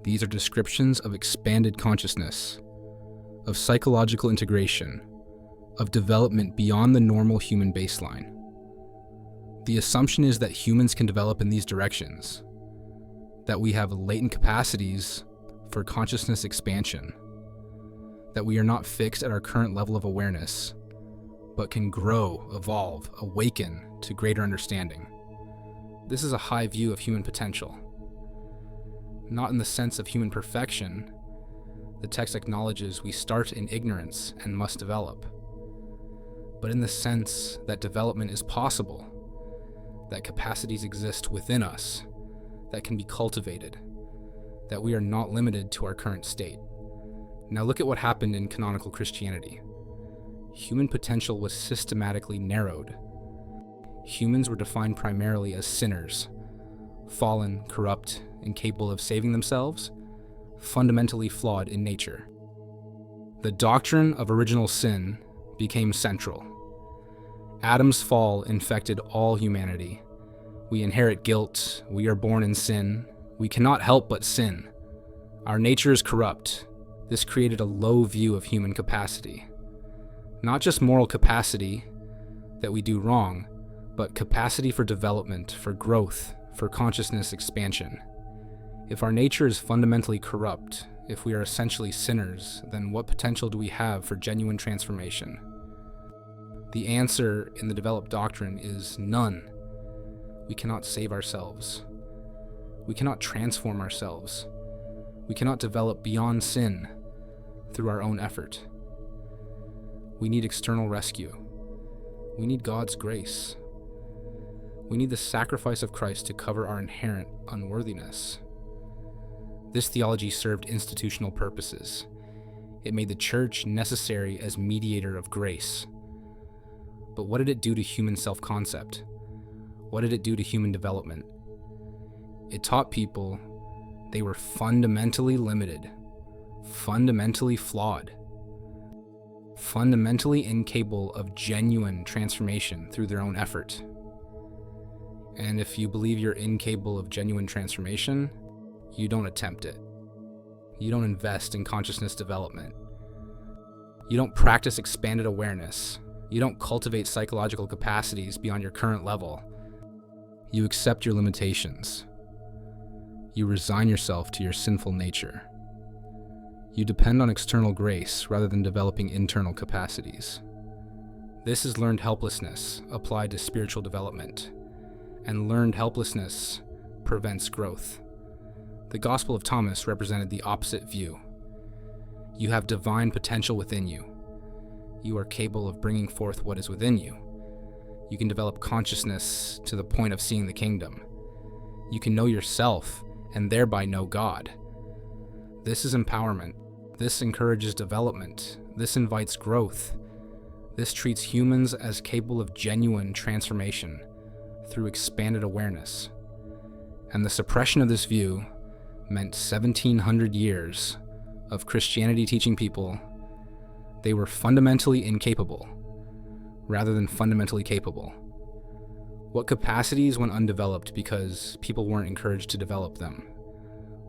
These are descriptions of expanded consciousness, of psychological integration, of development beyond the normal human baseline. The assumption is that humans can develop in these directions, that we have latent capacities for consciousness expansion, that we are not fixed at our current level of awareness, but can grow, evolve, awaken to greater understanding. This is a high view of human potential. Not in the sense of human perfection. The text acknowledges we start in ignorance and must develop, but in the sense that development is possible, that capacities exist within us that can be cultivated, that we are not limited to our current state. Now look at what happened in canonical Christianity. Human potential was systematically narrowed. Humans were defined primarily as sinners, fallen, corrupt, incapable of saving themselves, fundamentally flawed in nature. The doctrine of original sin became central. Adam's fall infected all humanity. We inherit guilt, we are born in sin, we cannot help but sin. Our nature is corrupt. This created a low view of human capacity. Not just moral capacity, that we do wrong, but capacity for development, for growth, for consciousness expansion. If our nature is fundamentally corrupt, if we are essentially sinners, then what potential do we have for genuine transformation? The answer in the developed doctrine is none. We cannot save ourselves. We cannot transform ourselves. We cannot develop beyond sin through our own effort. We need external rescue. We need God's grace. We need the sacrifice of Christ to cover our inherent unworthiness. This theology served institutional purposes. It made the church necessary as mediator of grace. But what did it do to human self-concept? What did it do to human development? It taught people they were fundamentally limited, fundamentally flawed, fundamentally incapable of genuine transformation through their own effort. And if you believe you're incapable of genuine transformation, you don't attempt it. You don't invest in consciousness development. You don't practice expanded awareness. You don't cultivate psychological capacities beyond your current level. You accept your limitations. You resign yourself to your sinful nature. You depend on external grace rather than developing internal capacities. This is learned helplessness applied to spiritual development, and learned helplessness prevents growth. The Gospel of Thomas represented the opposite view. You have divine potential within you. You are capable of bringing forth what is within you. You can develop consciousness to the point of seeing the kingdom. You can know yourself and thereby know God. This is empowerment. This encourages development. This invites growth. This treats humans as capable of genuine transformation through expanded awareness. And the suppression of this view meant 1,700 years of Christianity teaching people they were fundamentally incapable rather than fundamentally capable. What capacities went undeveloped because people weren't encouraged to develop them?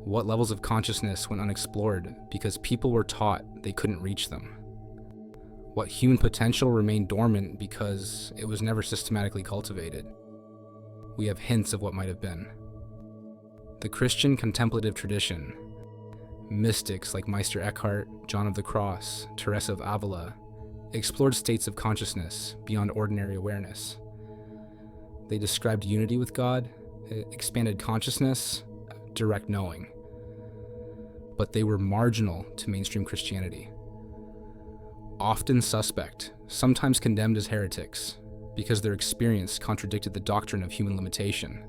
What levels of consciousness went unexplored because people were taught they couldn't reach them? What human potential remained dormant because it was never systematically cultivated? We have hints of what might have been. The Christian contemplative tradition, mystics like Meister Eckhart, John of the Cross, Teresa of Avila, explored states of consciousness beyond ordinary awareness. They described unity with God, expanded consciousness, direct knowing. But they were marginal to mainstream Christianity. Often suspect, sometimes condemned as heretics, because their experience contradicted the doctrine of human limitation.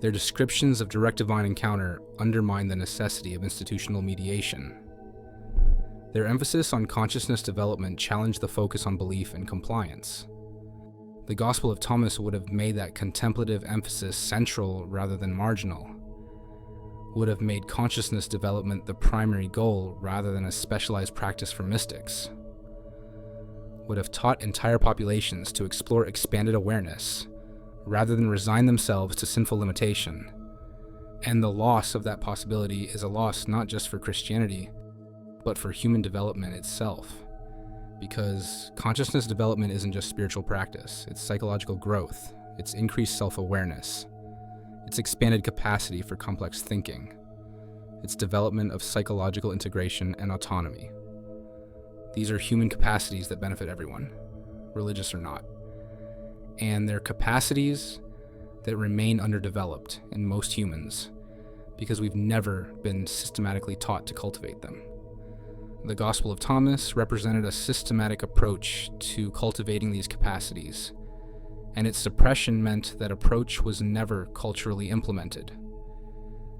Their descriptions of direct divine encounter undermine the necessity of institutional mediation. Their emphasis on consciousness development challenged the focus on belief and compliance. The Gospel of Thomas would have made that contemplative emphasis central rather than marginal, would have made consciousness development the primary goal rather than a specialized practice for mystics, would have taught entire populations to explore expanded awareness rather than resign themselves to sinful limitation. And the loss of that possibility is a loss not just for Christianity, but for human development itself. Because consciousness development isn't just spiritual practice, it's psychological growth, it's increased self-awareness, it's expanded capacity for complex thinking, it's development of psychological integration and autonomy. These are human capacities that benefit everyone, religious or not. And they're capacities that remain underdeveloped in most humans because we've never been systematically taught to cultivate them. The Gospel of Thomas represented a systematic approach to cultivating these capacities, and its suppression meant that approach was never culturally implemented.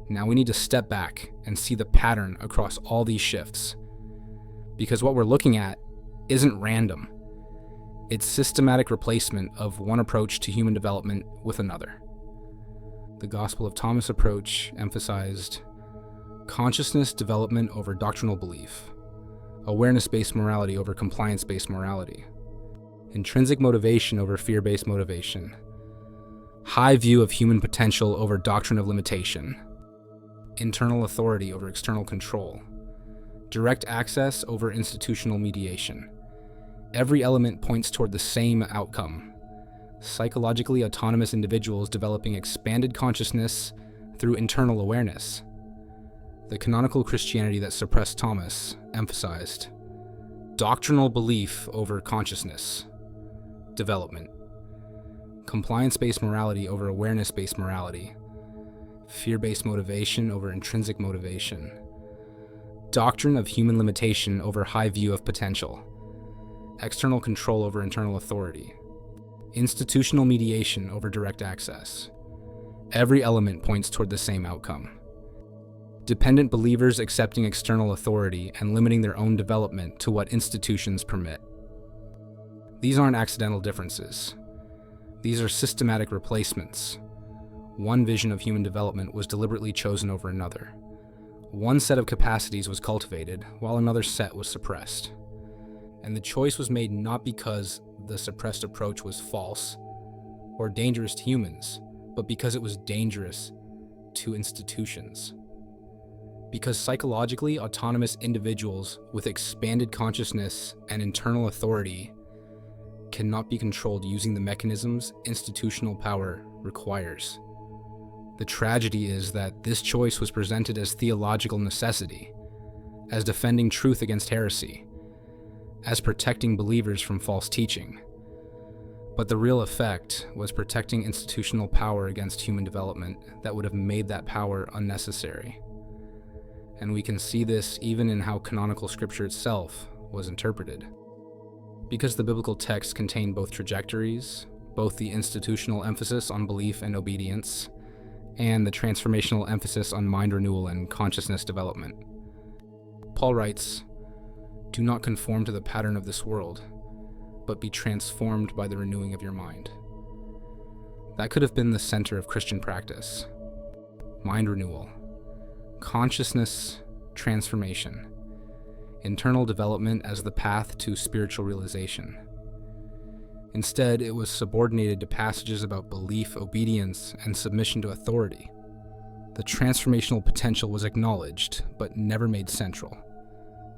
Now we need to step back and see the pattern across all these shifts, because what we're looking at isn't random. It's systematic replacement of one approach to human development with another. The Gospel of Thomas approach emphasized consciousness development over doctrinal belief, awareness-based morality over compliance-based morality, intrinsic motivation over fear-based motivation, high view of human potential over doctrine of limitation, internal authority over external control, direct access over institutional mediation. Every element points toward the same outcome: psychologically autonomous individuals developing expanded consciousness through internal awareness. The canonical Christianity that suppressed Thomas emphasized doctrinal belief over consciousness development, compliance-based morality over awareness-based morality, fear-based motivation over intrinsic motivation, doctrine of human limitation over high view of potential, external control over internal authority, institutional mediation over direct access. Every element points toward the same outcome. Dependent believers accepting external authority and limiting their own development to what institutions permit. These aren't accidental differences. These are systematic replacements. One vision of human development was deliberately chosen over another. One set of capacities was cultivated, while another set was suppressed. And the choice was made not because the suppressed approach was false or dangerous to humans, but because it was dangerous to institutions. Because psychologically autonomous individuals with expanded consciousness and internal authority cannot be controlled using the mechanisms institutional power requires. The tragedy is that this choice was presented as theological necessity, as defending truth against heresy, as protecting believers from false teaching. But the real effect was protecting institutional power against human development that would have made that power unnecessary. And we can see this even in how canonical scripture itself was interpreted. Because the biblical text contained both trajectories, both the institutional emphasis on belief and obedience, and the transformational emphasis on mind renewal and consciousness development. Paul writes, "Do not conform to the pattern of this world, but be transformed by the renewing of your mind." That could have been the center of Christian practice. Mind renewal, consciousness transformation, internal development as the path to spiritual realization. Instead, it was subordinated to passages about belief, obedience, and submission to authority. The transformational potential was acknowledged, but never made central,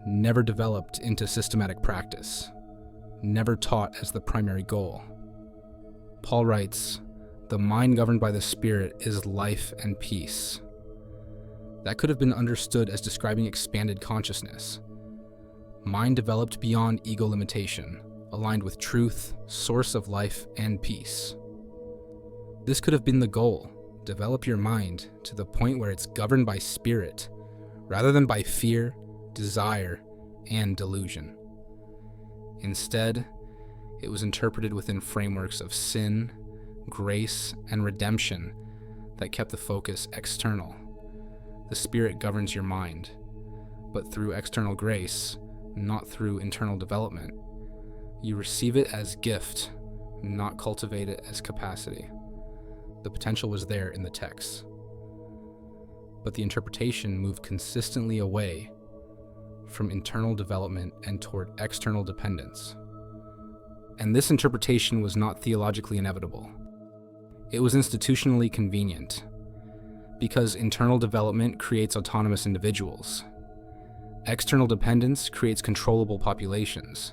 never developed into systematic practice, never taught as the primary goal. Paul writes, "The mind governed by the Spirit is life and peace." That could have been understood as describing expanded consciousness. Mind developed beyond ego limitation, aligned with truth, source of life, and peace. This could have been the goal: develop your mind to the point where it's governed by spirit, rather than by fear, desire, and delusion. Instead, it was interpreted within frameworks of sin, grace, and redemption that kept the focus external. The Spirit governs your mind, but through external grace, not through internal development. You receive it as gift, not cultivate it as capacity. The potential was there in the text, but the interpretation moved consistently away from internal development and toward external dependence. And this interpretation was not theologically inevitable. It was institutionally convenient, because internal development creates autonomous individuals. External dependence creates controllable populations.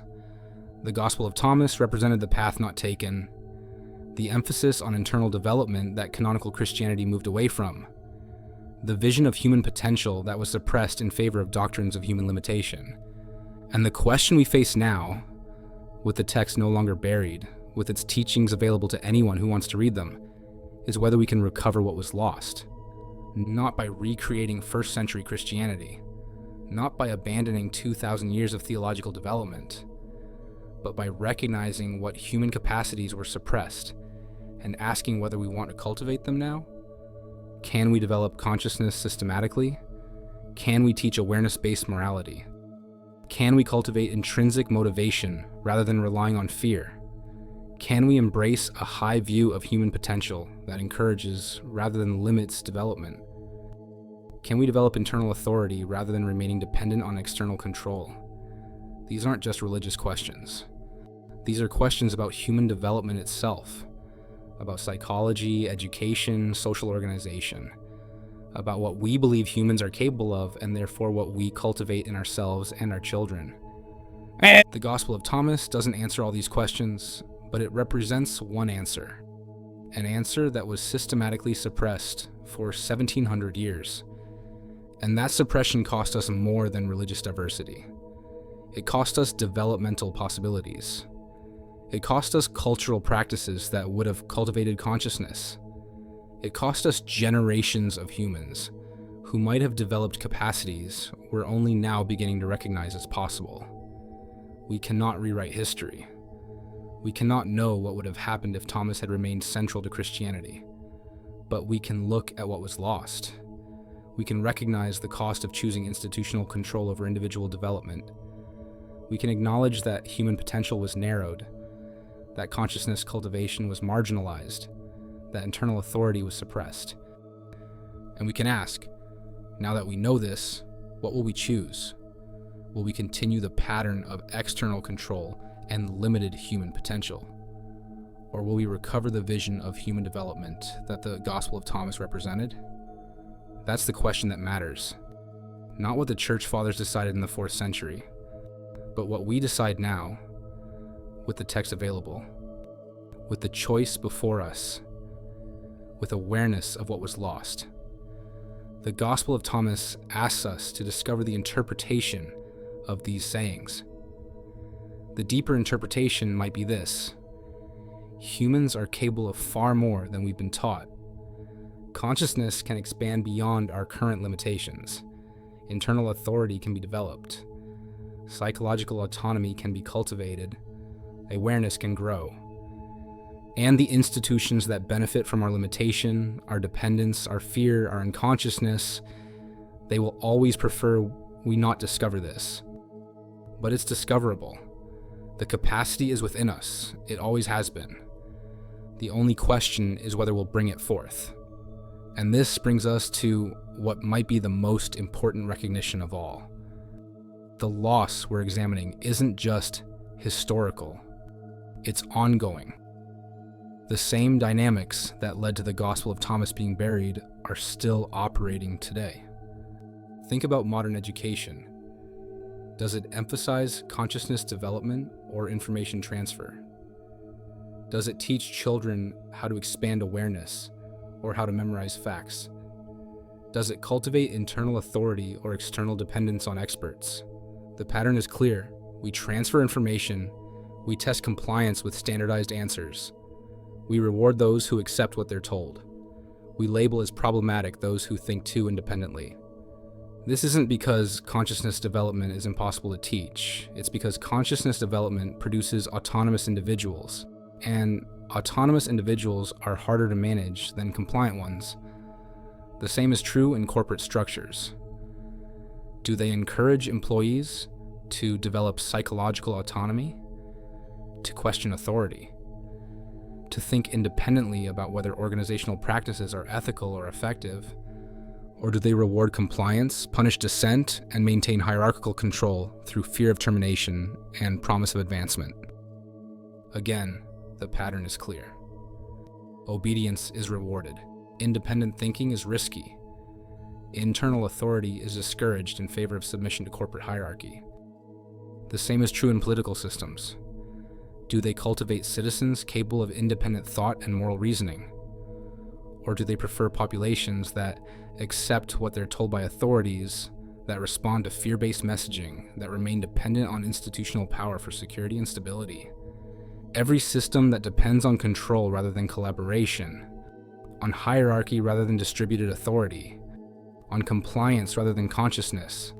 The Gospel of Thomas represented the path not taken, the emphasis on internal development that canonical Christianity moved away from, the vision of human potential that was suppressed in favor of doctrines of human limitation. And the question we face now, with the text no longer buried, with its teachings available to anyone who wants to read them, is whether we can recover what was lost. Not by recreating first century Christianity, not by abandoning 2,000 years of theological development, but by recognizing what human capacities were suppressed and asking whether we want to cultivate them now. Can we develop consciousness systematically? Can we teach awareness-based morality? Can we cultivate intrinsic motivation rather than relying on fear? Can we embrace a high view of human potential that encourages rather than limits development? Can we develop internal authority rather than remaining dependent on external control? These aren't just religious questions. These are questions about human development itself, about psychology, education, social organization, about what we believe humans are capable of and therefore what we cultivate in ourselves and our children. The Gospel of Thomas doesn't answer all these questions, but it represents one answer, an answer that was systematically suppressed for 1,700 years. And that suppression cost us more than religious diversity. It cost us developmental possibilities. It cost us cultural practices that would have cultivated consciousness. It cost us generations of humans who might have developed capacities we're only now beginning to recognize as possible. We cannot rewrite history. We cannot know what would have happened if Thomas had remained central to Christianity. But we can look at what was lost. We can recognize the cost of choosing institutional control over individual development. We can acknowledge that human potential was narrowed, that consciousness cultivation was marginalized, that internal authority was suppressed. And we can ask, now that we know this, what will we choose? Will we continue the pattern of external control and limited human potential? Or will we recover the vision of human development that the Gospel of Thomas represented? That's the question that matters. Not what the Church Fathers decided in the 4th century, but what we decide now, with the text available, with the choice before us, with awareness of what was lost. The Gospel of Thomas asks us to discover the interpretation of these sayings. The deeper interpretation might be this: humans are capable of far more than we've been taught. Consciousness can expand beyond our current limitations. Internal authority can be developed. Psychological autonomy can be cultivated. Awareness can grow. And the institutions that benefit from our limitation, our dependence, our fear, our unconsciousness, they will always prefer we not discover this. But it's discoverable. The capacity is within us. It always has been. The only question is whether we'll bring it forth. And this brings us to what might be the most important recognition of all. The loss we're examining isn't just historical, it's ongoing. The same dynamics that led to the Gospel of Thomas being buried are still operating today. Think about modern education. Does it emphasize consciousness development or information transfer? Does it teach children how to expand awareness or how to memorize facts? Does it cultivate internal authority or external dependence on experts? The pattern is clear. We transfer information, we test compliance with standardized answers, we reward those who accept what they're told, we label as problematic those who think too independently. This isn't because consciousness development is impossible to teach, it's because consciousness development produces autonomous individuals, and autonomous individuals are harder to manage than compliant ones. The same is true in corporate structures. Do they encourage employees to develop psychological autonomy, to question authority, to think independently about whether organizational practices are ethical or effective? Or do they reward compliance, punish dissent, and maintain hierarchical control through fear of termination and promise of advancement? Again, the pattern is clear. Obedience is rewarded. Independent thinking is risky. Internal authority is discouraged in favor of submission to corporate hierarchy. The same is true in political systems. Do they cultivate citizens capable of independent thought and moral reasoning? Or do they prefer populations that accept what they're told by authorities, that respond to fear-based messaging, that remain dependent on institutional power for security and stability? Every system that depends on control rather than collaboration, on hierarchy rather than distributed authority, on compliance rather than consciousness,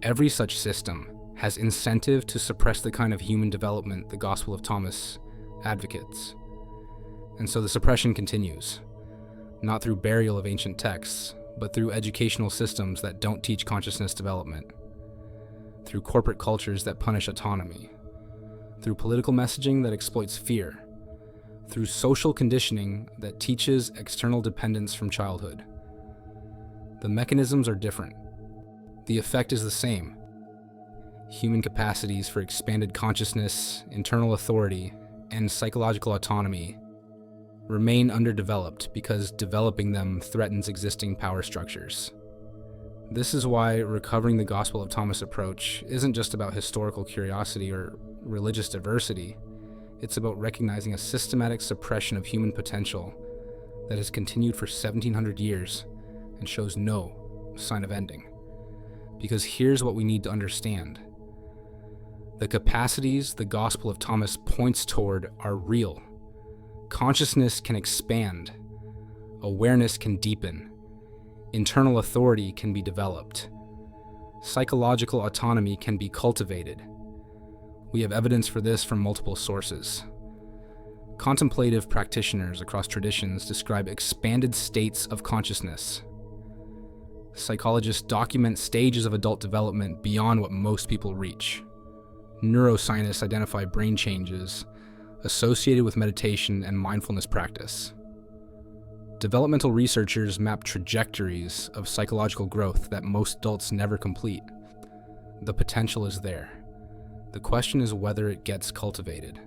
every such system has incentive to suppress the kind of human development the Gospel of Thomas advocates. And so the suppression continues, not through burial of ancient texts, but through educational systems that don't teach consciousness development, through corporate cultures that punish autonomy, through political messaging that exploits fear, through social conditioning that teaches external dependence from childhood. The mechanisms are different. The effect is the same. Human capacities for expanded consciousness, internal authority, and psychological autonomy remain underdeveloped because developing them threatens existing power structures. This is why recovering the Gospel of Thomas approach isn't just about historical curiosity or religious diversity. It's about recognizing a systematic suppression of human potential that has continued for 1700 years and shows no sign of ending. Because here's what we need to understand. The capacities the Gospel of Thomas points toward are real. Consciousness can expand. awareness can deepen, internal authority can be developed, psychological autonomy can be cultivated. We have evidence for this from multiple sources. Contemplative practitioners across traditions describe expanded states of consciousness. Psychologists document stages of adult development beyond what most people reach. Neuroscientists identify brain changes associated with meditation and mindfulness practice. Developmental researchers map trajectories of psychological growth that most adults never complete. The potential is there. The question is whether it gets cultivated.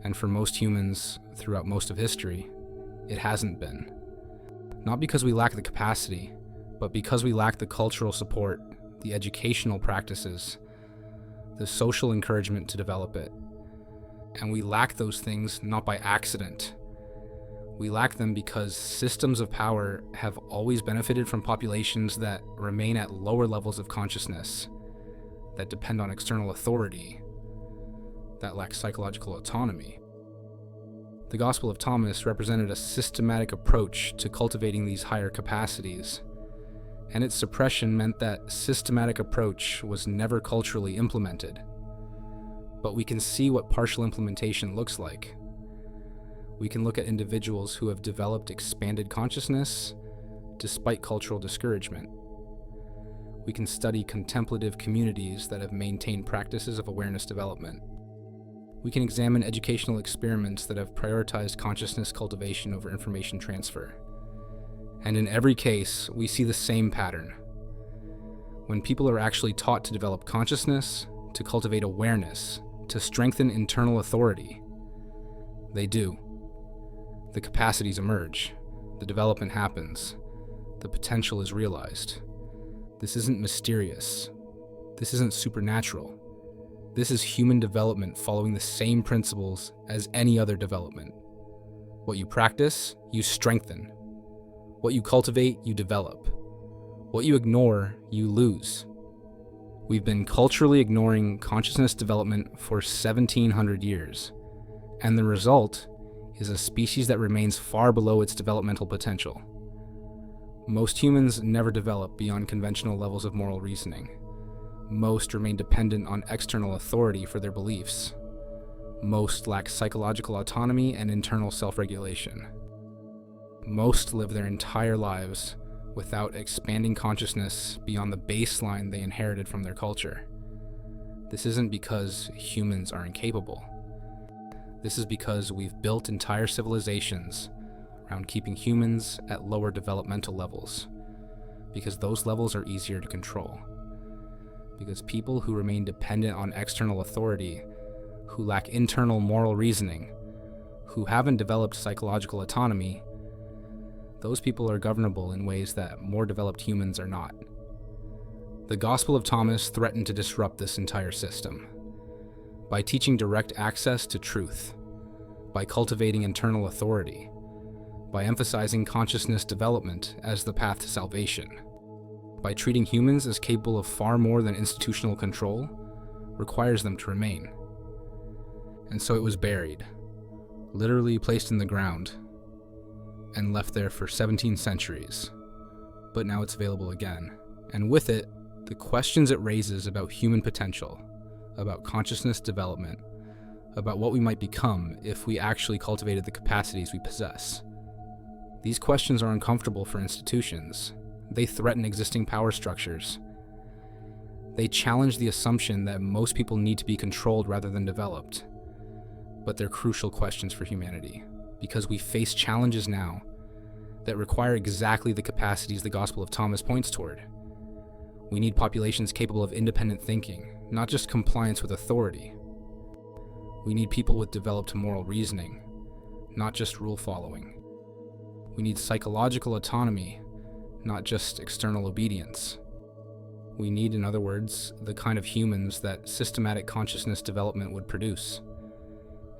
And for most humans, throughout most of history, it hasn't been. Not because we lack the capacity, but because we lack the cultural support, the educational practices, the social encouragement to develop it. And we lack those things not by accident. We lack them because systems of power have always benefited from populations that remain at lower levels of consciousness, that depend on external authority, that lack psychological autonomy. The Gospel of Thomas represented a systematic approach to cultivating these higher capacities, and its suppression meant that systematic approach was never culturally implemented. But we can see what partial implementation looks like. We can look at individuals who have developed expanded consciousness despite cultural discouragement. We can study contemplative communities that have maintained practices of awareness development. We can examine educational experiments that have prioritized consciousness cultivation over information transfer. And in every case, we see the same pattern. When people are actually taught to develop consciousness, to cultivate awareness, to strengthen internal authority, they do. The capacities emerge, the development happens, the potential is realized. This isn't mysterious. This isn't supernatural. This is human development following the same principles as any other development. What you practice, you strengthen. What you cultivate, you develop. What you ignore, you lose. We've been culturally ignoring consciousness development for 1,700 years, and the result is a species that remains far below its developmental potential. Most humans never develop beyond conventional levels of moral reasoning. Most remain dependent on external authority for their beliefs. Most lack psychological autonomy and internal self-regulation. Most live their entire lives without expanding consciousness beyond the baseline they inherited from their culture. This isn't because humans are incapable. This is because we've built entire civilizations around keeping humans at lower developmental levels, because those levels are easier to control. Because people who remain dependent on external authority, who lack internal moral reasoning, who haven't developed psychological autonomy, those people are governable in ways that more developed humans are not. The Gospel of Thomas threatened to disrupt this entire system by teaching direct access to truth, by cultivating internal authority, by emphasizing consciousness development as the path to salvation, by treating humans as capable of far more than institutional control, requires them to remain. And so it was buried, literally placed in the ground, and left there for 17 centuries. But now it's available again. And with it, the questions it raises about human potential, about consciousness development, about what we might become if we actually cultivated the capacities we possess. These questions are uncomfortable for institutions. They threaten existing power structures. They challenge the assumption that most people need to be controlled rather than developed. But they're crucial questions for humanity, because we face challenges now that require exactly the capacities the Gospel of Thomas points toward. We need populations capable of independent thinking, not just compliance with authority. We need people with developed moral reasoning, not just rule following. We need psychological autonomy, not just external obedience. We need, in other words, the kind of humans that systematic consciousness development would produce.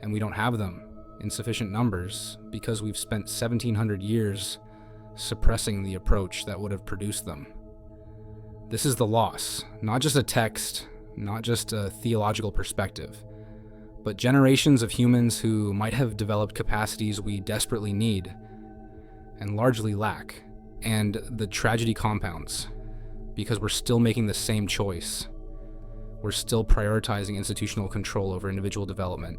And we don't have them in sufficient numbers because we've spent 1,700 years suppressing the approach that would have produced them. This is the loss, not just a text, not just a theological perspective, but generations of humans who might have developed capacities we desperately need, and largely lack. And the tragedy compounds because we're still making the same choice. We're still prioritizing institutional control over individual development.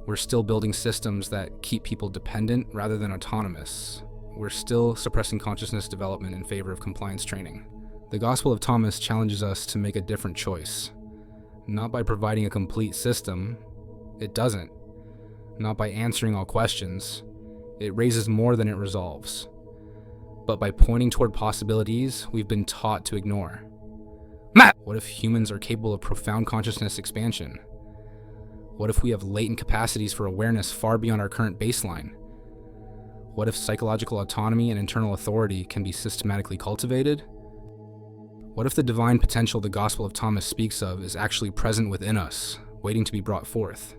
We're still building systems that keep people dependent rather than autonomous. We're still suppressing consciousness development in favor of compliance training. The Gospel of Thomas challenges us to make a different choice. Not by providing a complete system. It doesn't. Not by answering all questions. It raises more than it resolves. But by pointing toward possibilities we've been taught to ignore. What if humans are capable of profound consciousness expansion? What if we have latent capacities for awareness far beyond our current baseline? What if psychological autonomy and internal authority can be systematically cultivated? What if the divine potential the Gospel of Thomas speaks of is actually present within us, waiting to be brought forth?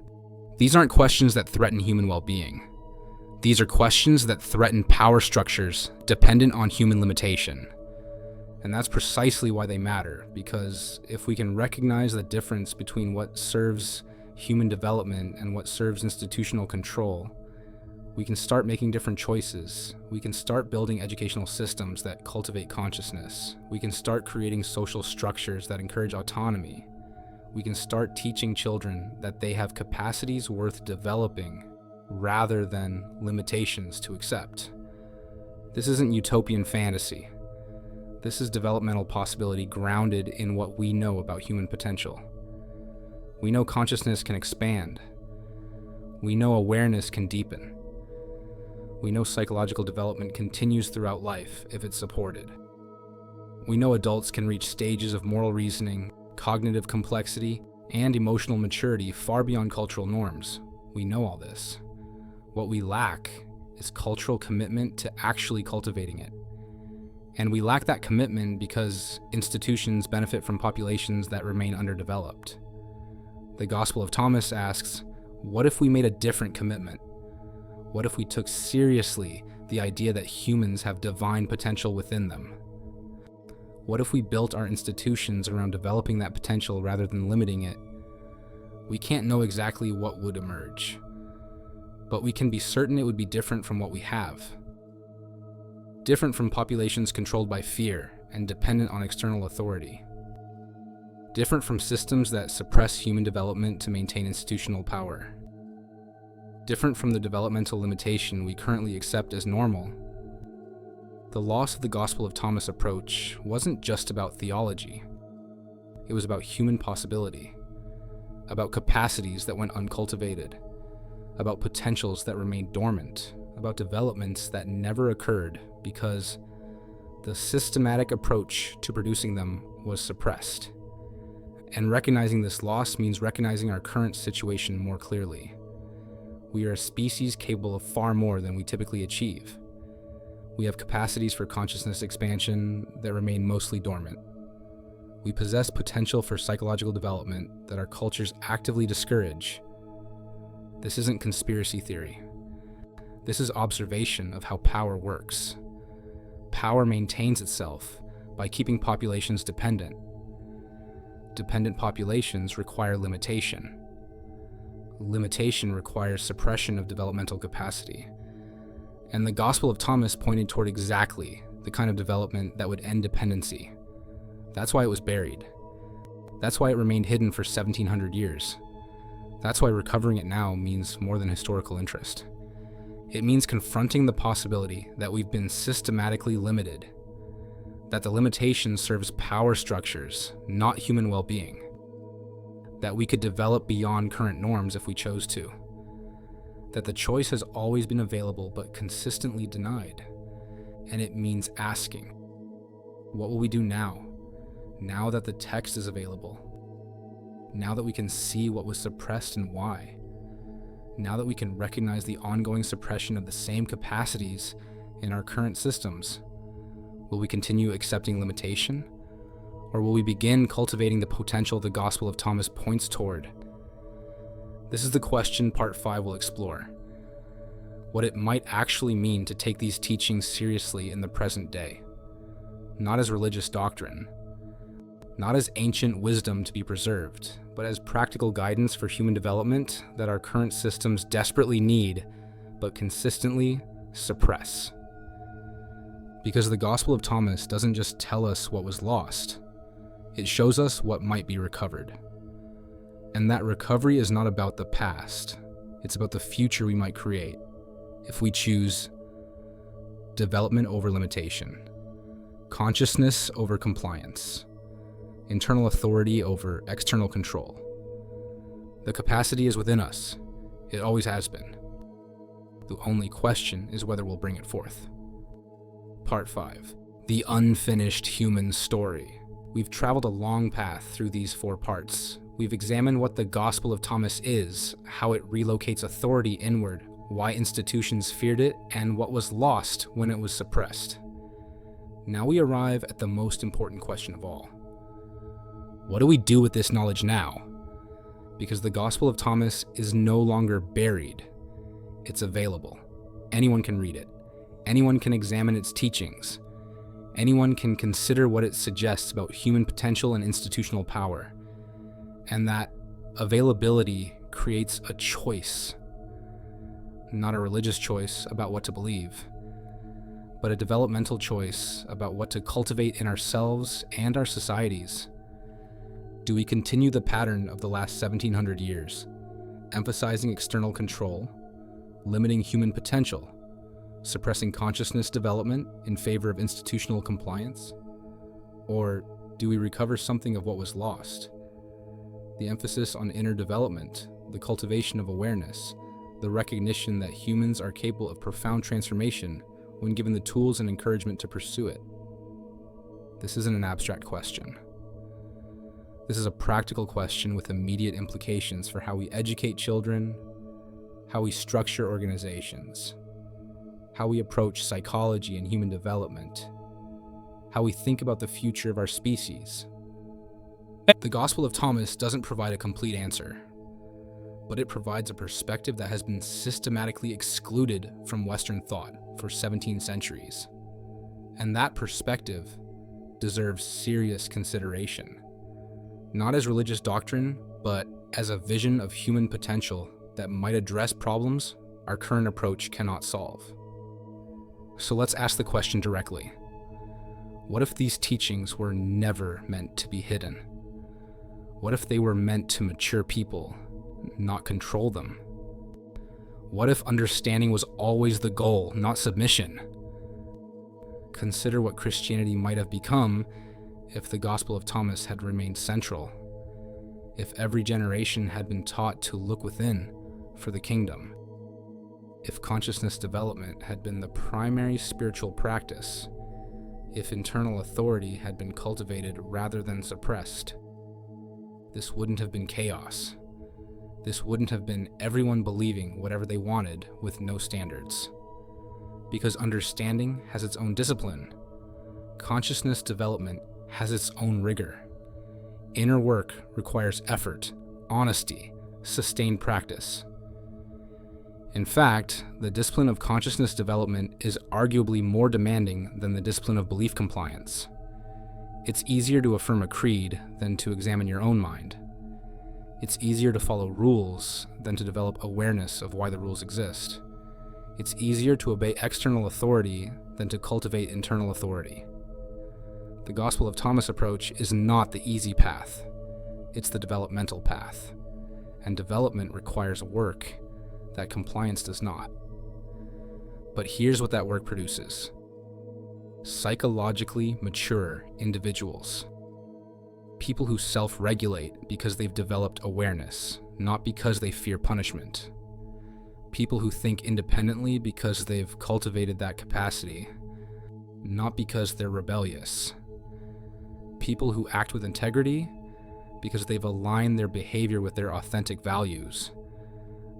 These aren't questions that threaten human well-being. These are questions that threaten power structures dependent on human limitation. And that's precisely why they matter, because if we can recognize the difference between what serves human development and what serves institutional control, we can start making different choices. We can start building educational systems that cultivate consciousness. We can start creating social structures that encourage autonomy. We can start teaching children that they have capacities worth developing rather than limitations to accept. This isn't utopian fantasy. This is developmental possibility grounded in what we know about human potential. We know consciousness can expand. We know awareness can deepen. We know psychological development continues throughout life if it's supported. We know adults can reach stages of moral reasoning, cognitive complexity, and emotional maturity far beyond cultural norms. We know all this. What we lack is cultural commitment to actually cultivating it. And we lack that commitment because institutions benefit from populations that remain underdeveloped. The Gospel of Thomas asks, what if we made a different commitment? What if we took seriously the idea that humans have divine potential within them? What if we built our institutions around developing that potential rather than limiting it? We can't know exactly what would emerge, but we can be certain it would be different from what we have. Different from populations controlled by fear and dependent on external authority. Different from systems that suppress human development to maintain institutional power. Different from the developmental limitation we currently accept as normal. The loss of the Gospel of Thomas approach wasn't just about theology. It was about human possibility, about capacities that went uncultivated, about potentials that remained dormant, about developments that never occurred because the systematic approach to producing them was suppressed. And recognizing this loss means recognizing our current situation more clearly. We are a species capable of far more than we typically achieve. We have capacities for consciousness expansion that remain mostly dormant. We possess potential for psychological development that our cultures actively discourage. This isn't conspiracy theory. This is observation of how power works. Power maintains itself by keeping populations dependent. Dependent populations require limitation. Limitation requires suppression of developmental capacity. And the Gospel of Thomas pointed toward exactly the kind of development that would end dependency. That's why it was buried. That's why it remained hidden for 1,700 years. That's why recovering it now means more than historical interest. It means confronting the possibility that we've been systematically limited, that the limitation serves power structures, not human well-being, that we could develop beyond current norms if we chose to, that the choice has always been available but consistently denied, and it means asking, what will we do now that the text is available, now that we can see what was suppressed and why, now that we can recognize the ongoing suppression of the same capacities in our current systems? Will we continue accepting limitation? Or will we begin cultivating the potential the Gospel of Thomas points toward? This is the question Part 5 will explore. What it might actually mean to take these teachings seriously in the present day. Not as religious doctrine, not as ancient wisdom to be preserved, but as practical guidance for human development that our current systems desperately need, but consistently suppress. Because the Gospel of Thomas doesn't just tell us what was lost, it shows us what might be recovered. And that recovery is not about the past, it's about the future we might create if we choose development over limitation, consciousness over compliance, internal authority over external control. The capacity is within us. It always has been. The only question is whether we'll bring it forth. Part 5. The unfinished human story. We've traveled a long path through these 4 parts. We've examined what the Gospel of Thomas is, how it relocates authority inward, why institutions feared it, and what was lost when it was suppressed. Now we arrive at the most important question of all. What do we do with this knowledge now? Because the Gospel of Thomas is no longer buried. It's available. Anyone can read it. Anyone can examine its teachings. Anyone can consider what it suggests about human potential and institutional power. And that availability creates a choice. Not a religious choice about what to believe, but a developmental choice about what to cultivate in ourselves and our societies. Do we continue the pattern of the last 1700 years, emphasizing external control, limiting human potential, suppressing consciousness development in favor of institutional compliance? Or do we recover something of what was lost? The emphasis on inner development, the cultivation of awareness, the recognition that humans are capable of profound transformation when given the tools and encouragement to pursue it. This isn't an abstract question. This is a practical question with immediate implications for how we educate children, how we structure organizations, how we approach psychology and human development, how we think about the future of our species. The Gospel of Thomas doesn't provide a complete answer, but it provides a perspective that has been systematically excluded from Western thought for 17 centuries. And that perspective deserves serious consideration, not as religious doctrine, but as a vision of human potential that might address problems our current approach cannot solve. So let's ask the question directly. What if these teachings were never meant to be hidden? What if they were meant to mature people, not control them? What if understanding was always the goal, not submission? Consider what Christianity might have become if the Gospel of Thomas had remained central, if every generation had been taught to look within for the kingdom, if consciousness development had been the primary spiritual practice, if internal authority had been cultivated rather than suppressed. This wouldn't have been chaos. This wouldn't have been everyone believing whatever they wanted with no standards. Because understanding has its own discipline. Consciousness development has its own rigor. Inner work requires effort, honesty, sustained practice. In fact, the discipline of consciousness development is arguably more demanding than the discipline of belief compliance. It's easier to affirm a creed than to examine your own mind. It's easier to follow rules than to develop awareness of why the rules exist. It's easier to obey external authority than to cultivate internal authority. The Gospel of Thomas approach is not the easy path. It's the developmental path. And development requires work that compliance does not. But here's what that work produces. Psychologically mature individuals. People who self-regulate because they've developed awareness, not because they fear punishment. People who think independently because they've cultivated that capacity, not because they're rebellious. People who act with integrity because they've aligned their behavior with their authentic values,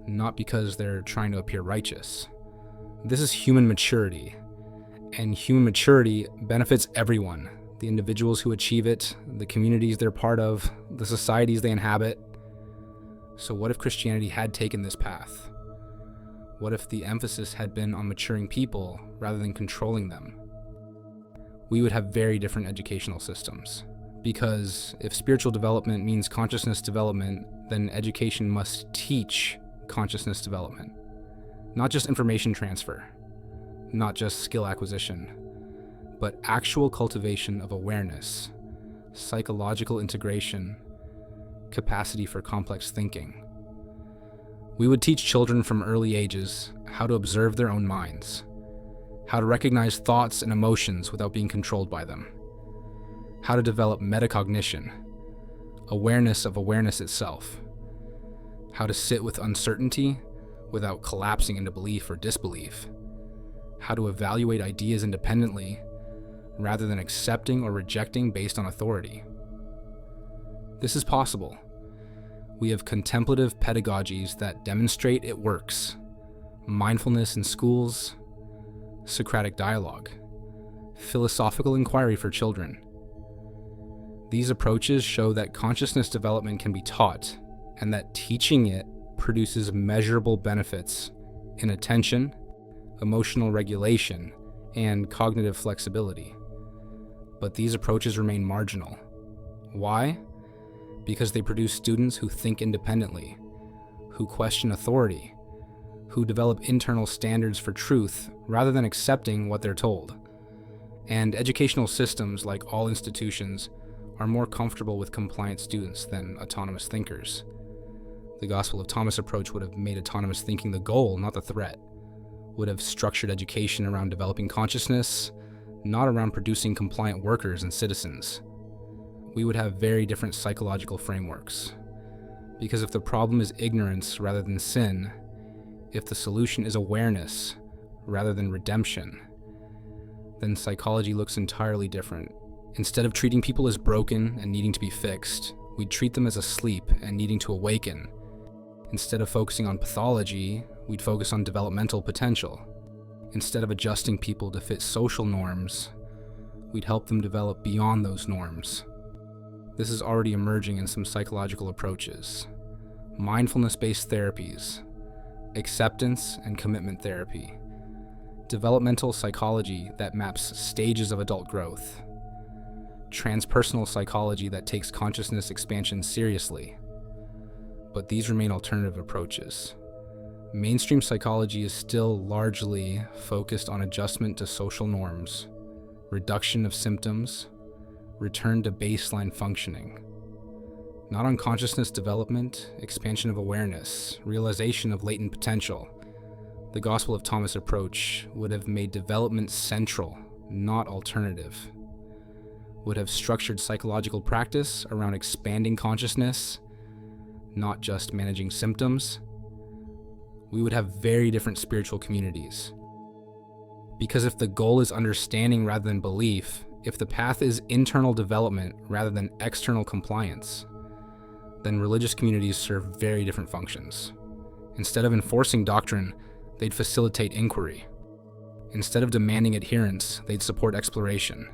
not because they're trying to appear righteous. This is human maturity, and human maturity benefits everyone. The individuals who achieve it, the communities they're part of, the societies they inhabit. So what if Christianity had taken this path? What if the emphasis had been on maturing people rather than controlling them? We would have very different educational systems. Because if spiritual development means consciousness development, then education must teach consciousness development. Not just information transfer, not just skill acquisition, but actual cultivation of awareness, psychological integration, capacity for complex thinking. We would teach children from early ages how to observe their own minds, how to recognize thoughts and emotions without being controlled by them, how to develop metacognition, awareness of awareness itself, how to sit with uncertainty without collapsing into belief or disbelief, how to evaluate ideas independently rather than accepting or rejecting based on authority. This is possible. We have contemplative pedagogies that demonstrate it works: mindfulness in schools, Socratic dialogue, philosophical inquiry for children. These approaches show that consciousness development can be taught, and that teaching it produces measurable benefits in attention, emotional regulation, and cognitive flexibility. But these approaches remain marginal. Why? Because they produce students who think independently, who question authority, who develop internal standards for truth rather than accepting what they're told. And educational systems, like all institutions, are more comfortable with compliant students than autonomous thinkers. The Gospel of Thomas approach would have made autonomous thinking the goal, not the threat, would have structured education around developing consciousness, not around producing compliant workers and citizens. We would have very different psychological frameworks. Because if the problem is ignorance rather than sin, if the solution is awareness rather than redemption, then psychology looks entirely different. Instead of treating people as broken and needing to be fixed, we'd treat them as asleep and needing to awaken. Instead of focusing on pathology, we'd focus on developmental potential. Instead of adjusting people to fit social norms, we'd help them develop beyond those norms. This is already emerging in some psychological approaches: mindfulness-based therapies, acceptance and commitment therapy, developmental psychology that maps stages of adult growth, transpersonal psychology that takes consciousness expansion seriously. But these remain alternative approaches. Mainstream psychology is still largely focused on adjustment to social norms, reduction of symptoms, return to baseline functioning. Not on consciousness development, expansion of awareness, realization of latent potential. The Gospel of Thomas approach would have made development central, not alternative. Would have structured psychological practice around expanding consciousness, not just managing symptoms. We would have very different spiritual communities. Because if the goal is understanding rather than belief, if the path is internal development rather than external compliance, then religious communities serve very different functions. Instead of enforcing doctrine, they'd facilitate inquiry. Instead of demanding adherence, they'd support exploration.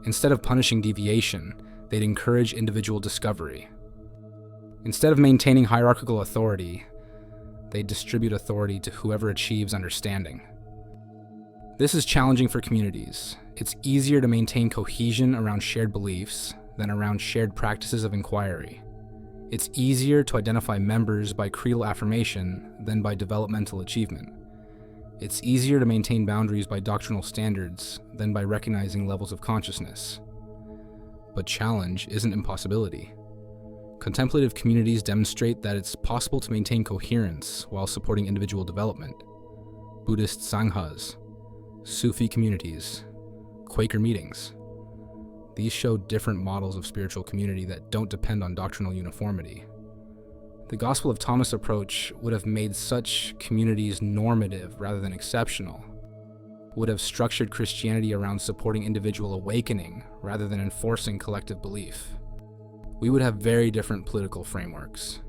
Instead of punishing deviation, they'd encourage individual discovery. Instead of maintaining hierarchical authority, they'd distribute authority to whoever achieves understanding. This is challenging for communities. It's easier to maintain cohesion around shared beliefs than around shared practices of inquiry. It's easier to identify members by creedal affirmation than by developmental achievement. It's easier to maintain boundaries by doctrinal standards than by recognizing levels of consciousness. But challenge isn't impossibility. Contemplative communities demonstrate that it's possible to maintain coherence while supporting individual development. Buddhist sanghas, Sufi communities, Quaker meetings. These show different models of spiritual community that don't depend on doctrinal uniformity. The Gospel of Thomas approach would have made such communities normative rather than exceptional, would have structured Christianity around supporting individual awakening rather than enforcing collective belief. We would have very different political frameworks.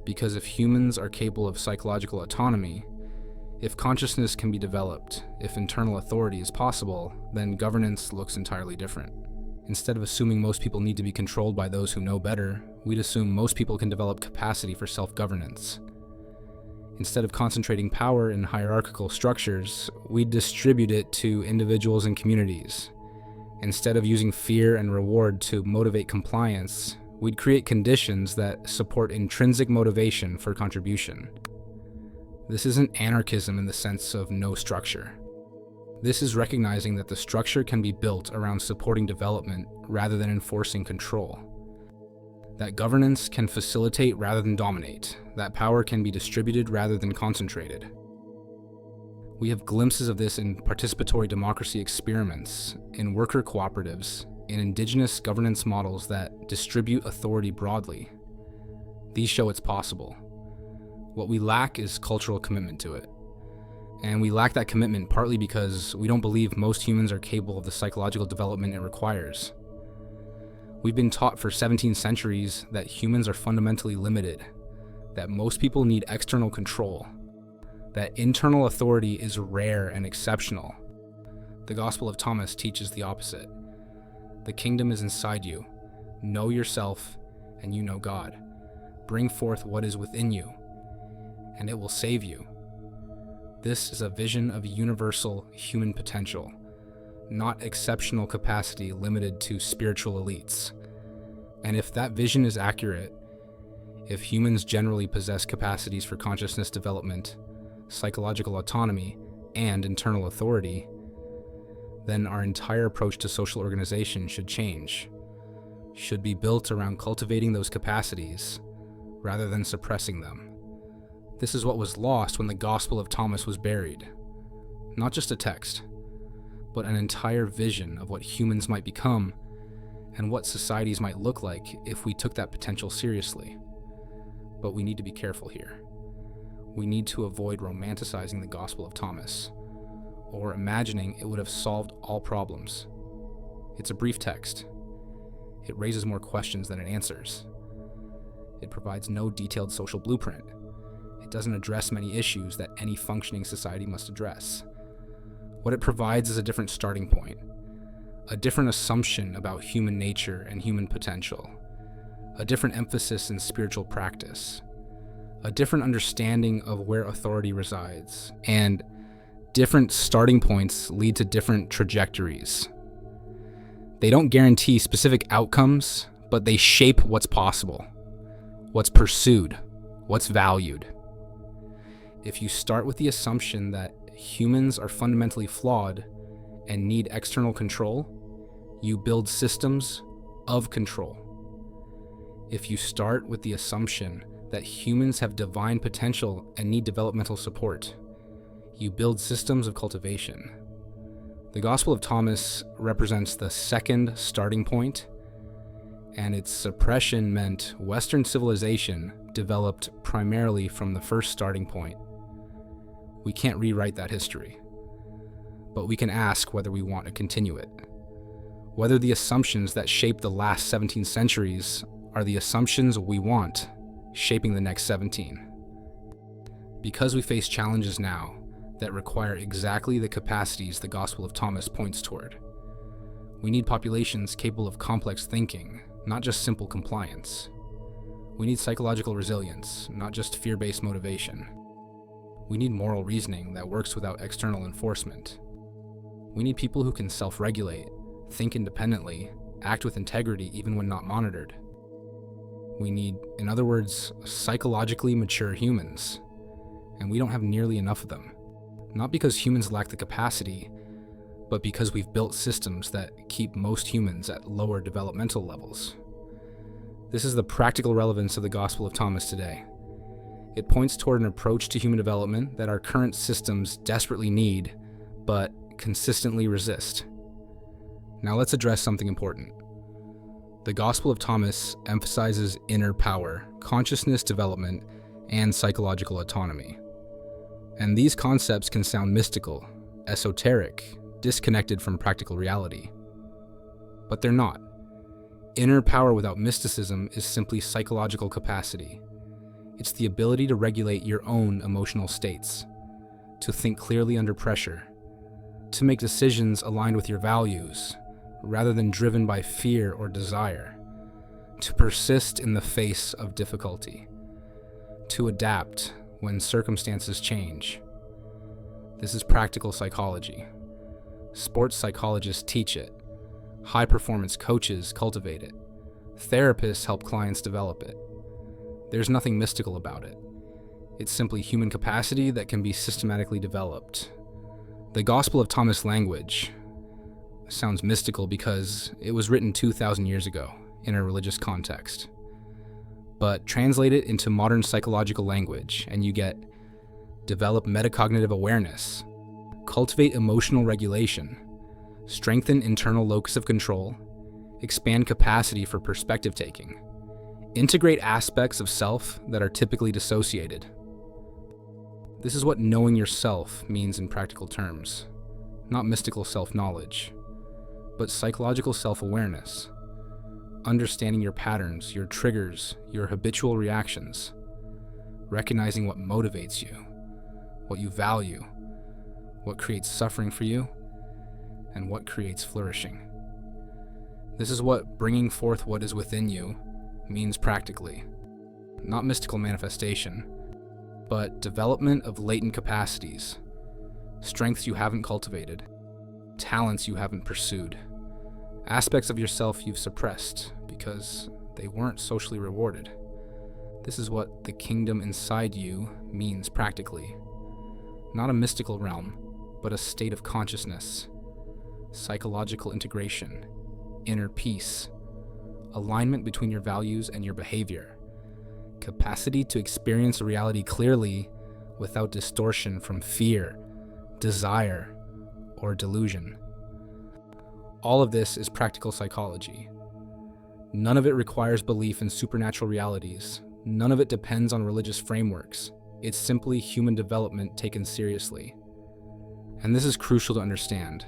Because if humans are capable of psychological autonomy, if consciousness can be developed, if internal authority is possible, then governance looks entirely different. Instead of assuming most people need to be controlled by those who know better, we'd assume most people can develop capacity for self-governance. Instead of concentrating power in hierarchical structures, we'd distribute it to individuals and communities. Instead of using fear and reward to motivate compliance, we'd create conditions that support intrinsic motivation for contribution. This isn't anarchism in the sense of no structure. This is recognizing that the structure can be built around supporting development rather than enforcing control. That governance can facilitate rather than dominate. That power can be distributed rather than concentrated. We have glimpses of this in participatory democracy experiments, in worker cooperatives, in indigenous governance models that distribute authority broadly. These show it's possible. What we lack is cultural commitment to it. And we lack that commitment partly because we don't believe most humans are capable of the psychological development it requires. We've been taught for 17 centuries that humans are fundamentally limited, that most people need external control, that internal authority is rare and exceptional. The Gospel of Thomas teaches the opposite. The kingdom is inside you. Know yourself, and you know God. Bring forth what is within you, and it will save you. This is a vision of universal human potential, not exceptional capacity limited to spiritual elites. And if that vision is accurate, if humans generally possess capacities for consciousness development, psychological autonomy, and internal authority, then our entire approach to social organization should change, should be built around cultivating those capacities rather than suppressing them. This is what was lost when the Gospel of Thomas was buried. Not just a text, but an entire vision of what humans might become and what societies might look like if we took that potential seriously. But we need to be careful here. We need to avoid romanticizing the Gospel of Thomas, or imagining it would have solved all problems. It's a brief text. It raises more questions than it answers. It provides no detailed social blueprint. It doesn't address many issues that any functioning society must address. What it provides is a different starting point, a different assumption about human nature and human potential, a different emphasis in spiritual practice, a different understanding of where authority resides, and different starting points lead to different trajectories. They don't guarantee specific outcomes, but they shape what's possible, what's pursued, what's valued. If you start with the assumption that humans are fundamentally flawed and need external control, you build systems of control. If you start with the assumption that humans have divine potential and need developmental support, you build systems of cultivation. The Gospel of Thomas represents the second starting point, and its suppression meant Western civilization developed primarily from the first starting point. We can't rewrite that history, but we can ask whether we want to continue it, whether the assumptions that shaped the last 17 centuries are the assumptions we want shaping the next 17. Because we face challenges now that require exactly the capacities the Gospel of Thomas points toward, we need populations capable of complex thinking, not just simple compliance. We need psychological resilience, not just fear-based motivation. We need moral reasoning that works without external enforcement. We need people who can self-regulate, think independently, act with integrity even when not monitored. We need, in other words, psychologically mature humans, and we don't have nearly enough of them. Not because humans lack the capacity, but because we've built systems that keep most humans at lower developmental levels. This is the practical relevance of the Gospel of Thomas today. It points toward an approach to human development that our current systems desperately need, but consistently resist. Now let's address something important. The Gospel of Thomas emphasizes inner power, consciousness development, and psychological autonomy. And these concepts can sound mystical, esoteric, disconnected from practical reality. But they're not. Inner power without mysticism is simply psychological capacity. It's the ability to regulate your own emotional states, to think clearly under pressure, to make decisions aligned with your values, rather than driven by fear or desire, to persist in the face of difficulty, to adapt when circumstances change. This is practical psychology. Sports psychologists teach it. High-performance coaches cultivate it. Therapists help clients develop it. There's nothing mystical about it. It's simply human capacity that can be systematically developed. The Gospel of Thomas language sounds mystical because it was written 2,000 years ago in a religious context. But translate it into modern psychological language and you get develop metacognitive awareness, cultivate emotional regulation, strengthen internal locus of control, expand capacity for perspective taking, integrate aspects of self that are typically dissociated. This is what knowing yourself means in practical terms, not mystical self-knowledge, but psychological self-awareness, understanding your patterns, your triggers, your habitual reactions, recognizing what motivates you, what you value, what creates suffering for you, and what creates flourishing. This is what bringing forth what is within you means practically, not mystical manifestation, but development of latent capacities, strengths you haven't cultivated, talents you haven't pursued, aspects of yourself you've suppressed because they weren't socially rewarded. This is what the kingdom inside you means practically. Not a mystical realm, but a state of consciousness, psychological integration, inner peace, alignment between your values and your behavior, capacity to experience reality clearly without distortion from fear, desire, or delusion. All of this is practical psychology. None of it requires belief in supernatural realities. None of it depends on religious frameworks. It's simply human development taken seriously. And this is crucial to understand.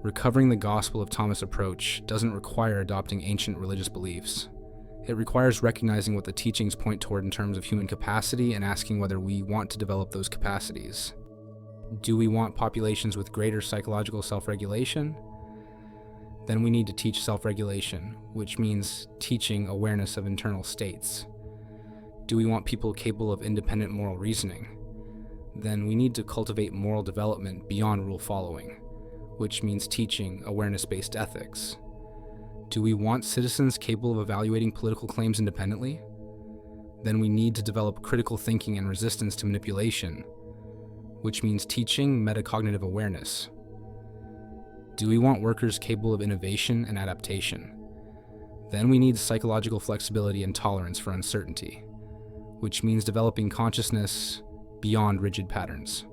Recovering the Gospel of Thomas approach doesn't require adopting ancient religious beliefs. It requires recognizing what the teachings point toward in terms of human capacity and asking whether we want to develop those capacities. Do we want populations with greater psychological self-regulation? Then we need to teach self-regulation, which means teaching awareness of internal states. Do we want people capable of independent moral reasoning? Then we need to cultivate moral development beyond rule following, which means teaching awareness-based ethics. Do we want citizens capable of evaluating political claims independently? Then we need to develop critical thinking and resistance to manipulation, which means teaching metacognitive awareness. Do we want workers capable of innovation and adaptation? Then we need psychological flexibility and tolerance for uncertainty, which means developing consciousness beyond rigid patterns.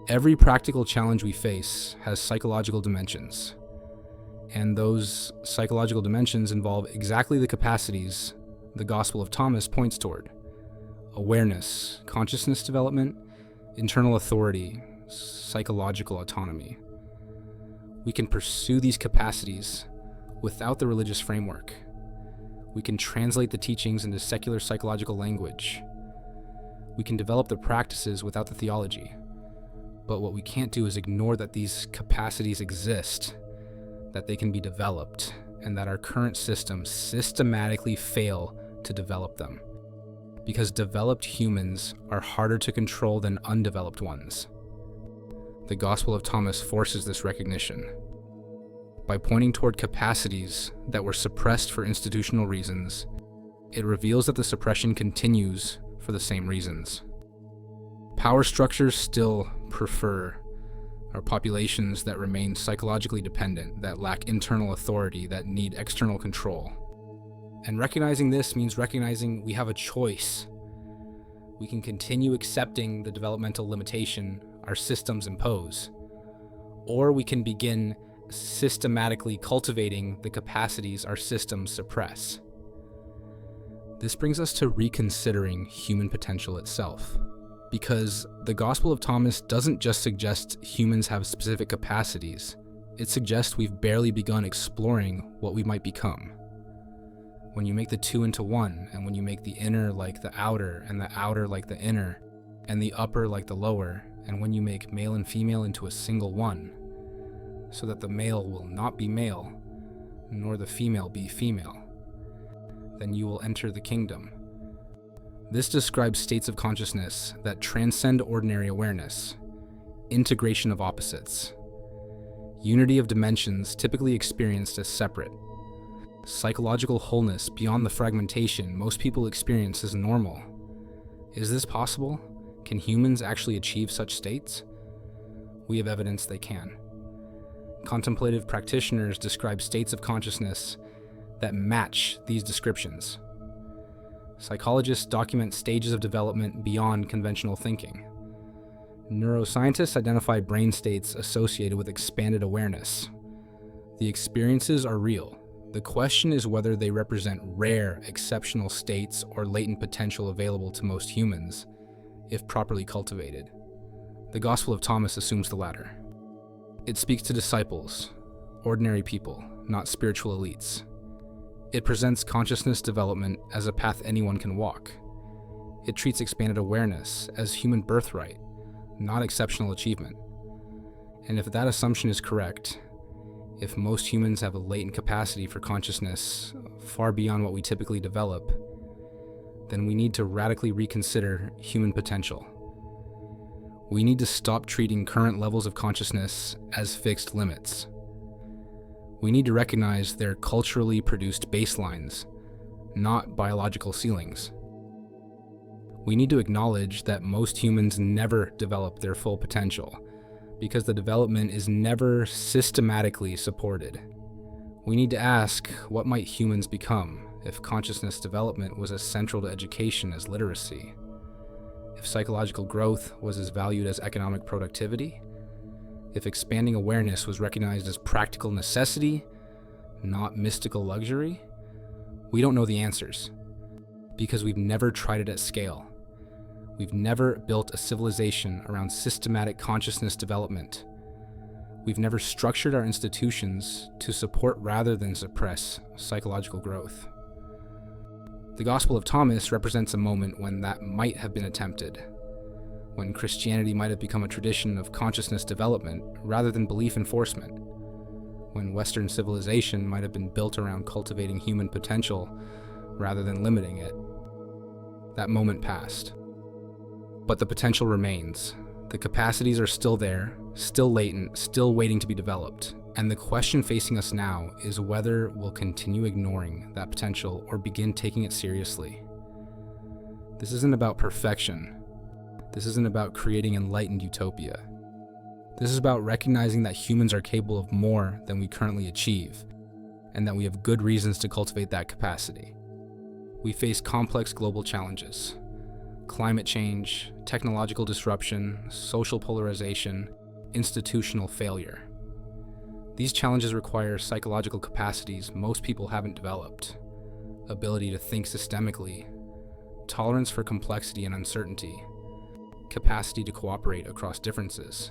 Every practical challenge we face has psychological dimensions, and those psychological dimensions involve exactly the capacities the Gospel of Thomas points toward: awareness, consciousness development, internal authority, psychological autonomy. We can pursue these capacities without the religious framework. We can translate the teachings into secular psychological language. We can develop the practices without the theology. But what we can't do is ignore that these capacities exist, that they can be developed, and that our current systems systematically fail to develop them. Because developed humans are harder to control than undeveloped ones. The Gospel of Thomas forces this recognition. By pointing toward capacities that were suppressed for institutional reasons, it reveals that the suppression continues for the same reasons. Power structures still prefer our populations that remain psychologically dependent, that lack internal authority, that need external control. And recognizing this means recognizing we have a choice. We can continue accepting the developmental limitation our systems impose, or we can begin systematically cultivating the capacities our systems suppress. This brings us to reconsidering human potential itself, because the Gospel of Thomas doesn't just suggest humans have specific capacities, it suggests we've barely begun exploring what we might become. When you make the two into one, and when you make the inner like the outer, and the outer like the inner, and the upper like the lower, and when you make male and female into a single one, so that the male will not be male, nor the female be female, then you will enter the kingdom. This describes states of consciousness that transcend ordinary awareness, integration of opposites, unity of dimensions typically experienced as separate, psychological wholeness beyond the fragmentation most people experience as normal. Is this possible? Can humans actually achieve such states? we have evidence they can. Contemplative practitioners describe states of consciousness that match these descriptions. Psychologists document stages of development beyond conventional thinking. Neuroscientists identify brain states associated with expanded awareness. The experiences are real. The question is whether they represent rare, exceptional states or latent potential available to most humans, if properly cultivated. The Gospel of Thomas assumes the latter. It speaks to disciples, ordinary people, not spiritual elites. It presents consciousness development as a path anyone can walk. It treats expanded awareness as human birthright, not exceptional achievement. And if that assumption is correct, if most humans have a latent capacity for consciousness far beyond what we typically develop, then we need to radically reconsider human potential. We need to stop treating current levels of consciousness as fixed limits. We need to recognize their culturally produced baselines, not biological ceilings. We need to acknowledge that most humans never develop their full potential, because the development is never systematically supported. We need to ask, what might humans become if consciousness development was as central to education as literacy? If psychological growth was as valued as economic productivity? If expanding awareness was recognized as practical necessity, not mystical luxury? We don't know the answers, because we've never tried it at scale. We've never built a civilization around systematic consciousness development. We've never structured our institutions to support rather than suppress psychological growth. The Gospel of Thomas represents a moment when that might have been attempted, when Christianity might have become a tradition of consciousness development rather than belief enforcement, when Western civilization might have been built around cultivating human potential rather than limiting it. That moment passed. But the potential remains. The capacities are still there, still latent, still waiting to be developed. And the question facing us now is whether we'll continue ignoring that potential or begin taking it seriously. This isn't about perfection. This isn't about creating enlightened utopia. This is about recognizing that humans are capable of more than we currently achieve, and that we have good reasons to cultivate that capacity. We face complex global challenges: climate change, technological disruption, social polarization, institutional failure. These challenges require psychological capacities most people haven't developed: ability to think systemically, tolerance for complexity and uncertainty, capacity to cooperate across differences,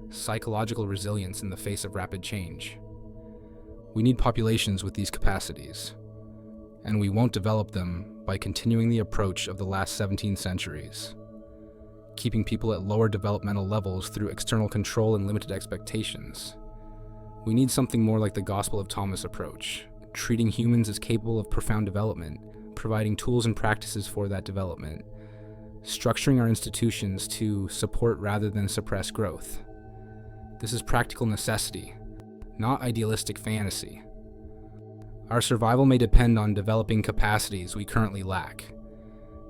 psychological resilience in the face of rapid change. We need populations with these capacities, and we won't develop them by continuing the approach of the last 17 centuries, keeping people at lower developmental levels through external control and limited expectations. We need something more like the Gospel of Thomas approach, treating humans as capable of profound development, providing tools and practices for that development, structuring our institutions to support rather than suppress growth. This is practical necessity, not idealistic fantasy. Our survival may depend on developing capacities we currently lack,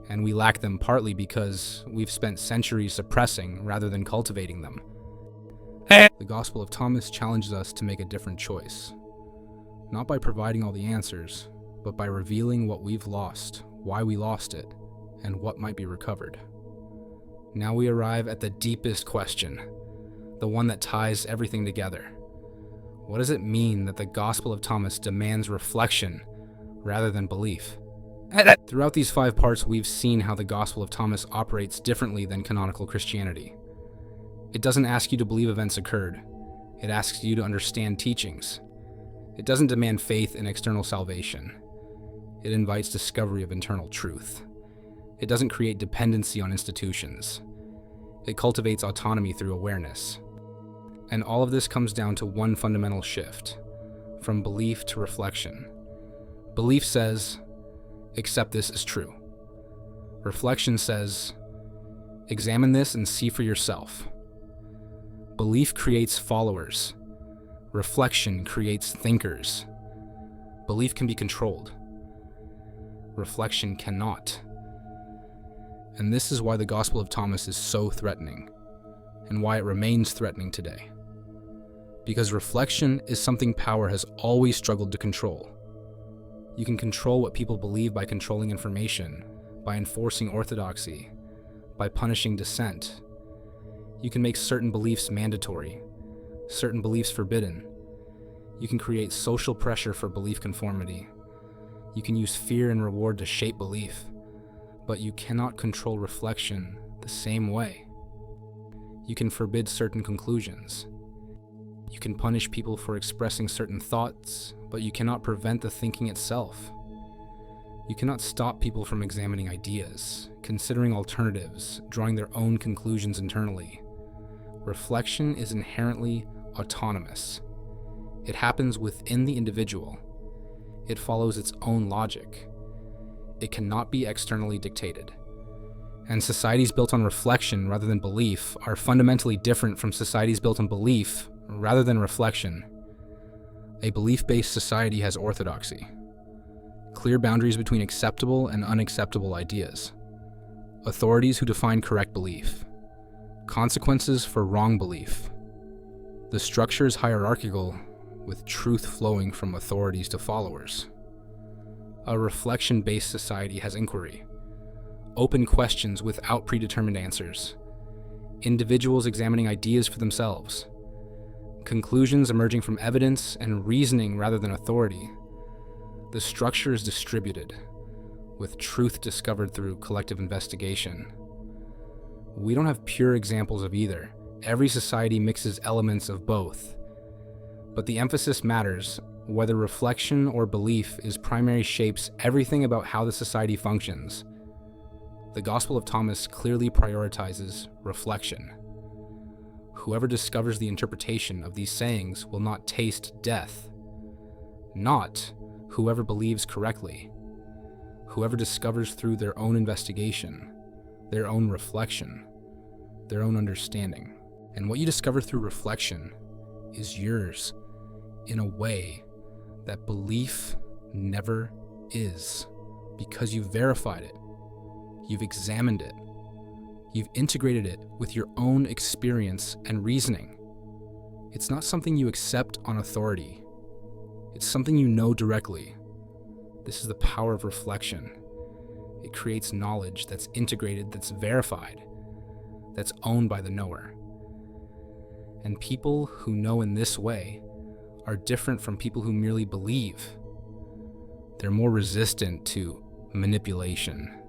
and we lack them partly because we've spent centuries suppressing rather than cultivating them. The Gospel of Thomas challenges us to make a different choice, not by providing all the answers, but by revealing what we've lost, why we lost it, and what might be recovered. Now we arrive at the deepest question, the one that ties everything together. What does it mean that the Gospel of Thomas demands reflection rather than belief? Throughout these 5 parts, we've seen how the Gospel of Thomas operates differently than canonical Christianity. It doesn't ask you to believe events occurred. It asks you to understand teachings. It doesn't demand faith in external salvation. It invites discovery of internal truth. It doesn't create dependency on institutions. It cultivates autonomy through awareness. And all of this comes down to one fundamental shift, from belief to reflection. Belief says, accept this as true. Reflection says, examine this and see for yourself. Belief creates followers. Reflection creates thinkers. Belief can be controlled. Reflection cannot. And this is why the Gospel of Thomas is so threatening, and why it remains threatening today. Because reflection is something power has always struggled to control. You can control what people believe by controlling information, by enforcing orthodoxy, by punishing dissent. You can make certain beliefs mandatory, certain beliefs forbidden. You can create social pressure for belief conformity. You can use fear and reward to shape belief, but you cannot control reflection the same way. You can forbid certain conclusions. You can punish people for expressing certain thoughts, but you cannot prevent the thinking itself. You cannot stop people from examining ideas, considering alternatives, drawing their own conclusions internally. Reflection is inherently autonomous. It happens within the individual. It follows its own logic. It cannot be externally dictated. And societies built on reflection rather than belief are fundamentally different from societies built on belief rather than reflection. A belief-based society has orthodoxy, clear boundaries between acceptable and unacceptable ideas, authorities who define correct belief, consequences for wrong belief. The structure is hierarchical, with truth flowing from authorities to followers. A reflection-based society has inquiry, open questions without predetermined answers, individuals examining ideas for themselves, conclusions emerging from evidence and reasoning rather than authority. The structure is distributed, with truth discovered through collective investigation. We don't have pure examples of either. Every society mixes elements of both. But the emphasis matters. Whether reflection or belief is primary shapes everything about how the society functions. The Gospel of Thomas clearly prioritizes reflection. Whoever discovers the interpretation of these sayings will not taste death. Not whoever believes correctly. Whoever discovers through their own investigation, their own reflection, their own understanding. And what you discover through reflection is yours in a way that belief never is, because you've verified it, you've examined it, you've integrated it with your own experience and reasoning. It's not something you accept on authority. It's something you know directly. This is the power of reflection. It creates knowledge that's integrated, that's verified, that's owned by the knower. And people who know in this way are different from people who merely believe. They're more resistant to manipulation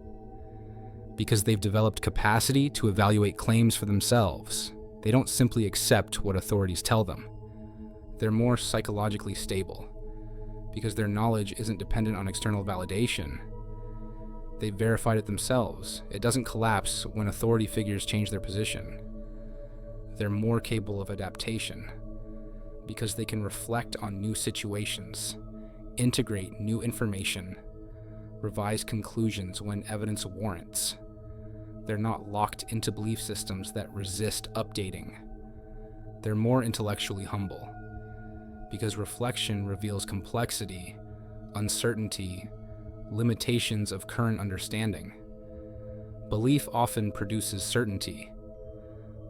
because they've developed capacity to evaluate claims for themselves. They don't simply accept what authorities tell them. They're more psychologically stable because their knowledge isn't dependent on external validation. They've verified it themselves. It doesn't collapse when authority figures change their position. They're more capable of adaptation because they can reflect on new situations, integrate new information, revise conclusions when evidence warrants. They're not locked into belief systems that resist updating. They're more intellectually humble because reflection reveals complexity, uncertainty, limitations of current understanding. Belief often produces certainty.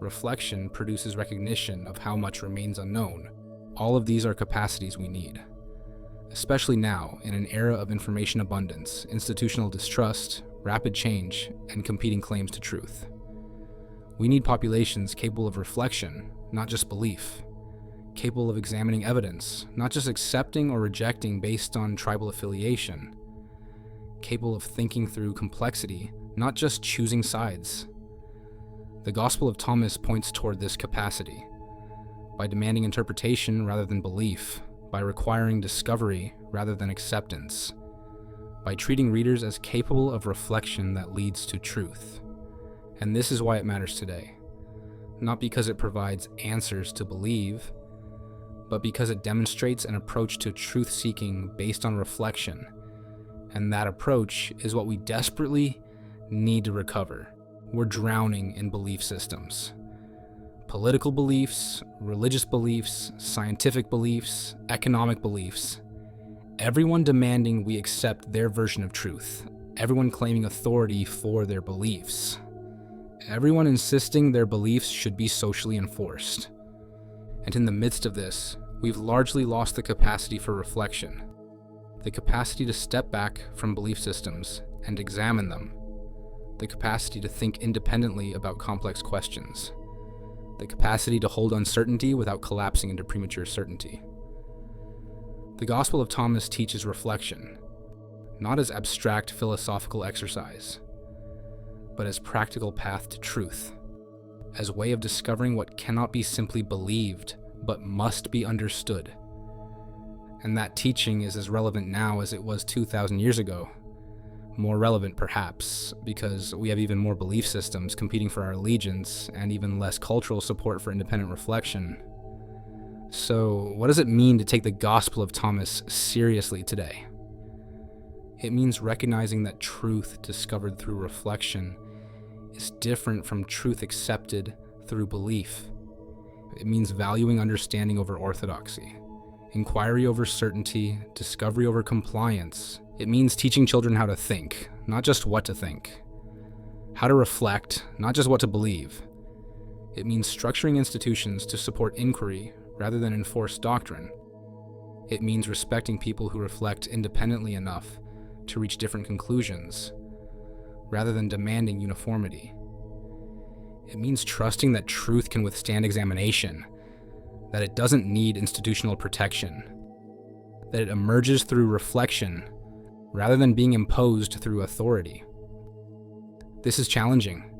Reflection produces recognition of how much remains unknown. All of these are capacities we need, especially now in an era of information abundance, institutional distrust, rapid change, and competing claims to truth. We need populations capable of reflection, not just belief, capable of examining evidence, not just accepting or rejecting based on tribal affiliation, capable of thinking through complexity, not just choosing sides. The Gospel of Thomas points toward this capacity by demanding interpretation rather than belief, by requiring discovery rather than acceptance, by treating readers as capable of reflection that leads to truth. And this is why it matters today. Not because it provides answers to believe, but because it demonstrates an approach to truth-seeking based on reflection. And that approach is what we desperately need to recover. We're drowning in belief systems. Political beliefs, religious beliefs, scientific beliefs, economic beliefs. Everyone demanding we accept their version of truth. Everyone claiming authority for their beliefs. everyone insisting their beliefs should be socially enforced. And in the midst of this, we've largely lost the capacity for reflection, the capacity to step back from belief systems and examine them, the capacity to think independently about complex questions, the capacity to hold uncertainty without collapsing into premature certainty. The Gospel of Thomas teaches reflection, not as abstract philosophical exercise, but as practical path to truth, as way of discovering what cannot be simply believed, but must be understood. And that teaching is as relevant now as it was 2,000 years ago. More relevant, perhaps, because we have even more belief systems competing for our allegiance and even less cultural support for independent reflection. So, what does it mean to take the Gospel of Thomas seriously today? It means recognizing that truth discovered through reflection is different from truth accepted through belief. It means valuing understanding over orthodoxy, inquiry over certainty, discovery over compliance. It means teaching children how to think, not just what to think. How to reflect, not just what to believe. It means structuring institutions to support inquiry rather than enforce doctrine. It means respecting people who reflect independently enough to reach different conclusions, rather than demanding uniformity. It means trusting that truth can withstand examination, that it doesn't need institutional protection, that it emerges through reflection rather than being imposed through authority. This is challenging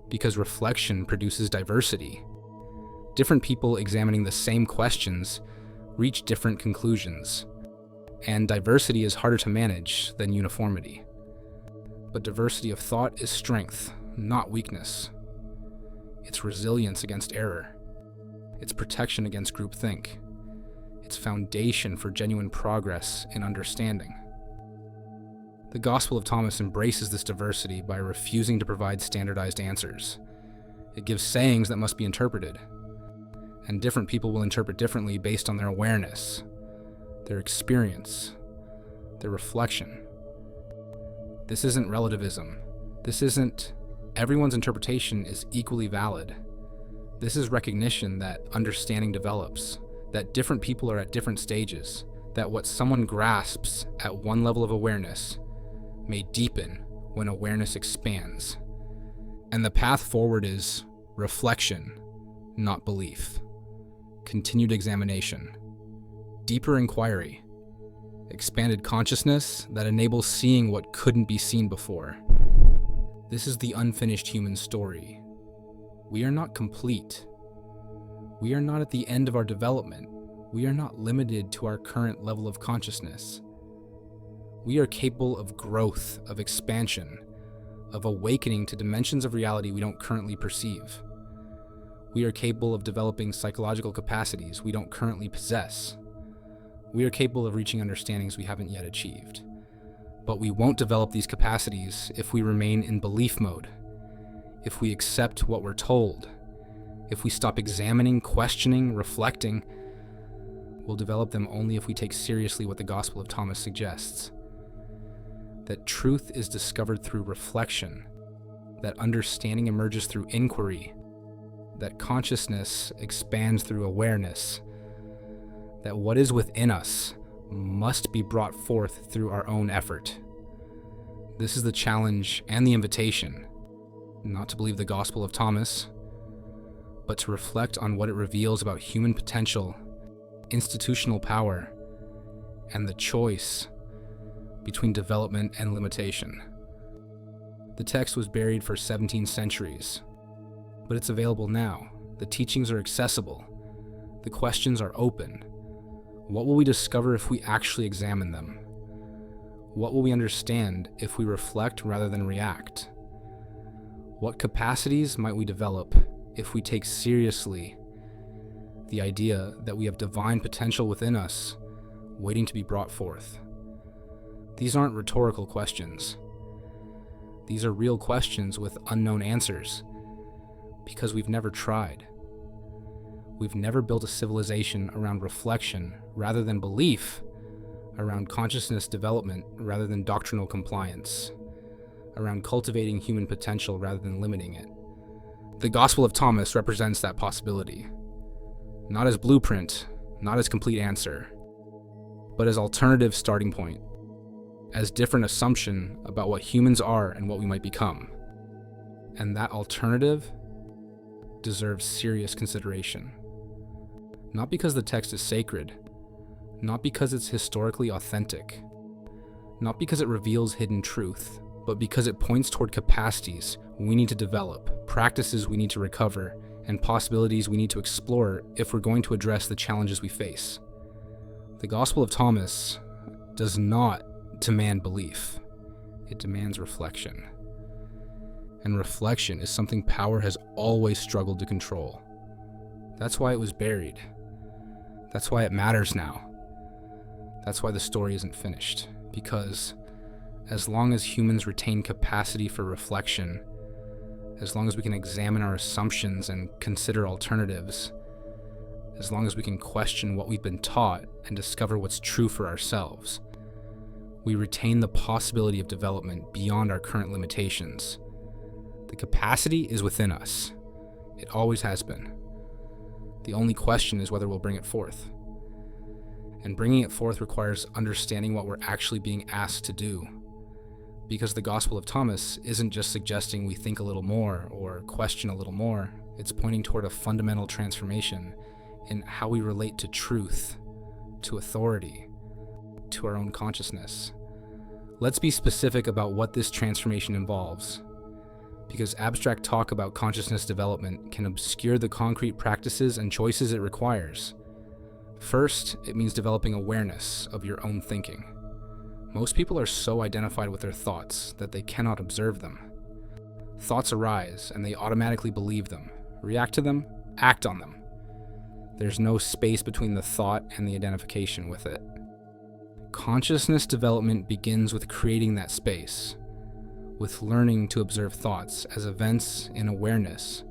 because reflection produces diversity. Different people examining the same questions reach different conclusions, and diversity is harder to manage than uniformity. But diversity of thought is strength, not weakness. It's resilience against error. It's protection against groupthink. It's foundation for genuine progress and understanding. The Gospel of Thomas embraces this diversity by refusing to provide standardized answers. It gives sayings that must be interpreted, and different people will interpret differently based on their awareness, their experience, their reflection. This isn't relativism. This isn't everyone's interpretation is equally valid. This is recognition that understanding develops, that different people are at different stages, that what someone grasps at one level of awareness may deepen when awareness expands. And the path forward is reflection, not belief. Continued examination, deeper inquiry, expanded consciousness that enables seeing what couldn't be seen before. This is the unfinished human story. We are not complete. We are not at the end of our development. We are not limited to our current level of consciousness. We are capable of growth, of expansion, of awakening to dimensions of reality we don't currently perceive. We are capable of developing psychological capacities we don't currently possess. We are capable of reaching understandings we haven't yet achieved. But we won't develop these capacities if we remain in belief mode, if we accept what we're told, if we stop examining, questioning, reflecting. We'll develop them only if we take seriously what the Gospel of Thomas suggests. That truth is discovered through reflection, that understanding emerges through inquiry, that consciousness expands through awareness, that what is within us must be brought forth through our own effort. This is the challenge and the invitation, not to believe the Gospel of Thomas, but to reflect on what it reveals about human potential, institutional power, and the choice between development and limitation. The text was buried for 17 centuries, but it's available now. The teachings are accessible. The questions are open. What will we discover if we actually examine them? What will we understand if we reflect rather than react? What capacities might we develop if we take seriously the idea that we have divine potential within us waiting to be brought forth? These aren't rhetorical questions. These are real questions with unknown answers, because we've never tried. We've never built a civilization around reflection rather than belief, around consciousness development rather than doctrinal compliance, around cultivating human potential rather than limiting it. The Gospel of Thomas represents that possibility. Not as blueprint, not as complete answer, but as alternative starting point, as different assumption about what humans are and what we might become. And that alternative deserves serious consideration. Not because the text is sacred, not because it's historically authentic, not because it reveals hidden truth, but because it points toward capacities we need to develop, practices we need to recover, and possibilities we need to explore if we're going to address the challenges we face. The Gospel of Thomas does not demand belief. It demands reflection. And reflection is something power has always struggled to control. That's why it was buried. That's why it matters now. That's why the story isn't finished. Because as long as humans retain capacity for reflection, as long as we can examine our assumptions and consider alternatives, as long as we can question what we've been taught and discover what's true for ourselves, we retain the possibility of development beyond our current limitations. The capacity is within us. It always has been. The only question is whether we'll bring it forth. And bringing it forth requires understanding what we're actually being asked to do. Because the Gospel of Thomas isn't just suggesting we think a little more or question a little more. It's pointing toward a fundamental transformation in how we relate to truth, to authority, to our own consciousness. Let's be specific about what this transformation involves, because abstract talk about consciousness development can obscure the concrete practices and choices it requires. First, it means developing awareness of your own thinking. Most people are so identified with their thoughts that they cannot observe them. Thoughts arise and they automatically believe them, react to them, act on them. There's no space between the thought and the identification with it. Consciousness development begins with creating that space, with learning to observe thoughts as events in awareness,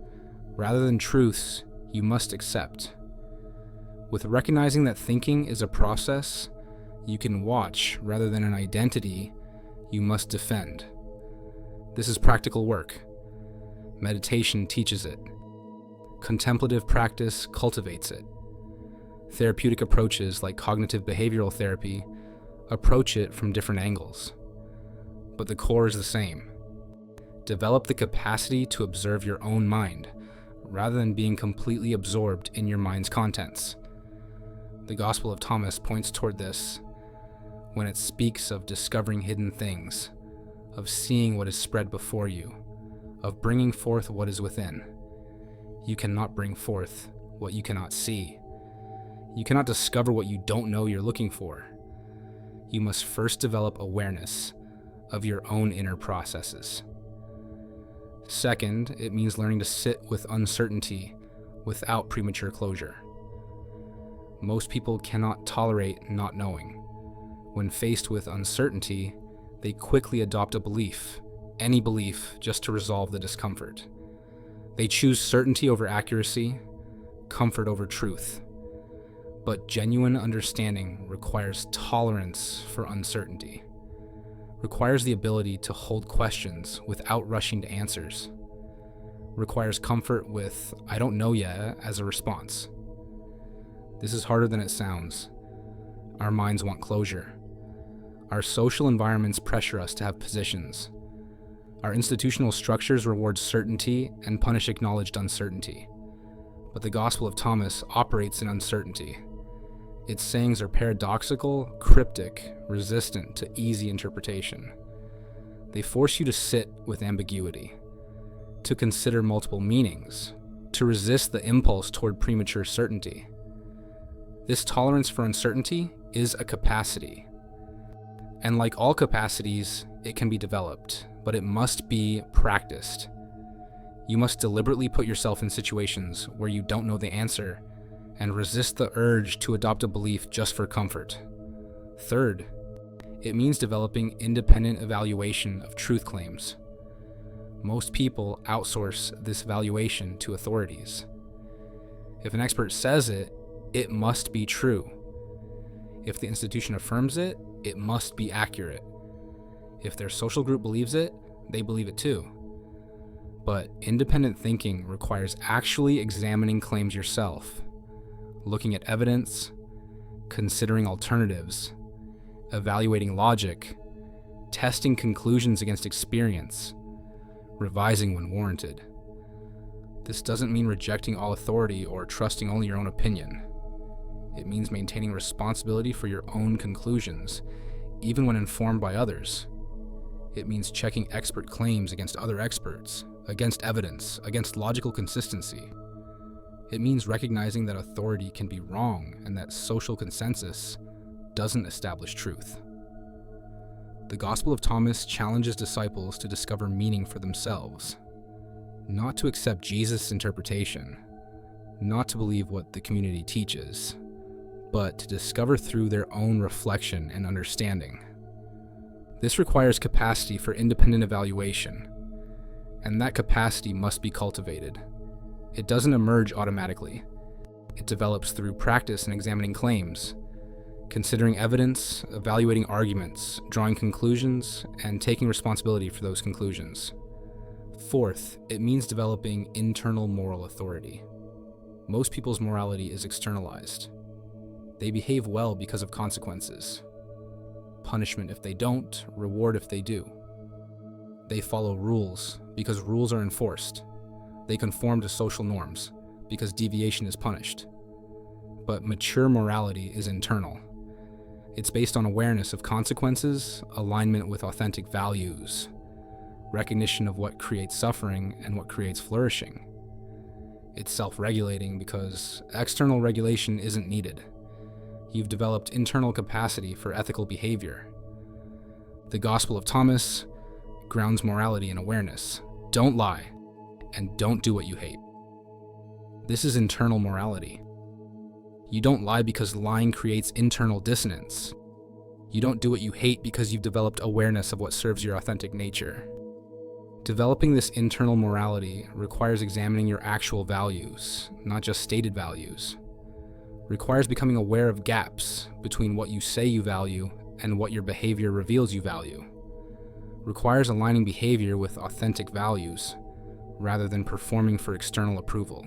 rather than truths you must accept. With recognizing that thinking is a process you can watch rather than an identity you must defend. This is practical work. Meditation teaches it. Contemplative practice cultivates it. Therapeutic approaches like cognitive behavioral therapy approach it from different angles. But the core is the same. Develop the capacity to observe your own mind, rather than being completely absorbed in your mind's contents. The Gospel of Thomas points toward this when it speaks of discovering hidden things, of seeing what is spread before you, of bringing forth what is within. You cannot bring forth what you cannot see. You cannot discover what you don't know you're looking for. You must first develop awareness of your own inner processes. Second, it means learning to sit with uncertainty without premature closure. Most people cannot tolerate not knowing. When faced with uncertainty, they quickly adopt a belief, any belief, just to resolve the discomfort. They choose certainty over accuracy, comfort over truth. But genuine understanding requires tolerance for uncertainty, requires the ability to hold questions without rushing to answers, requires comfort with "I don't know yet" as a response. This is harder than it sounds. Our minds want closure. Our social environments pressure us to have positions. Our institutional structures reward certainty and punish acknowledged uncertainty. But the Gospel of Thomas operates in uncertainty. Its sayings are paradoxical, cryptic, resistant to easy interpretation. They force you to sit with ambiguity, to consider multiple meanings, to resist the impulse toward premature certainty. This tolerance for uncertainty is a capacity. And like all capacities, it can be developed, but it must be practiced. You must deliberately put yourself in situations where you don't know the answer and resist the urge to adopt a belief just for comfort. Third, it means developing independent evaluation of truth claims. Most people outsource this evaluation to authorities. If an expert says it, it must be true. If the institution affirms it, it must be accurate. If their social group believes it, they believe it too. But independent thinking requires actually examining claims yourself, looking at evidence, considering alternatives, evaluating logic, testing conclusions against experience, revising when warranted. This doesn't mean rejecting all authority or trusting only your own opinion. It means maintaining responsibility for your own conclusions, even when informed by others. It means checking expert claims against other experts, against evidence, against logical consistency. It means recognizing that authority can be wrong and that social consensus doesn't establish truth. The Gospel of Thomas challenges disciples to discover meaning for themselves, not to accept Jesus' interpretation, not to believe what the community teaches, but to discover through their own reflection and understanding. This requires capacity for independent evaluation, and that capacity must be cultivated. It doesn't emerge automatically. It develops through practice and examining claims, considering evidence, evaluating arguments, drawing conclusions, and taking responsibility for those conclusions. Fourth, it means developing internal moral authority. Most people's morality is externalized. They behave well because of consequences. Punishment if they don't, reward if they do. They follow rules because rules are enforced. They conform to social norms because deviation is punished. But mature morality is internal. It's based on awareness of consequences, alignment with authentic values, recognition of what creates suffering and what creates flourishing. It's self-regulating because external regulation isn't needed. You've developed internal capacity for ethical behavior. The Gospel of Thomas grounds morality in awareness. Don't lie, and don't do what you hate. This is internal morality. You don't lie because lying creates internal dissonance. You don't do what you hate because you've developed awareness of what serves your authentic nature. Developing this internal morality requires examining your actual values, not just stated values. Requires becoming aware of gaps between what you say you value and what your behavior reveals you value. Requires aligning behavior with authentic values, rather than performing for external approval.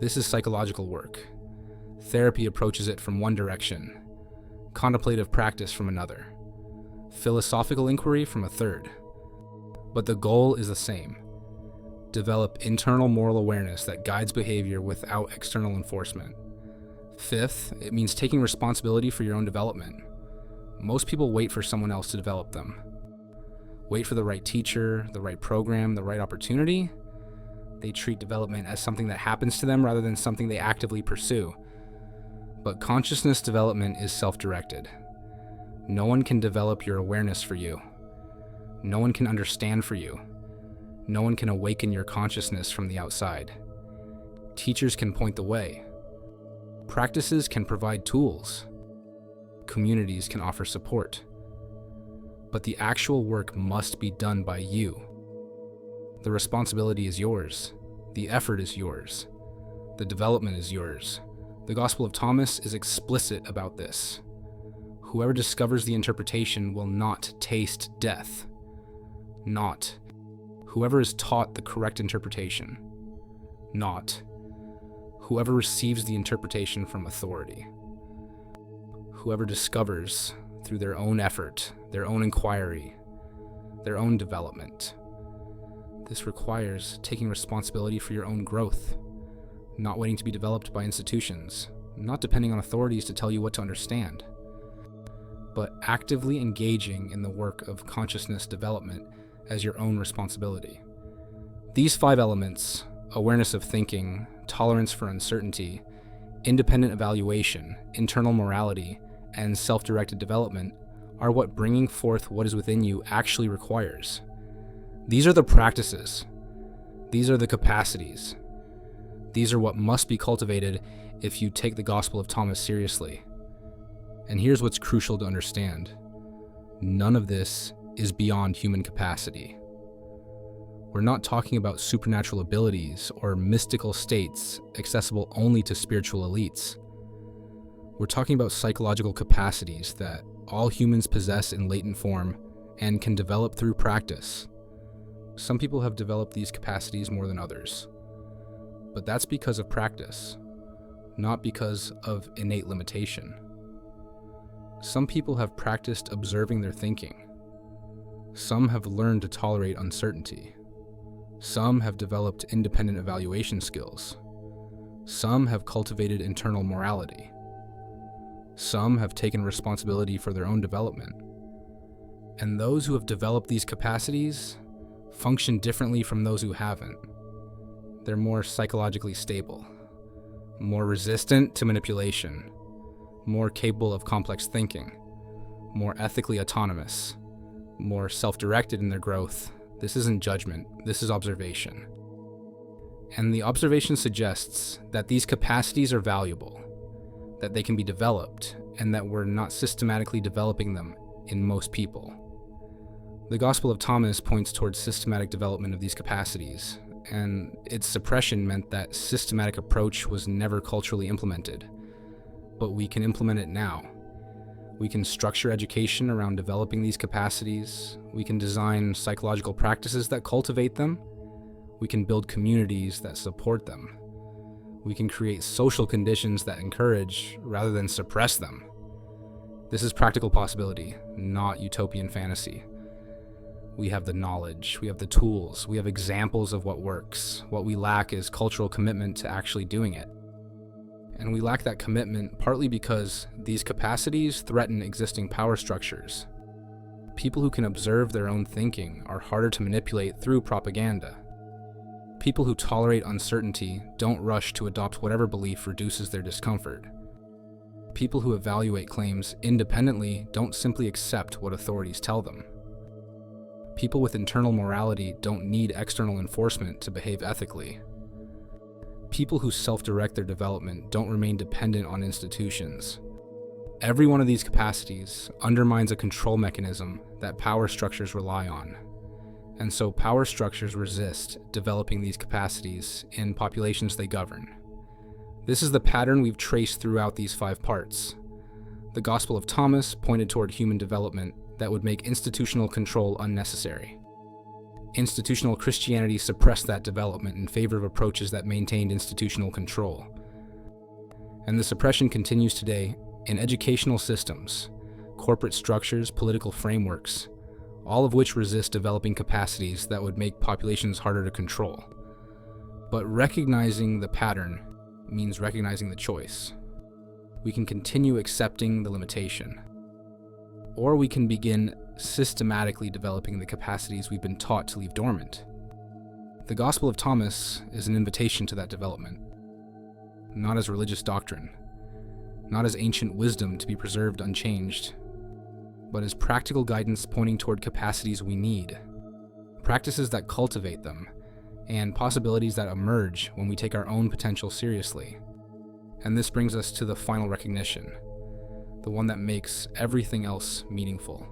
This is psychological work. Therapy approaches it from one direction, contemplative practice from another, philosophical inquiry from a third. But the goal is the same. Develop internal moral awareness that guides behavior without external enforcement. Fifth, it means taking responsibility for your own development. Most people wait for someone else to develop them. Wait for the right teacher, the right program, the right opportunity. They treat development as something that happens to them rather than something they actively pursue. But consciousness development is self-directed. No one can develop your awareness for you. No one can understand for you. No one can awaken your consciousness from the outside. Teachers can point the way. Practices can provide tools. Communities can offer support. But the actual work must be done by you. The responsibility is yours. The effort is yours. The development is yours. The Gospel of Thomas is explicit about this. Whoever discovers the interpretation will not taste death. Not. Whoever is taught the correct interpretation. Not. Whoever receives the interpretation from authority. Whoever discovers through their own effort, their own inquiry, their own development. This requires taking responsibility for your own growth, not waiting to be developed by institutions, not depending on authorities to tell you what to understand, but actively engaging in the work of consciousness development as your own responsibility. These 5 elements, awareness of thinking, tolerance for uncertainty, independent evaluation, internal morality, and self-directed development, are what bringing forth what is within you actually requires. These are the practices. These are the capacities. These are what must be cultivated if you take the Gospel of Thomas seriously. And here's what's crucial to understand. None of this is beyond human capacity. We're not talking about supernatural abilities or mystical states accessible only to spiritual elites. We're talking about psychological capacities that all humans possess in latent form and can develop through practice. Some people have developed these capacities more than others, but that's because of practice, not because of innate limitation. Some people have practiced observing their thinking. Some have learned to tolerate uncertainty. Some have developed independent evaluation skills. Some have cultivated internal morality. Some have taken responsibility for their own development. And those who have developed these capacities function differently from those who haven't. They're more psychologically stable, more resistant to manipulation, more capable of complex thinking, more ethically autonomous, more self-directed in their growth. This isn't judgment, this is observation. And the observation suggests that these capacities are valuable, that they can be developed, and that we're not systematically developing them in most people. The Gospel of Thomas points towards systematic development of these capacities, and its suppression meant that systematic approach was never culturally implemented. But we can implement it now. We can structure education around developing these capacities. We can design psychological practices that cultivate them. We can build communities that support them. We can create social conditions that encourage rather than suppress them. This is practical possibility, not utopian fantasy. We have the knowledge, we have the tools, we have examples of what works. What we lack is cultural commitment to actually doing it. And we lack that commitment partly because these capacities threaten existing power structures. People who can observe their own thinking are harder to manipulate through propaganda. People who tolerate uncertainty don't rush to adopt whatever belief reduces their discomfort. People who evaluate claims independently don't simply accept what authorities tell them. People with internal morality don't need external enforcement to behave ethically. People who self-direct their development don't remain dependent on institutions. Every one of these capacities undermines a control mechanism that power structures rely on. And so power structures resist developing these capacities in populations they govern. This is the pattern we've traced throughout these 5 parts. The Gospel of Thomas pointed toward human development that would make institutional control unnecessary. Institutional Christianity suppressed that development in favor of approaches that maintained institutional control. And the suppression continues today in educational systems, corporate structures, political frameworks, all of which resist developing capacities that would make populations harder to control. But recognizing the pattern means recognizing the choice. We can continue accepting the limitation, or we can begin systematically developing the capacities we've been taught to leave dormant. The Gospel of Thomas is an invitation to that development, not as religious doctrine, not as ancient wisdom to be preserved unchanged, but as practical guidance pointing toward capacities we need, practices that cultivate them, and possibilities that emerge when we take our own potential seriously. And this brings us to the final recognition, the one that makes everything else meaningful.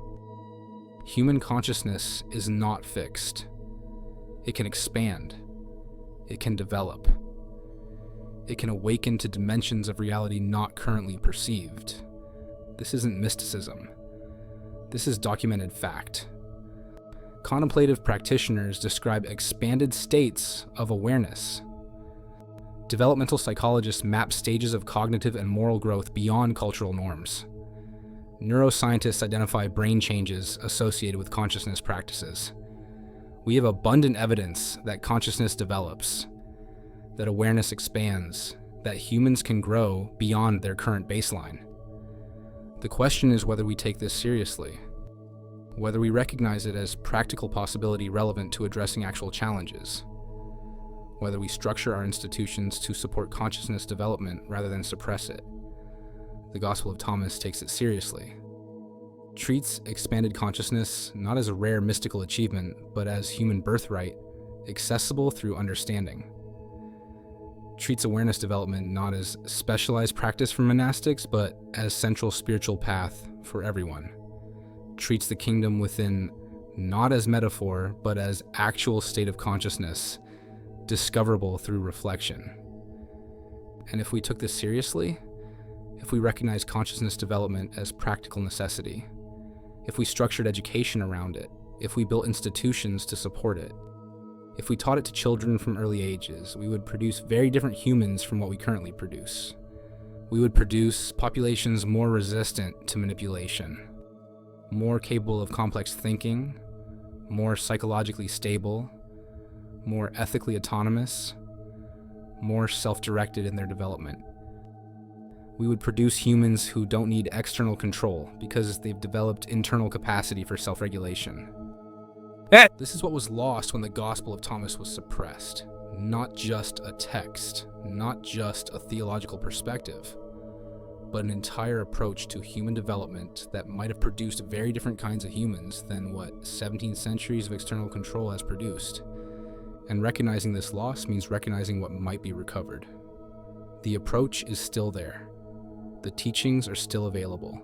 Human consciousness is not fixed. It can expand. It can develop. It can awaken to dimensions of reality not currently perceived. This isn't mysticism. This is documented fact. Contemplative practitioners describe expanded states of awareness. Developmental psychologists map stages of cognitive and moral growth beyond cultural norms. Neuroscientists identify brain changes associated with consciousness practices. We have abundant evidence that consciousness develops, that awareness expands, that humans can grow beyond their current baseline. The question is whether we take this seriously, whether we recognize it as practical possibility relevant to addressing actual challenges, whether we structure our institutions to support consciousness development rather than suppress it. The Gospel of Thomas takes it seriously, treats expanded consciousness not as a rare mystical achievement, but as human birthright, accessible through understanding. Treats awareness development not as specialized practice for monastics, but as central spiritual path for everyone. Treats the kingdom within not as metaphor, but as actual state of consciousness, discoverable through reflection. And if we took this seriously, if we recognized consciousness development as practical necessity, if we structured education around it, if we built institutions to support it, If we taught it to children from early ages, we would produce very different humans from what we currently produce. We would produce populations more resistant to manipulation, more capable of complex thinking, more psychologically stable, more ethically autonomous, more self-directed in their development. We would produce humans who don't need external control because they've developed internal capacity for self-regulation. This is what was lost when the Gospel of Thomas was suppressed. Not just a text, not just a theological perspective, but an entire approach to human development that might have produced very different kinds of humans than what 17 centuries of external control has produced. And recognizing this loss means recognizing what might be recovered. The approach is still there. The teachings are still available.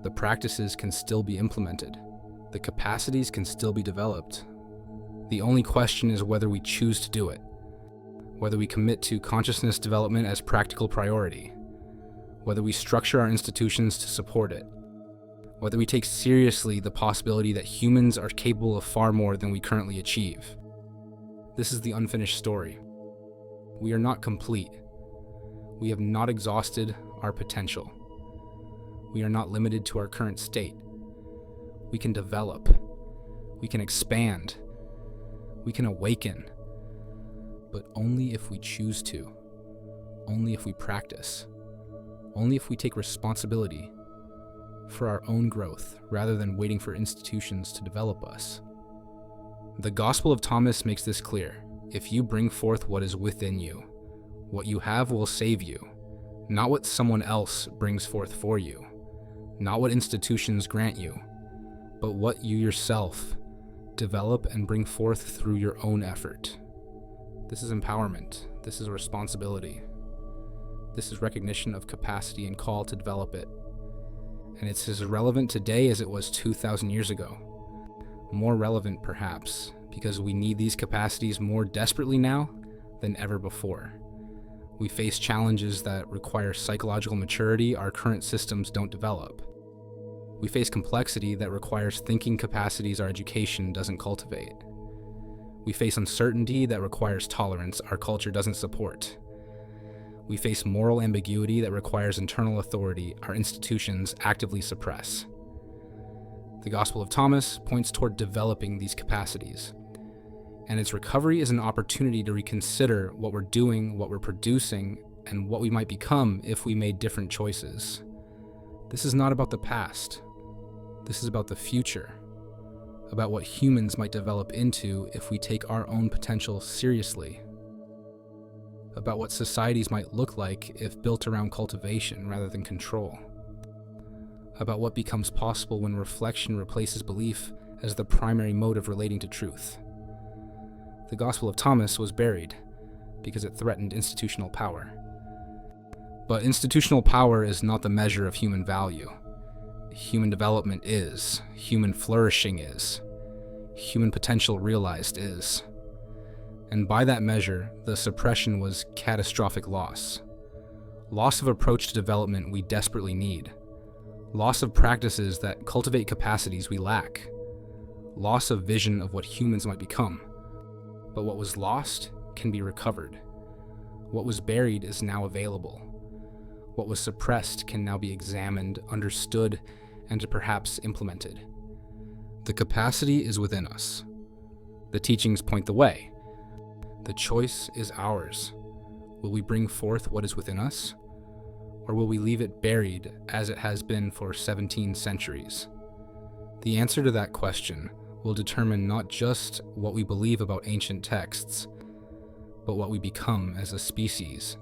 The practices can still be implemented. The capacities can still be developed. The only question is whether we choose to do it, whether we commit to consciousness development as practical priority, whether we structure our institutions to support it, whether we take seriously the possibility that humans are capable of far more than we currently achieve. This is the unfinished story. We are not complete. We have not exhausted our potential. We are not limited to our current state. We can develop. We can expand. We can awaken. But only if we choose to. Only if we practice. Only if we take responsibility for our own growth rather than waiting for institutions to develop us. The Gospel of Thomas makes this clear. If you bring forth what is within you, what you have will save you, not what someone else brings forth for you, not what institutions grant you, but what you yourself develop and bring forth through your own effort. This is empowerment. This is responsibility. This is recognition of capacity and call to develop it. And it's as relevant today as it was 2,000 years ago. More relevant, perhaps, because we need these capacities more desperately now than ever before. We face challenges that require psychological maturity our current systems don't develop. We face complexity that requires thinking capacities our education doesn't cultivate. We face uncertainty that requires tolerance our culture doesn't support. We face moral ambiguity that requires internal authority our institutions actively suppress. The Gospel of Thomas points toward developing these capacities, and its recovery is an opportunity to reconsider what we're doing, what we're producing, and what we might become if we made different choices. This is not about the past. This is about the future, about what humans might develop into if we take our own potential seriously, about what societies might look like if built around cultivation rather than control, about what becomes possible when reflection replaces belief as the primary mode of relating to truth. The Gospel of Thomas was buried because it threatened institutional power. But institutional power is not the measure of human value. Human development is. Human flourishing is. Human potential realized is. And by that measure, the suppression was catastrophic loss. Loss of approach to development we desperately need. Loss of practices that cultivate capacities we lack. Loss of vision of what humans might become. But what was lost can be recovered. What was buried is now available. What was suppressed can now be examined, understood, and perhaps implemented. The capacity is within us. The teachings point the way. The choice is ours. Will we bring forth what is within us? Or will we leave it buried as it has been for 17 centuries? The answer to that question will determine not just what we believe about ancient texts, but what we become as a species.